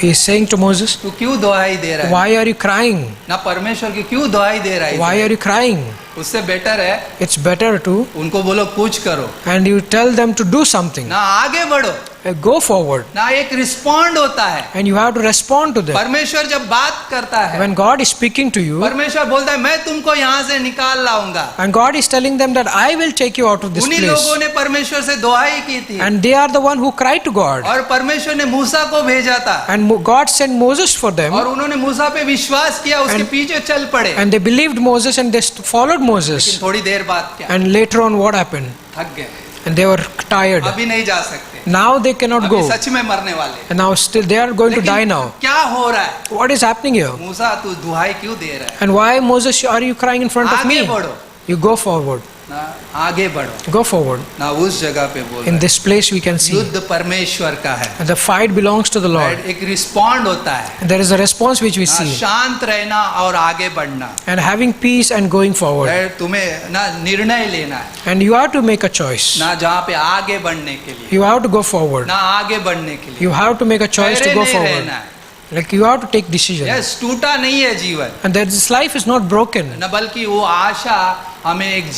Speaker 7: He is saying to Moses,
Speaker 6: तू क्यों दुहाई दे रहा है?
Speaker 7: Why are you crying?
Speaker 6: ना परमेश्वर की क्यों दुहाई दे रहा है?
Speaker 7: Why are you crying?
Speaker 6: उससे बेटर है
Speaker 7: It's better to,
Speaker 6: उनको बोलो कुछ करो,
Speaker 7: and you tell them to do something.
Speaker 6: ना आगे बढ़ो,
Speaker 7: Go forward.
Speaker 6: ना एक रिस्पॉन्ड होता है.
Speaker 7: And you have to respond to them.
Speaker 6: परमेश्वर जब बात करता है,
Speaker 7: When God is speaking to you,
Speaker 6: परमेश्वर बोलता है मैं तुमको यहाँ से निकाल लाऊंगा.
Speaker 7: and God is telling them that I will take you out of this
Speaker 6: उन्हीं
Speaker 7: place.
Speaker 6: लोगों ने परमेश्वर से दुहाई की थी
Speaker 7: And they are the one who cried to God.
Speaker 6: और परमेश्वर ने मूसा को भेजा था
Speaker 7: And God sent Moses for them.
Speaker 6: और उन्होंने मूसा पे विश्वास किया, उसके
Speaker 7: And-
Speaker 6: पीछे चल पड़े.
Speaker 7: And they believed Moses and they followed
Speaker 6: लेकिन
Speaker 7: Moses.
Speaker 6: थोड़ी देर बाद क्या,
Speaker 7: And later on what happened?
Speaker 6: थक गए,
Speaker 7: And they were tired.
Speaker 6: अभी नहीं जा सकते,
Speaker 7: Now they cannot
Speaker 6: अभी
Speaker 7: go.
Speaker 6: सच में मरने वाले.
Speaker 7: And now still they are going to die
Speaker 6: लेकिन
Speaker 7: now.
Speaker 6: क्या हो रहा है?
Speaker 7: What is happening here?
Speaker 6: मूसा तू दुहाई क्यों दे रहा है?
Speaker 7: And why, Moses, are you crying in front of
Speaker 6: आगे
Speaker 7: me?
Speaker 6: बढ़ो,
Speaker 7: You go forward.
Speaker 6: ना आगे बढ़ो,
Speaker 7: Go forward.
Speaker 6: ना उस जगह पे बोल
Speaker 7: In
Speaker 6: रहा
Speaker 7: this place we can
Speaker 6: है.
Speaker 7: see.
Speaker 6: युद्ध परमेश्वर का है.
Speaker 7: And the fight belongs to the Lord.
Speaker 6: एक रिस्पॉन्ड होता है,
Speaker 7: And there is a response which we
Speaker 6: ना
Speaker 7: see.
Speaker 6: शांत रहना और आगे बढ़ना.
Speaker 7: And having peace and going forward.
Speaker 6: तुम्हें ना निर्णय लेना है,
Speaker 7: And you have to make a choice.
Speaker 6: ना जहाँ पे आगे बढ़ने के लिए,
Speaker 7: You have to go forward.
Speaker 6: ना आगे बढ़ने के लिए.
Speaker 7: You have to make a choice to
Speaker 6: ठहरे
Speaker 7: go
Speaker 6: नहीं
Speaker 7: forward.
Speaker 6: रहना है.
Speaker 7: Like you have to take decision.
Speaker 6: Yes, टूटा नहीं है जीवन,
Speaker 7: And that this life is not broken.
Speaker 6: न बल्कि वो आशा हमें एक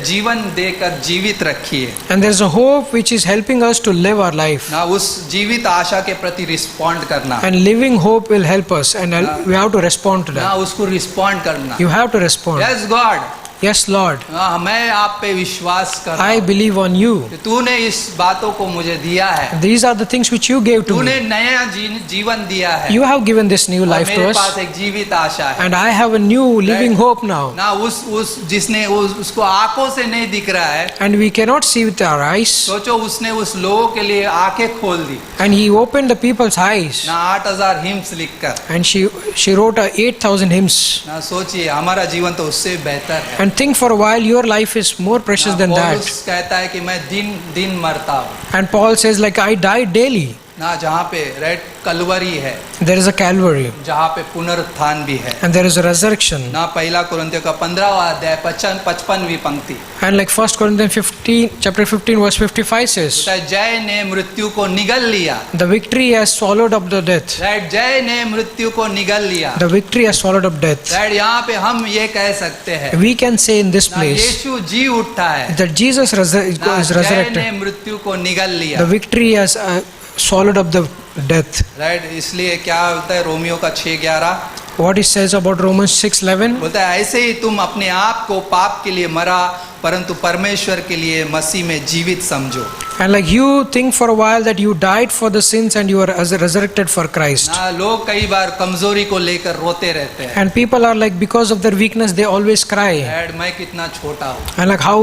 Speaker 6: जीवन देकर जीवित रखी है.
Speaker 7: And there's a hope which is helping us to live our life.
Speaker 6: ना उस जीवित आशा के प्रति रिस्पॉन्ड करना,
Speaker 7: And living hope will help us. And we have to respond to
Speaker 6: ना
Speaker 7: that.
Speaker 6: उसको रिस्पॉन्ड करना.
Speaker 7: You have to respond.
Speaker 6: Yes God,
Speaker 7: Yes, Lord.
Speaker 6: मैं आप पे विश्वास कर रहा
Speaker 7: I
Speaker 6: हूं
Speaker 7: believe on you.
Speaker 6: कि तूने इस बातों को मुझे दिया है.
Speaker 7: These are the things which you gave to
Speaker 6: तूने
Speaker 7: me.
Speaker 6: नया जीवन दिया है.
Speaker 7: You have given this new
Speaker 6: और
Speaker 7: life to
Speaker 6: मेरे
Speaker 7: us.
Speaker 6: पास एक जीवित आशा है.
Speaker 7: And I have a new living hope now.
Speaker 6: ना उस जिसने उसको आंखों से नहीं दिख रहा है.
Speaker 7: And we cannot see with our eyes.
Speaker 6: सोचो, उसने उस लोगों के लिए आंखें खोल दी,
Speaker 7: And he opened the people's eyes.
Speaker 6: ना 8000 हिम्स लिखकर.
Speaker 7: And she wrote 8,000 hymns.
Speaker 6: ना सोचिए, हमारा जीवन तो उससे बेहतर है.
Speaker 7: And think for a while, your life is more precious than
Speaker 6: पौलुस
Speaker 7: that.
Speaker 6: कहता है कि मैं दिन दिन मरता हूँ.
Speaker 7: And Paul says, like, I die daily.
Speaker 6: ना जहाँ पे रेड कलवरी है,
Speaker 7: There is a Calvary.
Speaker 6: जहाँ पे पुनरुत्थान भी है.
Speaker 7: And there is a resurrection.
Speaker 6: ना पहला कुरिन्थियों का 15वां अध्याय 55वीं पंक्ति,
Speaker 7: And like 1 Corinthians 15, chapter 15, verse 55 says,
Speaker 6: जय ने मृत्यु को निगल लिया.
Speaker 7: The victory has swallowed up the death.
Speaker 6: Right, जय ने मृत्यु को निगल लिया.
Speaker 7: The victory has swallowed up death.
Speaker 6: Right, यहाँ पे हम ये कह सकते हैं,
Speaker 7: We can say in this
Speaker 6: ना
Speaker 7: place
Speaker 6: यीशु जी उठा है,
Speaker 7: that Jesus
Speaker 6: ना
Speaker 7: is
Speaker 6: जय ने
Speaker 7: resurrected.
Speaker 6: मृत्यु को निगल लिया.
Speaker 7: The victory has swallowed up the death.
Speaker 6: Right, इसलिए क्या होता है रोमियो का 6:11
Speaker 7: What it says about Romans 6:11,
Speaker 6: बोलता है, ऐसे ही तुम अपने आप को पाप के लिए मरा परंतु परमेश्वर के लिए मसीह में जीवित समझो.
Speaker 7: And like you think for a while that you died for the sins and you are resurrected for Christ.
Speaker 6: ना लोग कई बार कमजोरी को लेकर रोते रहते हैं,
Speaker 7: And people are like, because of their weakness, they always cry.
Speaker 6: Dad मैं कितना छोटा हूँ,
Speaker 7: And like how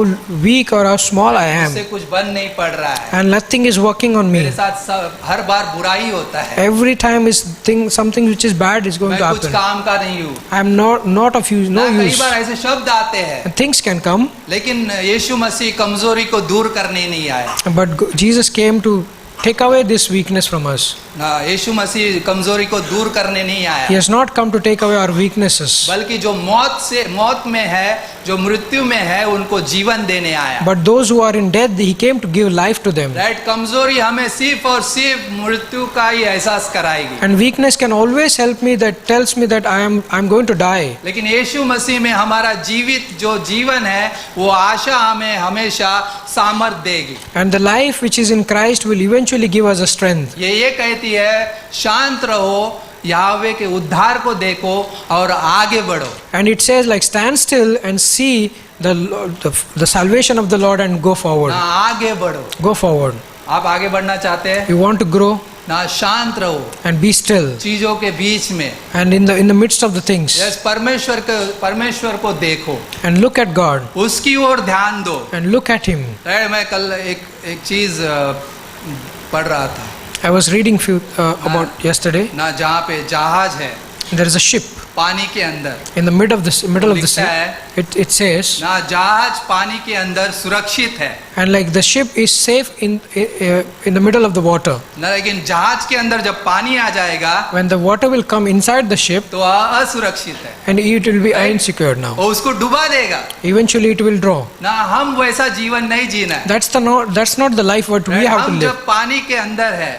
Speaker 7: weak or how small I am.
Speaker 6: मुझसे कुछ बन नहीं पड़ रहा है,
Speaker 7: And nothing is working on
Speaker 6: मेरे
Speaker 7: me.
Speaker 6: साथ हर बार बुराई होता है,
Speaker 7: Every time is something which is bad is going
Speaker 6: मैं
Speaker 7: to
Speaker 6: कुछ
Speaker 7: happen.
Speaker 6: काम का नहीं हूँ.
Speaker 7: I am not of use, no
Speaker 6: ना कई
Speaker 7: use.
Speaker 6: बार ऐसे शब्द आते हैं,
Speaker 7: And things can come,
Speaker 6: लेकिन यीशु मसीह कमजोरी को दूर करने नहीं आया.
Speaker 7: but Jesus came to take away this weakness from us.
Speaker 6: ना यीशु मसीह कमजोरी को दूर करने नहीं
Speaker 7: He
Speaker 6: आया,
Speaker 7: has not come to take away our weaknesses,
Speaker 6: बल्कि जो मौत में है, जो मृत्यु में है, उनको जीवन देने आया.
Speaker 7: but those who are in death, He came to give life to them.
Speaker 6: Right, कमजोरी हमें सिर्फ और सिर्फ मृत्यु का ही एहसास कराएगी,
Speaker 7: And weakness can always help me, that tells me that I'm going to die.
Speaker 6: लेकिन यीशु मसीह में हमारा जीवित जो जीवन है, वो आशा हमें हमेशा सामर्थ देगी.
Speaker 7: And the life which is in Christ will eventually give us a strength.
Speaker 6: ये कहती है, शांत रहो, याहवे के उद्धार को देखो और आगे बढ़ो.
Speaker 7: And it says like, stand still and see the salvation of the Lord and go forward.
Speaker 6: ना आगे बढ़ो.
Speaker 7: Go forward.
Speaker 6: आप आगे बढ़ना चाहते हैं
Speaker 7: You want to grow,
Speaker 6: ना, शांत रहो
Speaker 7: and be still.
Speaker 6: चीजों के बीच में.
Speaker 7: And in the midst of the things,
Speaker 6: yes, परमेश्वर को देखो,
Speaker 7: and look at God,
Speaker 6: उसकी ओर ध्यान दो.
Speaker 7: and look at Him.
Speaker 6: मैं कल एक चीज पढ़ रहा था
Speaker 7: I was reading about yesterday.
Speaker 6: ना, जहाँ पे जहाज है
Speaker 7: There is a ship
Speaker 6: पानी के अंदर,
Speaker 7: in the middle of the sea.
Speaker 6: लिखता है
Speaker 7: It says,
Speaker 6: ना, जहाज पानी के अंदर सुरक्षित है
Speaker 7: and like the ship is safe in the middle of the water.
Speaker 6: ना, लेकिन जहाज के अंदर जब पानी आ जाएगा
Speaker 7: When the water will come inside the ship,
Speaker 6: तो असुरक्षित है
Speaker 7: and it will be insecure now.
Speaker 6: और उसको डुबा देगा.
Speaker 7: Eventually it will draw.
Speaker 6: ना, हम वैसा जीवन नहीं जीना है.
Speaker 7: That's not the life what we have to
Speaker 6: हम
Speaker 7: live.
Speaker 6: जब पानी के अंदर है,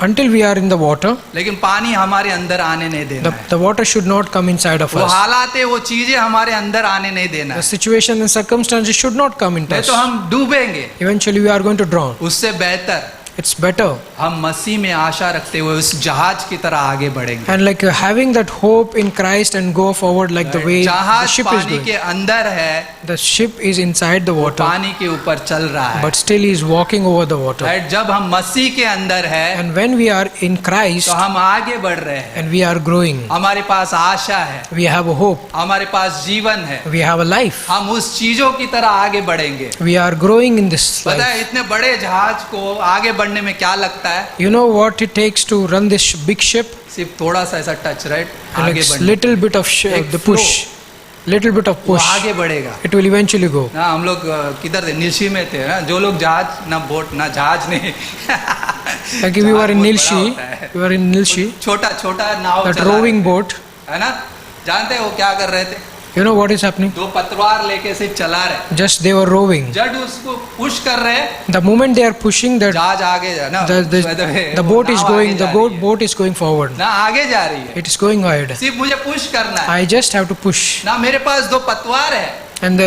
Speaker 7: Until we are in the water,
Speaker 6: लेकिन पानी हमारे अंदर आने नहीं देना है.
Speaker 7: the water should not come inside of
Speaker 6: वो
Speaker 7: us.
Speaker 6: हालात है, वो चीजें हमारे अंदर आने नहीं देना
Speaker 7: The
Speaker 6: है.
Speaker 7: situation and circumstances should not come into
Speaker 6: नहीं
Speaker 7: us.
Speaker 6: तो हम डूबेंगे.
Speaker 7: Eventually we are going to drown.
Speaker 6: उससे बेहतर
Speaker 7: It's better.
Speaker 6: हम मसीह में आशा रखते हुए उस जहाज की तरह आगे बढ़ेंगे.
Speaker 7: And like having that hope in Christ and go forward like the way the
Speaker 6: जहाज
Speaker 7: ship is
Speaker 6: पानी
Speaker 7: going.
Speaker 6: के अंदर है,
Speaker 7: The ship is inside the water,
Speaker 6: पानी के ऊपर चल रहा है.
Speaker 7: but still he is walking over the water.
Speaker 6: Right, जब हम मसीह के अंदर है
Speaker 7: And when we are in Christ
Speaker 6: तो हम आगे बढ़ रहे हैं.
Speaker 7: and we are growing,
Speaker 6: हमारे पास आशा है,
Speaker 7: we have a hope,
Speaker 6: हमारे पास जीवन है.
Speaker 7: we have a life.
Speaker 6: हम उस चीजों की तरह आगे बढ़ेंगे.
Speaker 7: We are growing in this
Speaker 6: पता
Speaker 7: life.
Speaker 6: है, इतने बड़े जहाज को आगे बढ़ने में क्या लगता है?
Speaker 7: You know what it takes to run this big ship?
Speaker 6: सिर्फ थोड़ा सा ऐसा टच, राइट,
Speaker 7: And
Speaker 6: आगे
Speaker 7: it's
Speaker 6: बढ़ने.
Speaker 7: little bit of
Speaker 6: एक
Speaker 7: the push, little bit of
Speaker 6: वो
Speaker 7: push.
Speaker 6: आगे बढ़ेगा.
Speaker 7: It will eventually go.
Speaker 6: ना, हम लोग किधर थे, निलशी में थे ना, जो लोग जहाज ना बोट ना जहाज नहीं
Speaker 7: Like we were in
Speaker 6: जहाज बहुत
Speaker 7: Nilshi,
Speaker 6: बड़ा होता है.
Speaker 7: we were in Nilshi,
Speaker 6: छोटा छोटा नाव
Speaker 7: that
Speaker 6: चला
Speaker 7: rowing
Speaker 6: रहे
Speaker 7: boat.
Speaker 6: थे, है ना. जानते हैं वो क्या कर रहे थे?
Speaker 7: You know what is happening?
Speaker 6: दो पतवार लेके सिर्फ चला रहे.
Speaker 7: Just they were rowing.
Speaker 6: जब उसको पुश कर रहे हैं,
Speaker 7: The moment they are pushing, that
Speaker 6: जहाज आगे जा ना,
Speaker 7: the boat is going, the boat is going forward.
Speaker 6: ना, आगे जा रही है.
Speaker 7: It is going ahead.
Speaker 6: सिर्फ मुझे पुश करना है.
Speaker 7: I just have to push.
Speaker 6: ना, मेरे पास दो पतवार है.
Speaker 7: And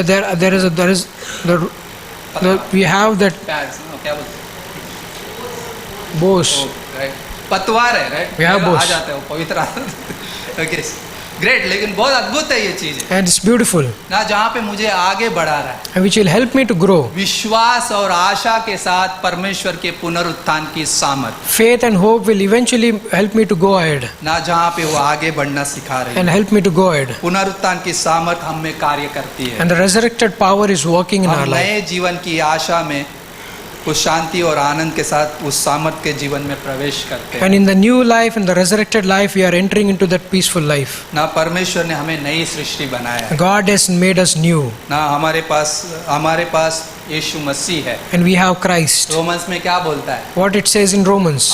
Speaker 7: we have that
Speaker 6: क्या बोलते
Speaker 7: bows.
Speaker 6: हैं? पतवार है, राइट.
Speaker 7: We have
Speaker 6: आ
Speaker 7: bows.
Speaker 6: जाते हो पवित्र. Okay, great. लेकिन बहुत अद्भुत है ये चीज,
Speaker 7: And it's beautiful,
Speaker 6: ना, जहाँ पे मुझे आगे बढ़ा रहा है.
Speaker 7: and which will help me to grow.
Speaker 6: विश्वास और आशा के साथ परमेश्वर के पुनरुत्थान की सामर्थ,
Speaker 7: Faith and hope will eventually help me to go ahead
Speaker 6: ना, जहाँ पे वो आगे बढ़ना सिखा रही है.
Speaker 7: and help me to go ahead.
Speaker 6: पुनरुत्थान की सामर्थ हम में कार्य करती है.
Speaker 7: And the resurrected power is working in our
Speaker 6: हम
Speaker 7: life.
Speaker 6: नए जीवन की आशा में उस शांति और आनंद के साथ उस सामर्थ के जीवन में प्रवेश करते हैं.
Speaker 7: And in the new life, in the resurrected life, we are entering into that peaceful life.
Speaker 6: ना, परमेश्वर ने हमें नई सृष्टि बनाया है.
Speaker 7: God has made us new,
Speaker 6: ना, हमारे पास यीशु मसीह है.
Speaker 7: and we have Christ.
Speaker 6: Romans में क्या बोलता है?
Speaker 7: What it says in Romans.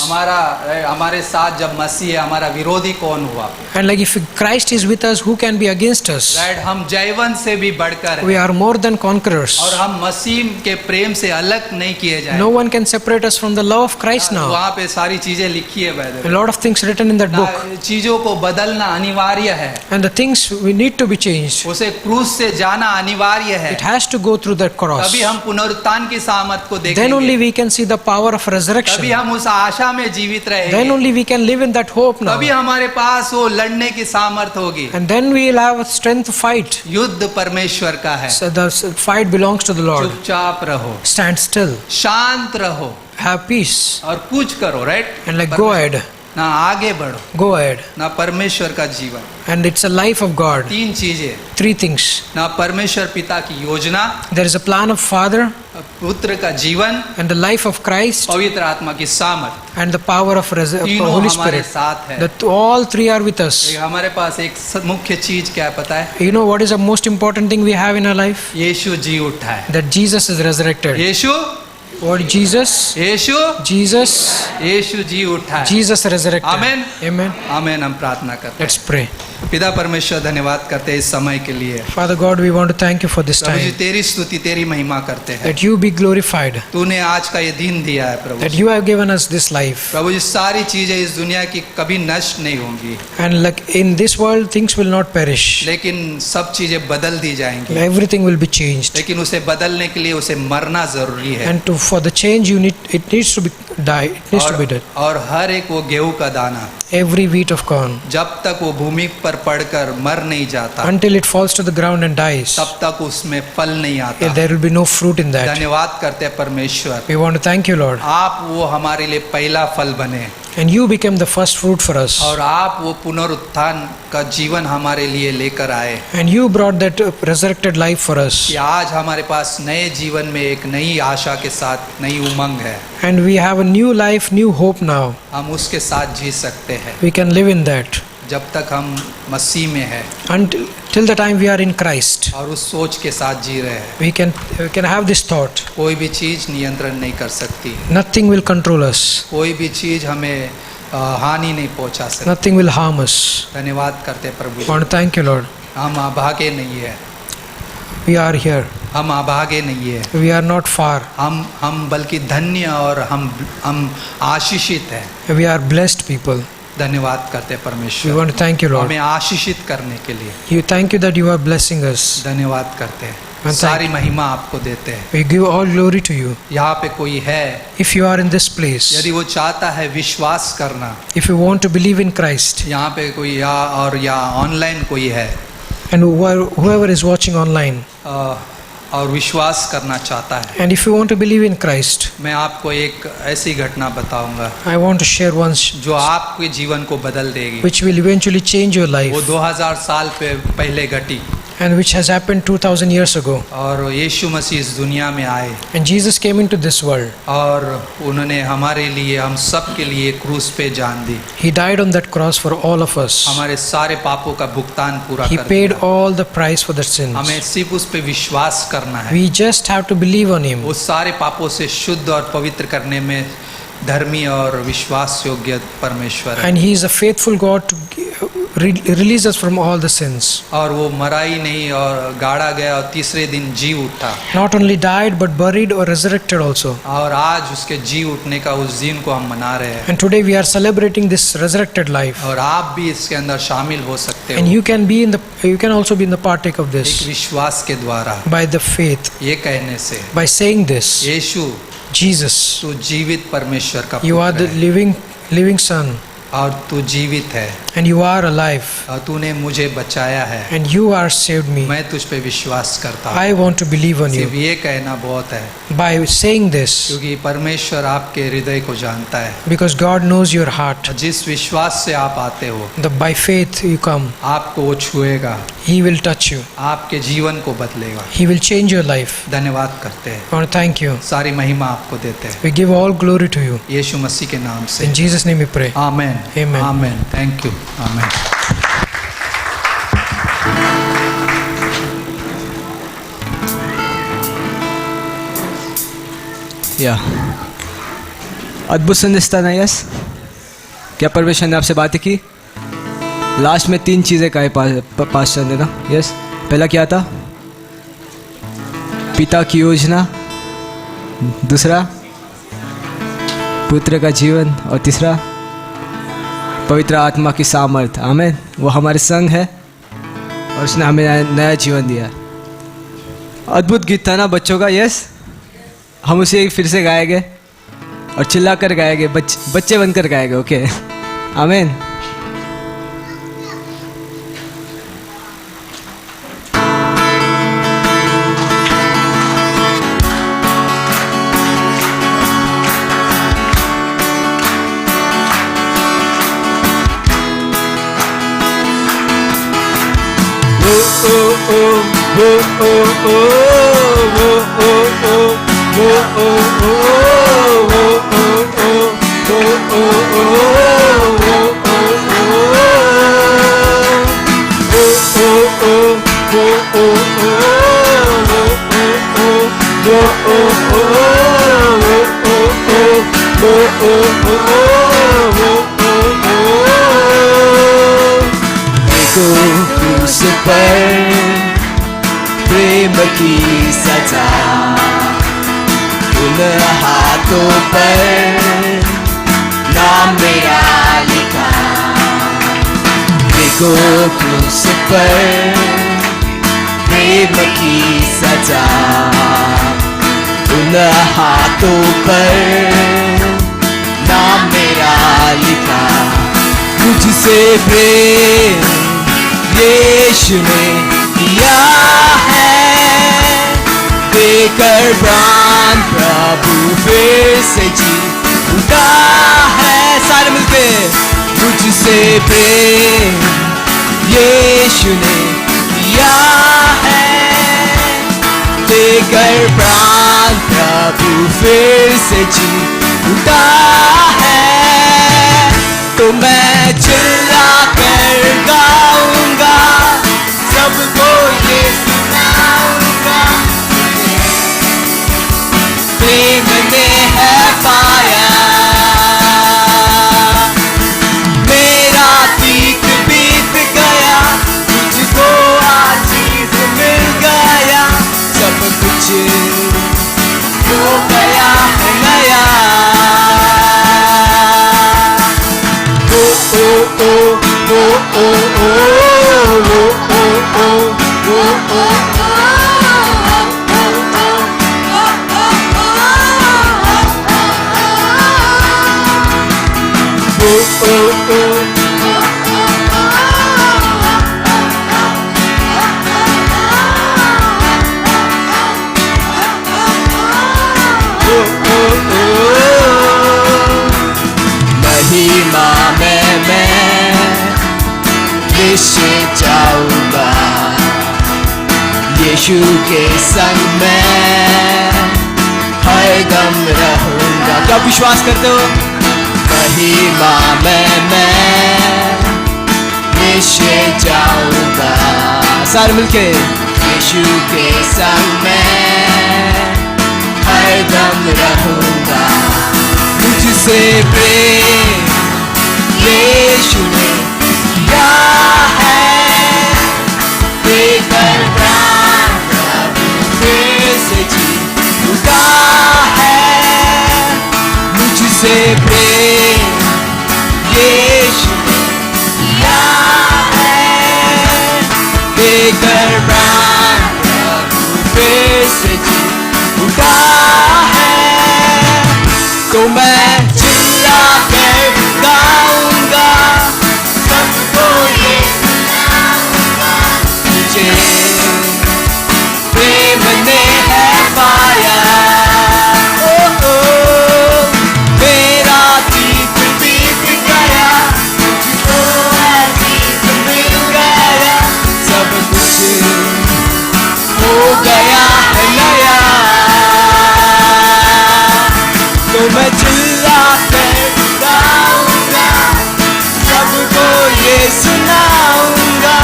Speaker 6: हमारे साथ जब मसीह है, हमारा विरोधी कौन हुआ?
Speaker 7: And like if Christ is with us, who can be against us?
Speaker 6: Right, हम जयवंत से भी बढ़कर
Speaker 7: We
Speaker 6: हैं.
Speaker 7: are more than conquerors.
Speaker 6: और हम मसीह के प्रेम से अलग नहीं किए जाए.
Speaker 7: No one can separate us from the love of Christ now.
Speaker 6: वहाँ पे सारी चीजें लिखी है.
Speaker 7: A lot of things written in that book.
Speaker 6: चीजों को बदलना अनिवार्य है.
Speaker 7: And the things we need to be changed.
Speaker 6: उसे क्रूस से जाना अनिवार्य है.
Speaker 7: It has to go through that cross.
Speaker 6: तभी हम पुनरुत्थान की सामर्थ को
Speaker 7: then
Speaker 6: देखेंगे,
Speaker 7: only we can see the power of
Speaker 6: तभी
Speaker 7: resurrection.
Speaker 6: हम उस आशा में जीवित
Speaker 7: Then
Speaker 6: रहेंगे,
Speaker 7: only we can live in that hope now.
Speaker 6: तभी हमारे पास वो लड़ने की सामर्थ होगी।
Speaker 7: And then we will have strength to fight.
Speaker 6: युद्ध परमेश्वर का है।
Speaker 7: So the fight belongs to the Lord.
Speaker 6: चुपचाप रहो,
Speaker 7: Stand still,
Speaker 6: शांत रहो
Speaker 7: have peace,
Speaker 6: और कुछ करो, right?
Speaker 7: and like go ahead,
Speaker 6: ना आगे बढ़ो,
Speaker 7: go ahead.
Speaker 6: ना परमेश्वर का जीवन।
Speaker 7: And it's a life of God.
Speaker 6: तीन चीजें,
Speaker 7: Three things.
Speaker 6: ना परमेश्वर पिता की योजना,
Speaker 7: There is a plan of Father
Speaker 6: पुत्र का जीवन,
Speaker 7: and the life of Christ
Speaker 6: पवित्र आत्मा की सामर्थ,
Speaker 7: and the power of
Speaker 6: तीनों
Speaker 7: Holy
Speaker 6: हमारे
Speaker 7: Spirit.
Speaker 6: साथ है।
Speaker 7: That all three are with us.
Speaker 6: हमारे पास एक मुख्य चीज क्या है पता है?
Speaker 7: You know what is the most important thing we have in our life?
Speaker 6: यीशु जी उठा है।
Speaker 7: That Jesus is resurrected.
Speaker 6: Yeshu,
Speaker 7: What Jesus?
Speaker 6: Yeshu,
Speaker 7: Jesus.
Speaker 6: यीशु जी उठा है।
Speaker 7: Jesus resurrected.
Speaker 6: Amen.
Speaker 7: Amen.
Speaker 6: आमेन। हम प्रार्थना करते
Speaker 7: Let's
Speaker 6: हैं।
Speaker 7: pray.
Speaker 6: पिता परमेश्वर, धन्यवाद करते हैं इस समय के लिए।
Speaker 7: Father God, we want to thank you for this
Speaker 6: Prabhu ji
Speaker 7: time.
Speaker 6: तेरी स्तुति, तेरी महिमा करते हैं।
Speaker 7: That you be glorified.
Speaker 6: तूने आज का ये दिन दिया है प्रभु
Speaker 7: That
Speaker 6: ji.
Speaker 7: you have given us this life.
Speaker 6: प्रभु जी सारी चीजें इस दुनिया की कभी नष्ट नहीं होंगी,
Speaker 7: And like in this world, things will not perish.
Speaker 6: लेकिन सब चीजें बदल दी जाएंगी।
Speaker 7: Everything will be changed.
Speaker 6: लेकिन उसे बदलने के लिए उसे मरना जरूरी है।
Speaker 7: And for the change, it needs to be die. It needs to be done.
Speaker 6: और हर एक वो गेहूं का दाना
Speaker 7: Every wheat of corn,
Speaker 6: जब तक वो भूमि पर पड़कर मर नहीं जाता,
Speaker 7: until it falls to the ground and dies,
Speaker 6: तब तक उसमें फल नहीं आता।
Speaker 7: there will be no fruit in that.
Speaker 6: धन्यवाद करते हैं परमेश्वर,
Speaker 7: We want to thank you, Lord.
Speaker 6: आप वो हमारे लिए पहला फल बने
Speaker 7: And you became the first fruit for us.
Speaker 6: और आप वो पुनरुत्थान का जीवन हमारे लिए लेकर आए
Speaker 7: And you brought that resurrected life for us.
Speaker 6: कि आज हमारे पास नए जीवन में एक नई आशा के साथ नई उमंग है।
Speaker 7: And we have a new life, new hope now.
Speaker 6: हम उसके साथ जी सकते हैं
Speaker 7: We can live in that
Speaker 6: जब तक हम मसीह में हैं
Speaker 7: till the time we are in Christ.
Speaker 6: और उस सोच के साथ जी रहे हैं।
Speaker 7: We can have this thought.
Speaker 6: कोई भी चीज नियंत्रण नहीं कर सकती,
Speaker 7: Nothing will control us.
Speaker 6: कोई भी चीज हमें हानि नहीं पहुंचा सकती।
Speaker 7: Nothing will harm us.
Speaker 6: धन्यवाद करते हैं प्रभु
Speaker 7: I
Speaker 6: ji.
Speaker 7: want to thank you, Lord.
Speaker 6: हम अभागे नहीं है,
Speaker 7: We are here.
Speaker 6: हम अभागे नहीं है,
Speaker 7: We are not far.
Speaker 6: हम बल्कि धन्य और हम आशीषित हैं।
Speaker 7: We are blessed people.
Speaker 6: धन्यवाद करते हैं
Speaker 7: We
Speaker 6: परमेश्वर,
Speaker 7: want to thank you, Lord.
Speaker 6: हमें आशीषित करने के लिए
Speaker 7: You thank you that you are blessing us.
Speaker 6: धन्यवाद करते हैं।
Speaker 7: thank-
Speaker 6: सारी महिमा आपको देते हैं।
Speaker 7: We give all glory to you.
Speaker 6: यहाँ पे कोई है,
Speaker 7: If you are in this place,
Speaker 6: यदि वो चाहता है विश्वास करना,
Speaker 7: if you want to believe in Christ,
Speaker 6: यहाँ पे कोई या ऑनलाइन कोई है
Speaker 7: and whoever is watching online,
Speaker 6: और विश्वास करना चाहता है,
Speaker 7: and if you want to believe in Christ,
Speaker 6: मैं आपको एक ऐसी घटना बताऊंगा
Speaker 7: I want to share one
Speaker 6: जो आपके जीवन को बदल देगी।
Speaker 7: which will eventually change your
Speaker 6: वो
Speaker 7: life,
Speaker 6: 2000 साल पहले घटी
Speaker 7: and which has happened 2000 years ago.
Speaker 6: और यीशु मसीह इस दुनिया में आए
Speaker 7: And Jesus came into this world.
Speaker 6: और उन्होंने हमारे लिए, हम सब के लिए क्रूस पे जान दी।
Speaker 7: He died on that cross for all of us.
Speaker 6: हमारे सारे पापों का भुगतान पूरा
Speaker 7: He
Speaker 6: कर
Speaker 7: paid
Speaker 6: दिया।
Speaker 7: all the price for the sins.
Speaker 6: हमें सिर्फ उस पे विश्वास करना है।
Speaker 7: We just have to believe on Him.
Speaker 6: वो सारे पापों से शुद्ध और पवित्र करने में धर्मी और विश्वास योग्य परमेश्वर है।
Speaker 7: And He is a faithful God to release us from all the sins.
Speaker 6: और वो मरा ही नहीं और गाड़ा गया और तीसरे दिन जी उठा,
Speaker 7: Not only died but buried or resurrected also.
Speaker 6: और आज उसके जी उठने का उस दिन को हम मना रहे हैं।
Speaker 7: And today we are celebrating this resurrected life.
Speaker 6: और आप भी इसके अंदर शामिल हो सकते
Speaker 7: And
Speaker 6: हो
Speaker 7: you can also be in the partake of
Speaker 6: एक
Speaker 7: this
Speaker 6: विश्वास के द्वारा,
Speaker 7: by the faith,
Speaker 6: ये कहने से,
Speaker 7: by saying this,
Speaker 6: Yeshu
Speaker 7: Jesus,
Speaker 6: तू जीवित परमेश्वर का
Speaker 7: you are
Speaker 6: पुत्र
Speaker 7: the
Speaker 6: है
Speaker 7: living Son,
Speaker 6: और तू जीवित है
Speaker 7: and you are alive,
Speaker 6: और तूने मुझे बचाया है।
Speaker 7: and you are saved me.
Speaker 6: मैं तुझ पे विश्वास करता हूँ।
Speaker 7: I want to believe on
Speaker 6: सिर्फ
Speaker 7: you.
Speaker 6: ये कहना बहुत है
Speaker 7: By saying this,
Speaker 6: क्योंकि परमेश्वर आपके हृदय को जानता है।
Speaker 7: because God knows your heart,
Speaker 6: और जिस विश्वास से आप आते हो,
Speaker 7: by faith you come,
Speaker 6: आपको वो छुएगा,
Speaker 7: He will touch you.
Speaker 6: आपके जीवन को बदलेगा।
Speaker 7: He will change your life.
Speaker 6: धन्यवाद करते हैं,
Speaker 7: I want to thank you.
Speaker 6: सारी महिमा आपको देते हैं
Speaker 7: We give all glory to you.
Speaker 6: यीशु मसीह के नाम से।
Speaker 7: In Jesus' name we pray.
Speaker 6: Amen,
Speaker 7: Amen.
Speaker 6: Amen, thank you, amen.
Speaker 1: या अद्भुत संदेश था ना? यस, क्या परमेश्वर ने आपसे बातें की? लास्ट में 3 चीज़ें कहे पास्टर ने ना? यस, पहला क्या था? पिता की योजना, दूसरा पुत्र का जीवन, और तीसरा पवित्र आत्मा की सामर्थ। आमेन। वो हमारे संग है और उसने हमें नया जीवन दिया। अद्भुत गीत था ना बच्चों का? यस, हम उसे फिर से गाएंगे और चिल्ला कर गाएंगे, बच्चे बनकर गाएंगे। ओके, आमीन। क्रूस पर प्रेम की सजा, उन हाथों पर नाम मेरा लिखा। देखो क्रूस पर प्रेम की सजा, उन हाथों पर नाम मेरा लिखा। मुझसे प्रेम यीशु ने किया है, देकर प्राण प्रभु फिर से जी उठा है। सारे मिलके, मुझसे प्रेम यीशु ने किया है, देकर प्राण प्रभु फिर से जी उठा है। तो मैं चिल्ला कर गाऊंगा, सबको ये सुनाऊंगा, प्रेम ने है पाया। मेरा तीत बीत गया, मुझको आजीज मिल गया, सब कुछ हो गया है नया। महिमा में मैं निश्चय जाऊंगा, यीशु के संग में हरदम रहूंगा। क्या विश्वास करते हो? महिमा में मैं निश्चय जाऊंगा, सारे मिलके, यीशु के संग में हरदम रहूंगा। मुझसे प्रेम यीशु ने किया है, देकर प्राण प्रभु फिर से जी उठा है। मुझसे प्रेम यीशु ने किया है, देकर प्राण प्रभु फिर से जी उठा है। तो मैं चिल्ला कर गाऊंगा, सबको ये सुनाऊंगा, मुझे प्रेम ने है पाया। ओ, मेरा तीत बीत गया, मुझको आजीज मिल गया, सब कुछ हो गया है नया। तो मैं चिल्ला कर गाऊंगा, सबको ये सुनाऊंगा,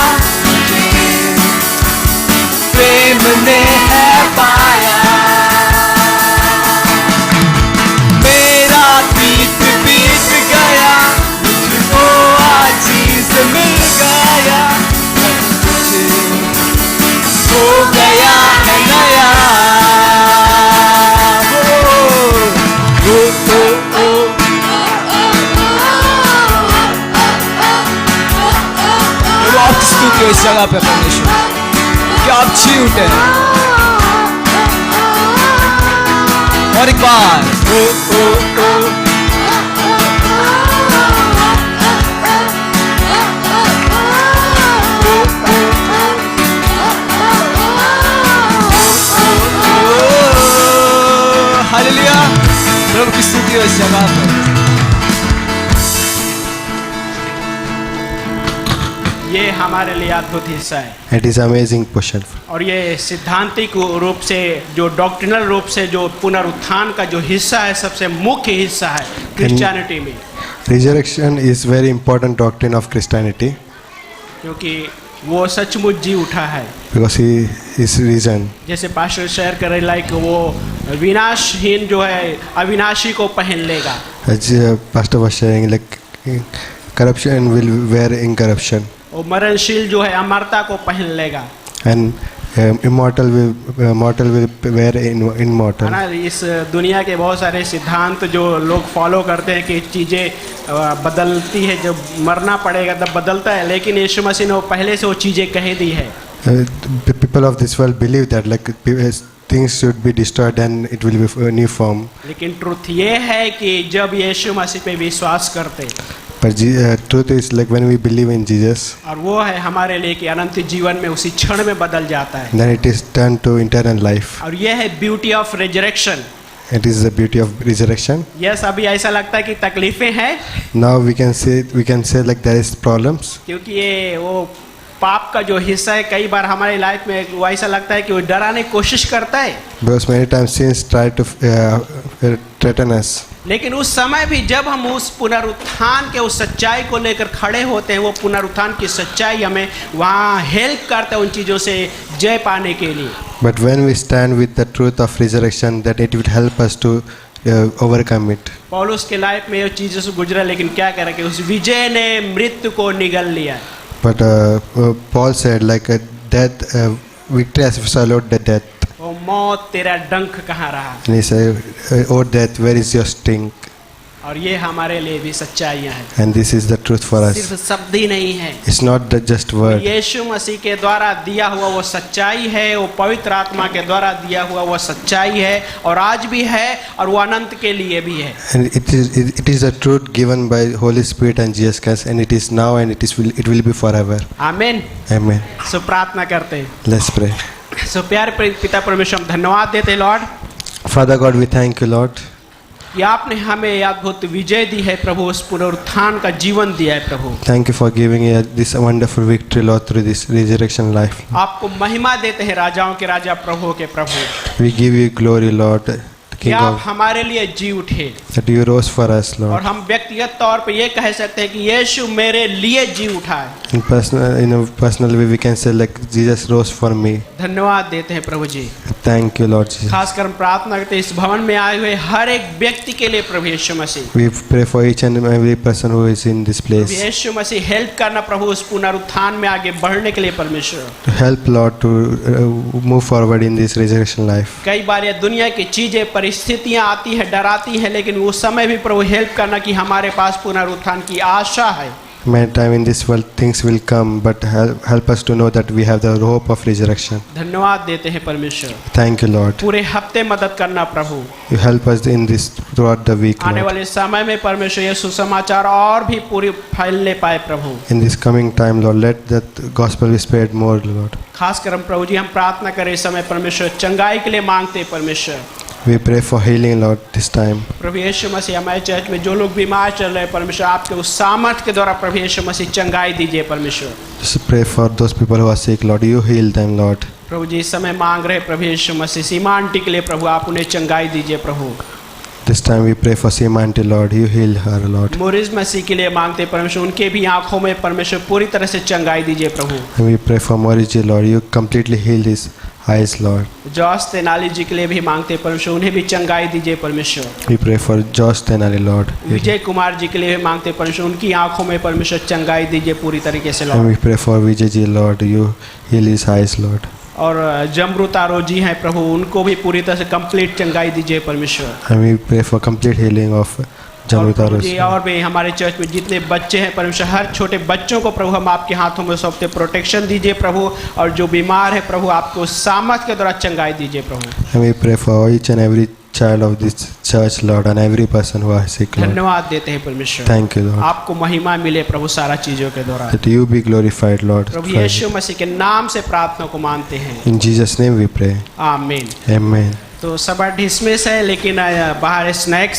Speaker 1: प्रेम ने है पाया। मेरा तीत बीत गया, मुझको आजीज मिल गया, सब कुछ हो गया है नया। स्तुति इस जगह पे परमेश्वर, क्या आप जी उठे हैं और एक बार ओ ओ ओ हालेलुया। प्रभु की स्तुति हो इस जगह पर।
Speaker 2: ये हमारे लिए अद्भुत हिस्सा है
Speaker 3: It is amazing portion.
Speaker 2: और ये सिद्धांतिक रूप से जो डॉक्ट्रिनल रूप से जो पुनरुत्थान का जो हिस्सा है सबसे मुख्य हिस्सा है क्रिश्चियनिटी में,
Speaker 3: Resurrection is very important doctrine of Christianity
Speaker 2: क्योंकि वो सचमुच जी उठा है।
Speaker 3: because he is risen.
Speaker 2: जैसे पास्टर शेयर करे लाइक वो विनाशहीन जो है अविनाशी को पहन लेगा।
Speaker 3: As Pastor was sharing, like corruption will wear incorruption,
Speaker 2: वो मरणशील जो है अमरता को पहन लेगा,
Speaker 3: and mortal will wear immortal.
Speaker 2: है ना। इस दुनिया के बहुत सारे सिद्धांत जो लोग फॉलो करते हैं कि चीज़ें बदलती है, जब मरना पड़ेगा तब बदलता है, लेकिन यीशु मसीह ने वो पहले से वो चीज़ें कह दी है।
Speaker 3: The people of this world believe that like things should be destroyed and it will be a new form.
Speaker 2: लेकिन ट्रुथ ये है कि जब यीशु मसीह पे विश्वास करते,
Speaker 3: But truth is like when we believe in Jesus,
Speaker 2: और वो है हमारे लिए कि अनंत जीवन में उसी क्षण में बदल जाता है।
Speaker 3: then it is turned to eternal life.
Speaker 2: और ये है beauty of resurrection.
Speaker 3: It is the beauty of resurrection.
Speaker 2: Yes, अभी ऐसा लगता है कि तकलीफें हैं,
Speaker 3: Now we can say like there is problems
Speaker 2: क्योंकि ये वो पाप का जो हिस्सा है कई बार हमारी लाइफ में वो ऐसा लगता है कि वो डराने की कोशिश करता है,
Speaker 3: because many times sins try to threaten us.
Speaker 2: लेकिन उस समय भी जब हम उस पुनरुत्थान के उस सच्चाई को लेकर खड़े होते हैं, वो पुनरुत्थान की सच्चाई हमें वहाँ हेल्प करता है उन चीज़ों से जय पाने के लिए।
Speaker 3: But when we stand with the truth of resurrection, that it will help us to overcome it.
Speaker 2: पौलुस के लाइफ में ये चीज़ों से गुजरा, लेकिन क्या करें कि उस विजय ने मृत्यु को निगल लिया।
Speaker 3: But Paul said like death, victory has swallowed the death.
Speaker 2: वो मौत तेरा डंक कहाँ रहा।
Speaker 3: And he said, "Oh death, where is your sting?"
Speaker 2: और ये हमारे लिए भी सच्चाइयाँ हैं,
Speaker 3: And this is the truth for us.
Speaker 2: सिर्फ शब्द ही नहीं है।
Speaker 3: It's not the just word.
Speaker 2: यीशु मसीह के द्वारा दिया हुआ वो सच्चाई है, वो पवित्र आत्मा के द्वारा दिया हुआ वो सच्चाई है, और आज भी है और वो अनंत के लिए भी है।
Speaker 3: And it is the truth given by Holy Spirit and Jesus Christ, and it is now and it will be forever.
Speaker 2: आमीन।
Speaker 3: Amen.
Speaker 2: सो प्रार्थना करते हैं।
Speaker 3: Let's pray.
Speaker 2: सो प्यारे पिता परमेश्वर, हम धन्यवाद देते Lord
Speaker 3: Father God, we thank you, Lord.
Speaker 2: कि आपने हमें अद्भुत विजय दी है प्रभु, उस पुनरुत्थान का जीवन दिया है प्रभु।
Speaker 3: Thank you for giving us this wonderful victory, Lord, through this resurrection life.
Speaker 2: आपको महिमा देते हैं, राजाओं के राजा, प्रभु के प्रभु,
Speaker 3: We give you glory, Lord, the
Speaker 2: कि
Speaker 3: King
Speaker 2: आप
Speaker 3: of,
Speaker 2: हमारे लिए जी उठे,
Speaker 3: that you rose for us,
Speaker 2: और
Speaker 3: Lord.
Speaker 2: हम व्यक्तिगत तौर पे ये कह सकते हैं कि यीशु मेरे लिए जी उठा है।
Speaker 3: In a personal way, we can say like Jesus rose for me.
Speaker 2: धन्यवाद देते हैं प्रभु जी।
Speaker 3: Thank you, Lord Jesus.
Speaker 2: खासकर हम प्रार्थना करते हैं इस भवन में आए हुए हर एक व्यक्ति के लिए प्रभु यीशु मसीह।
Speaker 3: We pray for each and every person who is in this place.
Speaker 2: यीशु मसीह हेल्प करना प्रभु उस पुनरुत्थान में आगे बढ़ने के लिए परमेश्वर।
Speaker 3: To help, Lord, to move forward in this resurrection life.
Speaker 2: कई बार ये दुनिया की चीजें परिस्थितियां आती है, डराती है, लेकिन उस समय भी प्रभु हेल्प करना कि हमारे पास पुनरुत्थान की आशा है।
Speaker 3: Many times in this world things will come, but help us to know that we have the hope of resurrection.
Speaker 2: धन्यवाद देते हैं परमेश्वर।
Speaker 3: Thank you, Lord.
Speaker 2: पूरे हफ्ते मदद करना प्रभु,
Speaker 3: You help us in this throughout the week,
Speaker 2: आने
Speaker 3: Lord.
Speaker 2: वाले समय में परमेश्वर ये सुसमाचार और भी पूरी फैलने पाए प्रभु।
Speaker 3: In this coming time, Lord, let that gospel be spread more, Lord.
Speaker 2: खासकर हम प्रभु जी हम प्रार्थना करें इस समय परमेश्वर, चंगाई के लिए मांगते हैं परमेश्वर।
Speaker 3: We pray for healing, Lord, this time.
Speaker 2: प्रभु यीशु मसीह हमारे चर्च में जो लोग बीमार चल रहे हैं परमेश्वर, आपके उस सामर्थ के द्वारा प्रभु यीशु मसीह चंगाई दीजिए परमेश्वर।
Speaker 3: Just pray for those people who are sick, Lord. You heal them, Lord.
Speaker 2: प्रभु जी इस समय मांग रहे प्रभु यीशु मसीह सीमा आंटी के लिए प्रभु, आप उन्हें चंगाई दीजिए प्रभु।
Speaker 3: This time we pray for Simanti, Lord. You heal her, Lord.
Speaker 2: Morris Masih के लिए मांगते परमेश्वर, उनके भी आंखों में परमेश्वर पूरी तरह से चंगाई दीजिए प्रभु।
Speaker 3: And we pray for Moriji, Lord. You completely heal his eyes, Lord.
Speaker 2: Jos Tenali ji के लिए भी मांगते परमेश्वर, उन्हें भी चंगाई दीजिए परमेश्वर।
Speaker 3: We pray for Josh Tenali, Lord.
Speaker 2: Vijay Kumar ji के लिए भी मांगते परमेश्वर, उनकी आंखों में परमेश्वर चंगाई दीजिए पूरी तरीके से
Speaker 3: And
Speaker 2: Lord.
Speaker 3: we pray for Vijay ji, Lord. You heal his eyes, Lord.
Speaker 2: और जमरू तारो जी हैं प्रभु, उनको भी पूरी तरह से कंप्लीट चंगाई दीजिए परमेश्वर।
Speaker 3: And we pray for complete healing of
Speaker 2: और
Speaker 3: Jamruta
Speaker 2: प्रभु जी और भी हमारे चर्च में जितने बच्चे हैं परमेश्वर, हर छोटे बच्चों को प्रभु हम आपके हाथों में सौंपते, प्रोटेक्शन दीजिए प्रभु, और जो बीमार है प्रभु आपको सामर्थ के द्वारा चंगाई दीजिए प्रभु।
Speaker 3: And we pray for each and every child of this church, Lord, and every person who is sick, Lord.
Speaker 2: धन्यवाद देते हैं परमेश्वर।
Speaker 3: Thank you, Lord.
Speaker 2: आपको महिमा मिले प्रभु सारा चीजों के दौरान।
Speaker 3: That you be glorified, Lord.
Speaker 2: प्रभु यीशु मसीह के नाम से प्रार्थना को मानते हैं।
Speaker 3: In Jesus' name we pray.
Speaker 2: आमीन।
Speaker 3: Amen.
Speaker 2: तो सभा डिसमिस है, लेकिन बाहर स्नैक्स